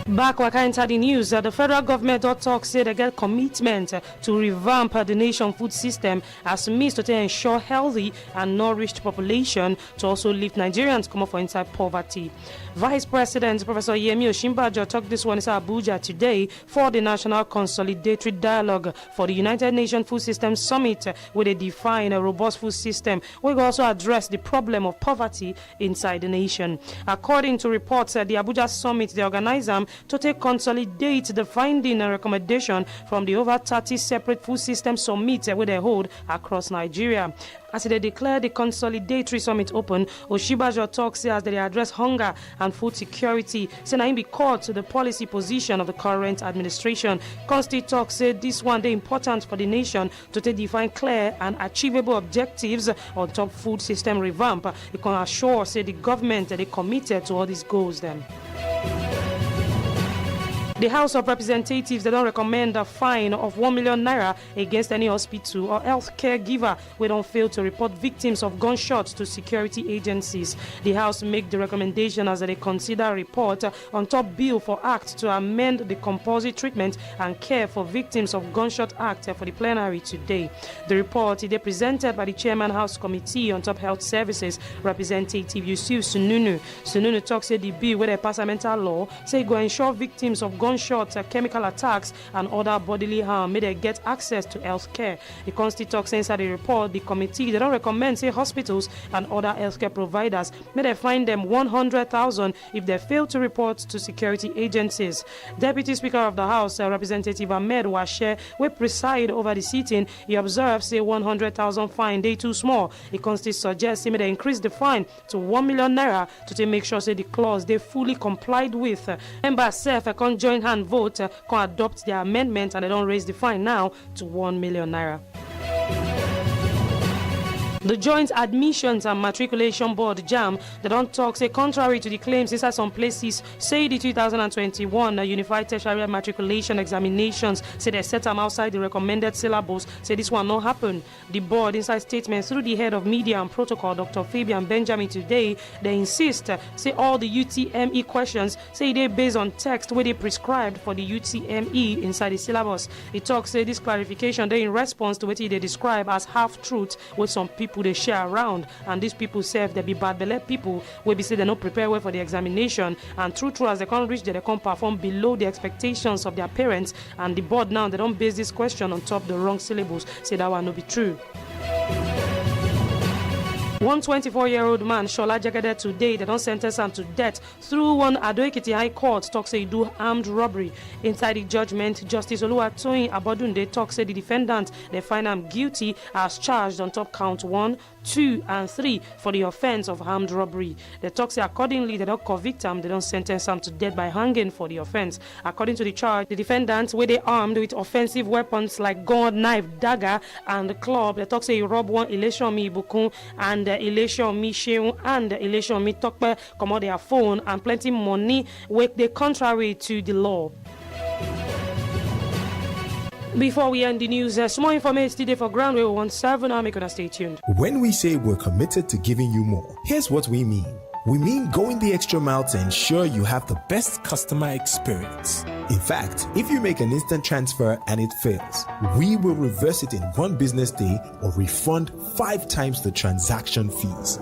Back waka inside the news, the federal government talk say they get commitment to revamp the nation food system as means to ensure healthy and nourished population to also lift Nigerians come up for inside poverty. Vice President Professor Yemi Osinbajo talked this one in Abuja today for the National Consolidatory Dialogue for the United Nations Food System Summit, where they define a robust food system. We will also address the problem of poverty inside the nation. According to reports, the Abuja Summit, the organizer, to consolidate the finding and recommendation from the over 30 separate food system summits where they hold across Nigeria. As they declare the consolidatory summit open, Osinbajo talks as they address hunger and food security, saying be called to the policy position of the current administration. Consti talks said this one day important for the nation to define clear and achievable objectives on top food system revamp. It can assure say the government that they committed to all these goals then. The House of Representatives, they don't recommend a fine of 1 million naira against any hospital or health care giver who don't fail to report victims of gunshots to security agencies. The House make the recommendation as they consider a report on top bill for Act to amend the compulsory treatment and care for victims of gunshot act for the plenary today. The report is presented by the Chairman House Committee on Top Health Services, Representative Yusuf Sununu. Sununu talks that the bill with a parliamentary law say go ensure victims of gunshots, chemical attacks, and other bodily harm may they get access to health care. The Consti talks inside the report, the committee they don't recommend say hospitals and other healthcare providers may they fine them 100,000 if they fail to report to security agencies. Deputy Speaker of the House, Representative Ahmed Washe, will preside over the sitting. He observes say 100,000 fine they too small. The Consti suggests may they increase the fine to 1 million naira to make sure say the clause they fully complied with. Members self can join hand vote can adopt their amendment and they don't raise the fine now to 1 million naira. The Joint Admissions and Matriculation Board, JAM, they don't talk, say contrary to the claims inside some places, say the 2021 Unified Tertiary Matriculation Examinations, say they set them outside the recommended syllabus, say this one not happen. The board inside statements through the head of media and protocol, Dr. Fabian Benjamin today, they insist, say all the UTME questions, say they based on text where they prescribed for the UTME inside the syllabus. It talks, say this clarification, they in response to what they describe as half-truth with some people they share around, and these people say they be bad belly people will be say they not prepare well for the examination, and true as they can't reach they can't perform below the expectations of their parents, and the board now they don't base this question on top the wrong syllables, say that one no be true. One 24-year-old man, Shola Jagade, today, they don't sentence him to death through one Ado-Ekiti High Court talk say he do armed robbery. Inside the judgment, Justice Oluwatoyin Abodunde talk say the defendant, they find him guilty as charged on top count 1, 2, and 3 for the offense of armed robbery. The talk say accordingly, they don't convict him, they don't sentence him to death by hanging for the offense. According to the charge, the defendant, where they armed with offensive weapons like gun, knife, dagger, and the club, they talk say he robbed one Ileshomi Ibukun and Ileshomi Sheun and Ileshomi Tokpe come their phone and plenty money with the contrary to the law. Before we end the news, small information today for Ground Wave 17. I'll make sure to stay tuned. When we say we're committed to giving you more, here's what we mean. We mean going the extra mile to ensure you have the best customer experience. In fact, if you make an instant transfer and it fails, we will reverse it in 1 business day or refund 5 times the transaction fees.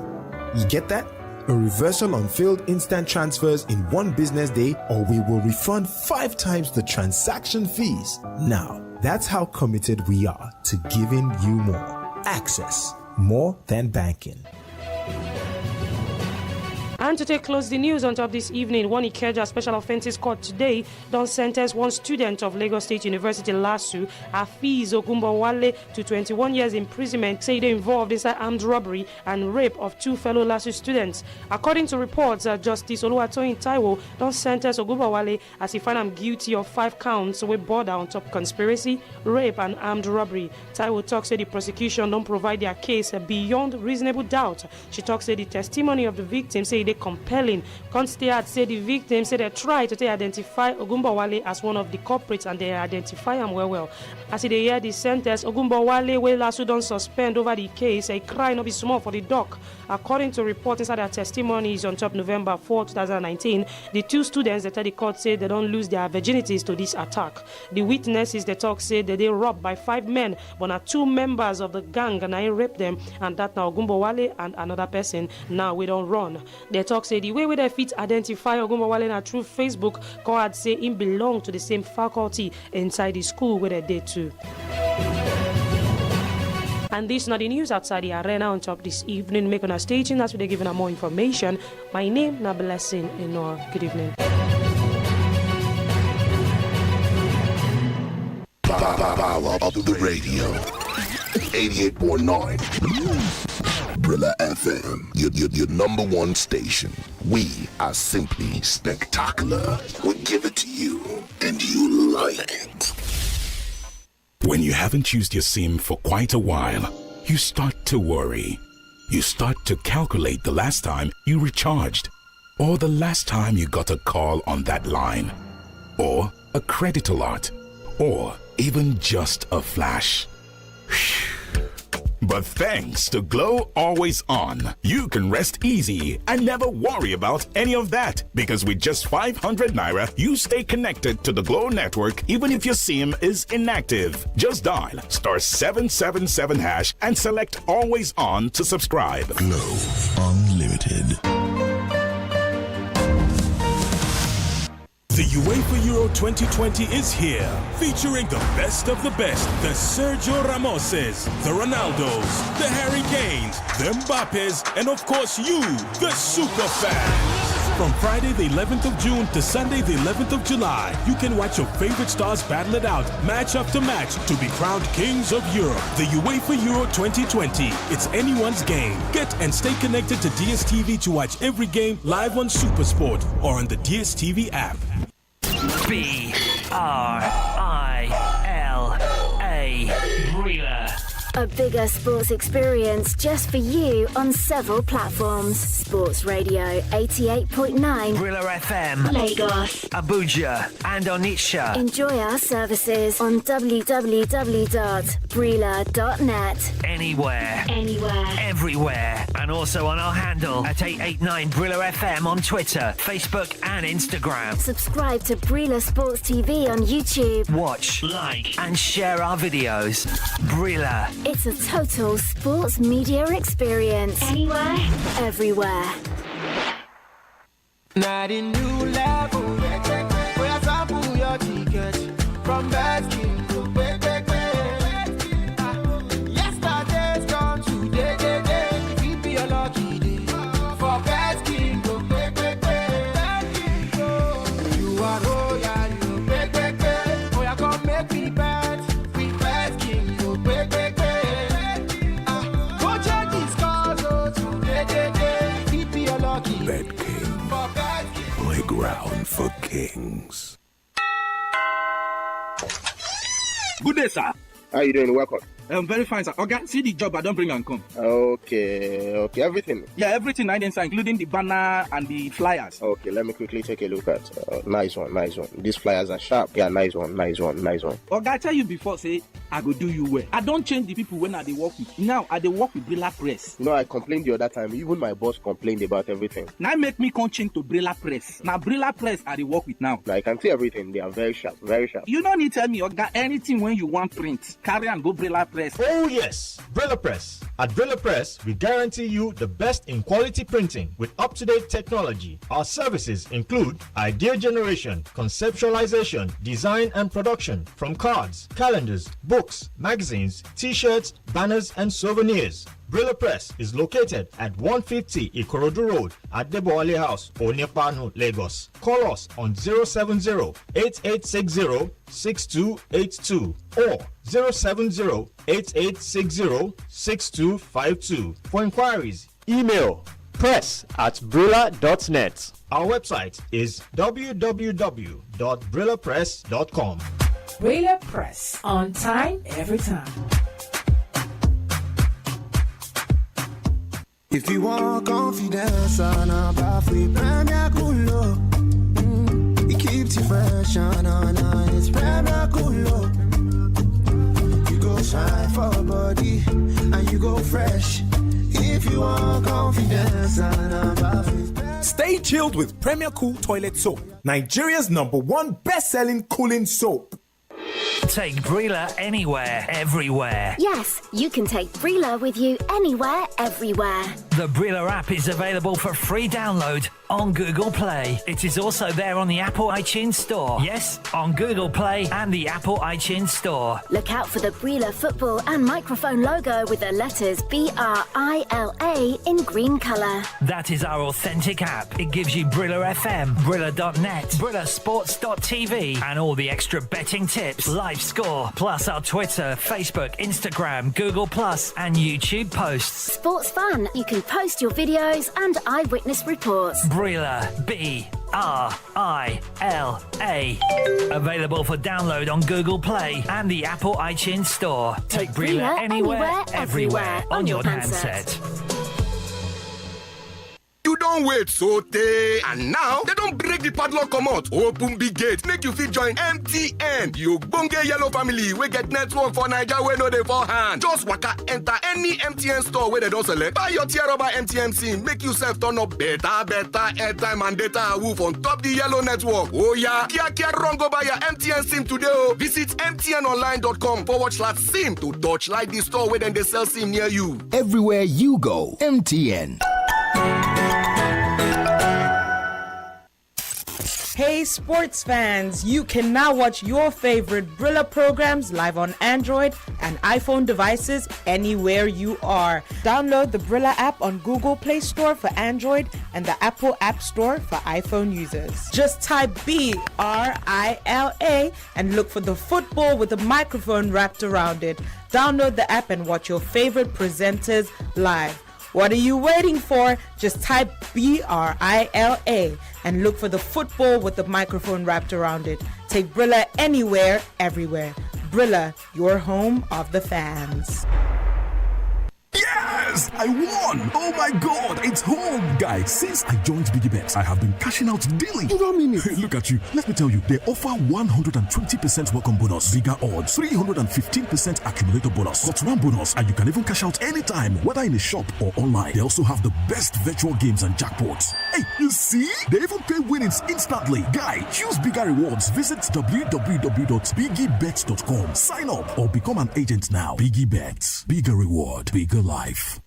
You get that? A reversal on failed instant transfers in 1 business day, or we will refund 5 times the transaction fees. Now, that's how committed we are to giving you more. Access, more than banking. And to take close the news on top this evening, one Ikeja Special Offences Court today don't sentence one student of Lagos State University LASU, Afiz Ogunbowale, to 21 years imprisonment, say they involved inside armed robbery and rape of 2 fellow LASU students. According to reports, Justice Oluwatoyin Taiwo don't sentence Ogunbowale as he found him guilty of 5 counts with border on top conspiracy, rape and armed robbery. Taiwo talks say the prosecution don't provide their case beyond reasonable doubt. She talks say the testimony of the victim say they compelling. Constance say the victim say they try to identify Ogunbowale as one of the culprits and they identify him well. As they hear the sentence, Ogunbowale will LASU don't suspend over the case. A cry no be small for the doc. According to reports inside their testimonies on top November 4, 2019, the 2 students that the court said they don't lose their virginities to this attack. The witnesses they talk say that they robbed by 5 men, but now 2 members of the gang and I raped them, and that now Ogunbowale and another person now we don't run. They talk say the way they fit identify Ogunbowale na through Facebook, court say him belong to the same faculty inside the school where they did too. And this is not the news outside the arena on top this evening. Make on a staging as we're giving more information. My name na Blessing Enor. Good evening. Power of the radio. 88.9 Brilla FM, your number 1 station. We are simply spectacular. We give it to you, and you like it. When you haven't used your SIM for quite a while, you start to worry. You start to calculate the last time you recharged, or the last time you got a call on that line, or a credit alert, or even just a flash. But thanks to Glow Always On, you can rest easy and never worry about any of that. Because with just 500 Naira, you stay connected to the Glow network even if your SIM is inactive. Just dial *777# and select Always On to subscribe. Glow Unlimited. The UEFA Euro 2020 is here, featuring the best of the best, the Sergio Ramoses, the Ronaldos, the Harry Kanes, the Mbappes, and of course you, the super fans. From Friday the 11th of June to Sunday the 11th of July, you can watch your favorite stars battle it out, match after match, to be crowned kings of Europe. The UEFA Euro 2020, it's anyone's game. Get and stay connected to DSTV to watch every game live on SuperSport or on the DSTV app. BRILA. Brilla. A bigger sports experience just for you on several platforms. Sports Radio 88.9 Brilla FM. Lagos. Abuja and Onitsha. Enjoy our services on www.brilla.net. Anywhere. Anywhere. Everywhere. And also on our handle at 889 Brilla FM on Twitter, Facebook and Instagram. Subscribe to Brilla Sports TV on YouTube. Watch, like and share our videos. Brilla. It's a total sports media experience. Anywhere, everywhere. Not a new level. We are sample your ticket from Baskin to yesterday's gone today. Keep your lucky day for Baskin to you are royal, you oh yeah, come make me bet with Baskin to Bet King. Playground for kings. Good day, sir. How you doing? Welcome. I'm very fine, sir. Okay, see the job I don't bring and come. Okay, everything. Yeah, everything I did, sir, including the banner and the flyers. Okay, let me quickly take a look at. Nice one. These flyers are sharp. Yeah, nice one. Okay, I tell you before, say I go do you well. I don't change the people when I dey work with. Now I dey work with Brilla Press. You know, I complained the other time. Even my boss complained about everything. Now make me come change to Brilla Press. Now Brilla Press I dey work with now. Now I can see everything. They are very sharp. You don't need to tell me, okay, anything when you want print, carry and go Brilla Press. Oh yes, Brilla Press. At Brilla Press, we guarantee you the best in quality printing with up-to-date technology. Our services include idea generation, conceptualization, design and production from cards, calendars, books, magazines, t-shirts, banners and souvenirs. Brilla Press is located at 150 Ikorodu Road at Deboale House, Onipanu, Lagos. Call us on 070-8860-6282 or 070-8860-6252. For inquiries, email press@brilla.net. Our website is www.brillapress.com. Brilla Press, on time, every time. If you want confidence on a baffle, Premier Cool. It keeps you fresh on it's Premier Cool. You go shine for body and you go fresh. If you want confidence on a baffle. Stay chilled with Premier Cool Toilet Soap, Nigeria's #1 best-selling cooling soap. Take Brilla anywhere, everywhere. Yes, you can take Brilla with you anywhere, everywhere. The Brilla app is available for free download on Google Play. It is also there on the Apple iTunes Store. Yes, on Google Play and the Apple iTunes Store. Look out for the Brilla football and microphone logo with the letters BRILA in green colour. That is our authentic app. It gives you Brilla FM, Brilla.net, BrillaSports.tv, and all the extra betting tips, live score, plus our Twitter, Facebook, Instagram, Google Plus, and YouTube posts. Sports fun. You can post your videos and eyewitness reports. Brilla, BRILA. Available for download on Google Play and the Apple iTunes Store. Take Brilla anywhere, everywhere on your handset. You don't wait so tey, and now they don't break the padlock comot. Open big gate, make you fit join MTN. The ogbonge yellow family we get network for Naija wey no dey for hand. Just waka enter any MTN store where they don't select. Buy your tier rubber MTN SIM, make yourself turn up better airtime and data woof on top the yellow network. Oh yeah, kia run go buy your MTN SIM today. Visit mtnonline.com/sim to touch like the store where they sell SIM near you. Everywhere you go, MTN. Hey sports fans, you can now watch your favorite Brilla programs live on Android and iPhone devices anywhere you are. Download the Brilla app on Google Play Store for Android and the Apple App Store for iPhone users. Just type BRILA and look for the football with a microphone wrapped around it. Download the app and watch your favorite presenters live. What are you waiting for? Just type BRILA and look for the football with the microphone wrapped around it. Take Brilla anywhere, everywhere. Brilla, your home of the fans. Yes! I won! Oh my god, it's home! Guys, since I joined BiggyBet, I have been cashing out daily. You don't mean it? Look at you. Let me tell you, they offer 120% welcome bonus, bigger odds, 315% accumulator bonus, got one bonus, and you can even cash out anytime, whether in a shop or online. They also have the best virtual games and jackpots. Hey, you see? They even pay winnings instantly. Guy, choose bigger rewards. Visit www.biggybet.com. Sign up or become an agent now. BiggyBet. Bigger reward, bigger life.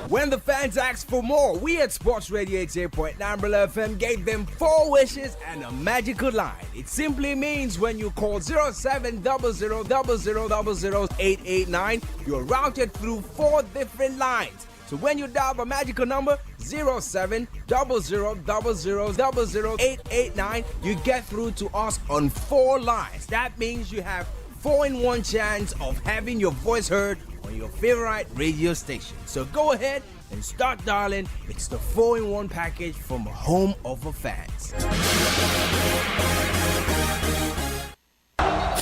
When the fans asked for more, we at Sports Radio 88.9 Brilla FM gave them 4 wishes and a magical line. It simply means when you call 0700000889, you're routed through 4 different lines. So when you dial the magical number 0700000889, you get through to us on 4 lines. That means you have 4-in-1 chance of having your voice heard on your favorite radio station. So go ahead and start dialing. It's the 4-in-1 package from Home of the Fans.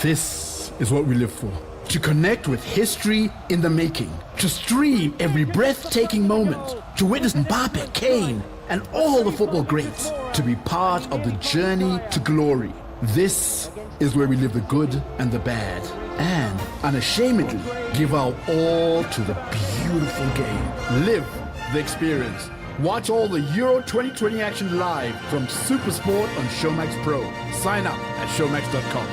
This is what we live for. To connect with history in the making. To stream every breathtaking moment. To witness Mbappe, Kane, and all the football greats. To be part of the journey to glory. This is where we live the good and the bad. And unashamedly give our all to the beautiful game. Live the experience. Watch all the Euro 2020 action live from SuperSport on Showmax Pro. Sign up at showmax.com.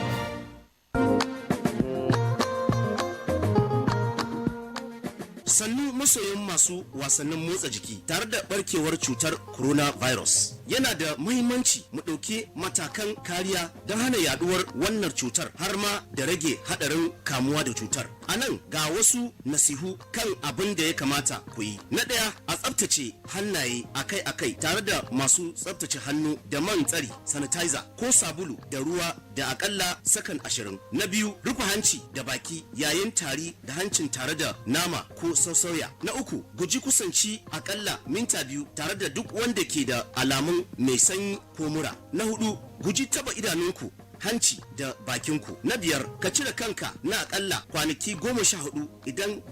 sannu masoyan masu wasannin motsa jiki tare da barkewar cutar coronavirus. Yana da muhimmanci mu ɗauki matakan kariya don hana yaduwar wannan cutar har ma da rage haɗarin kamuwa da cutar. A nan ga wasu nasihu kan abin da ya kamata ku yi. Na ɗaya, a tsaftace hannaye akai-akai tare da masu tsaftace hannu da man tsari sanitizer ko sabulu da ruwa da akalla sakan 20. Na biyu, rufe hanci da baki yayin tari da hancin tare da nama ko sassauya. Na uku, guji kusanci akalla minta 2 tare da duk wanda ke da alamun mai sanyi ko mura. Na hudu, guji taba idanunku, hanci da bakinku. Na biyar, ka cire kanka na akalla kwanaki 14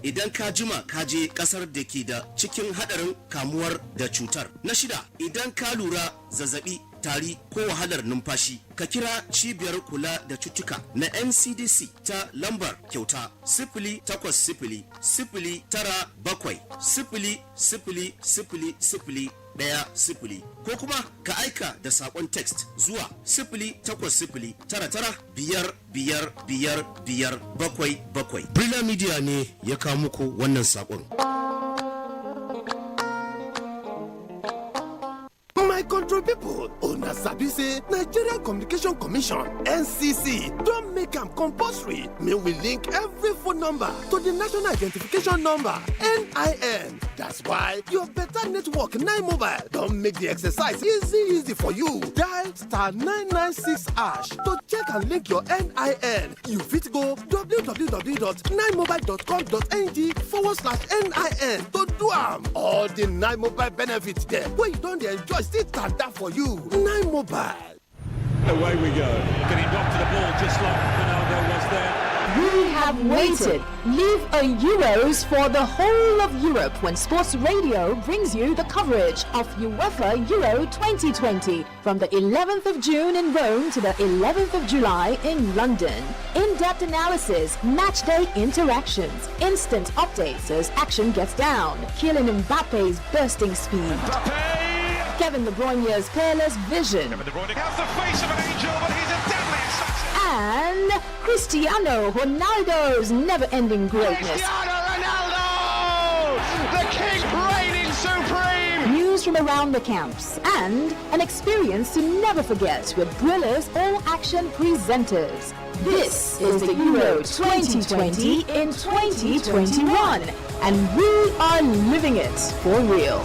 idan ka jima ka je kasar da ke da cikin hadarin kamuwar da cutar. Na shida, idan ka lura zazzabi, tari ko wahalar numfashi, ka kira cibiyar kula da cutuka na NCDC ta lambar kyauta 0800 097 0000 10 ko kuma ka aika da sakon text zuwa 0809555577. Brila Media ne ya kawo muku wannan sakon. My country people, una sabi say Nigerian Communication Commission (NCC) don make am compulsory make we link every phone number to the National Identification Number (NIN). That's why your better network 9 Mobile don make the exercise easy for you. Dial *996# to check and link your NIN. You fit go www.9mobile.com.ng/NIN to do am. All the 9 Mobile benefits there wey you don dey enjoy still tanda for you. 9 Mobile. Away we go. Getting back to the ball just like Ronaldo was there. We have waited. Live a Euros for the whole of Europe when Sports Radio brings you the coverage of UEFA Euro 2020 from the 11th of June in Rome to the 11th of July in London. In-depth analysis, match day interactions, instant updates as action gets down, Kylian Mbappe's bursting speed, Kevin De Bruyne's peerless vision, Kevin De Bruyne has the face of an angel, but he's a deadly and Cristiano Ronaldo's never-ending greatness. Cristiano Ronaldo, the king reigning supreme. News from around the camps and an experience to never forget with Brilla's all-action presenters. This is the Euro 2020 in 2021, and we are living it for real.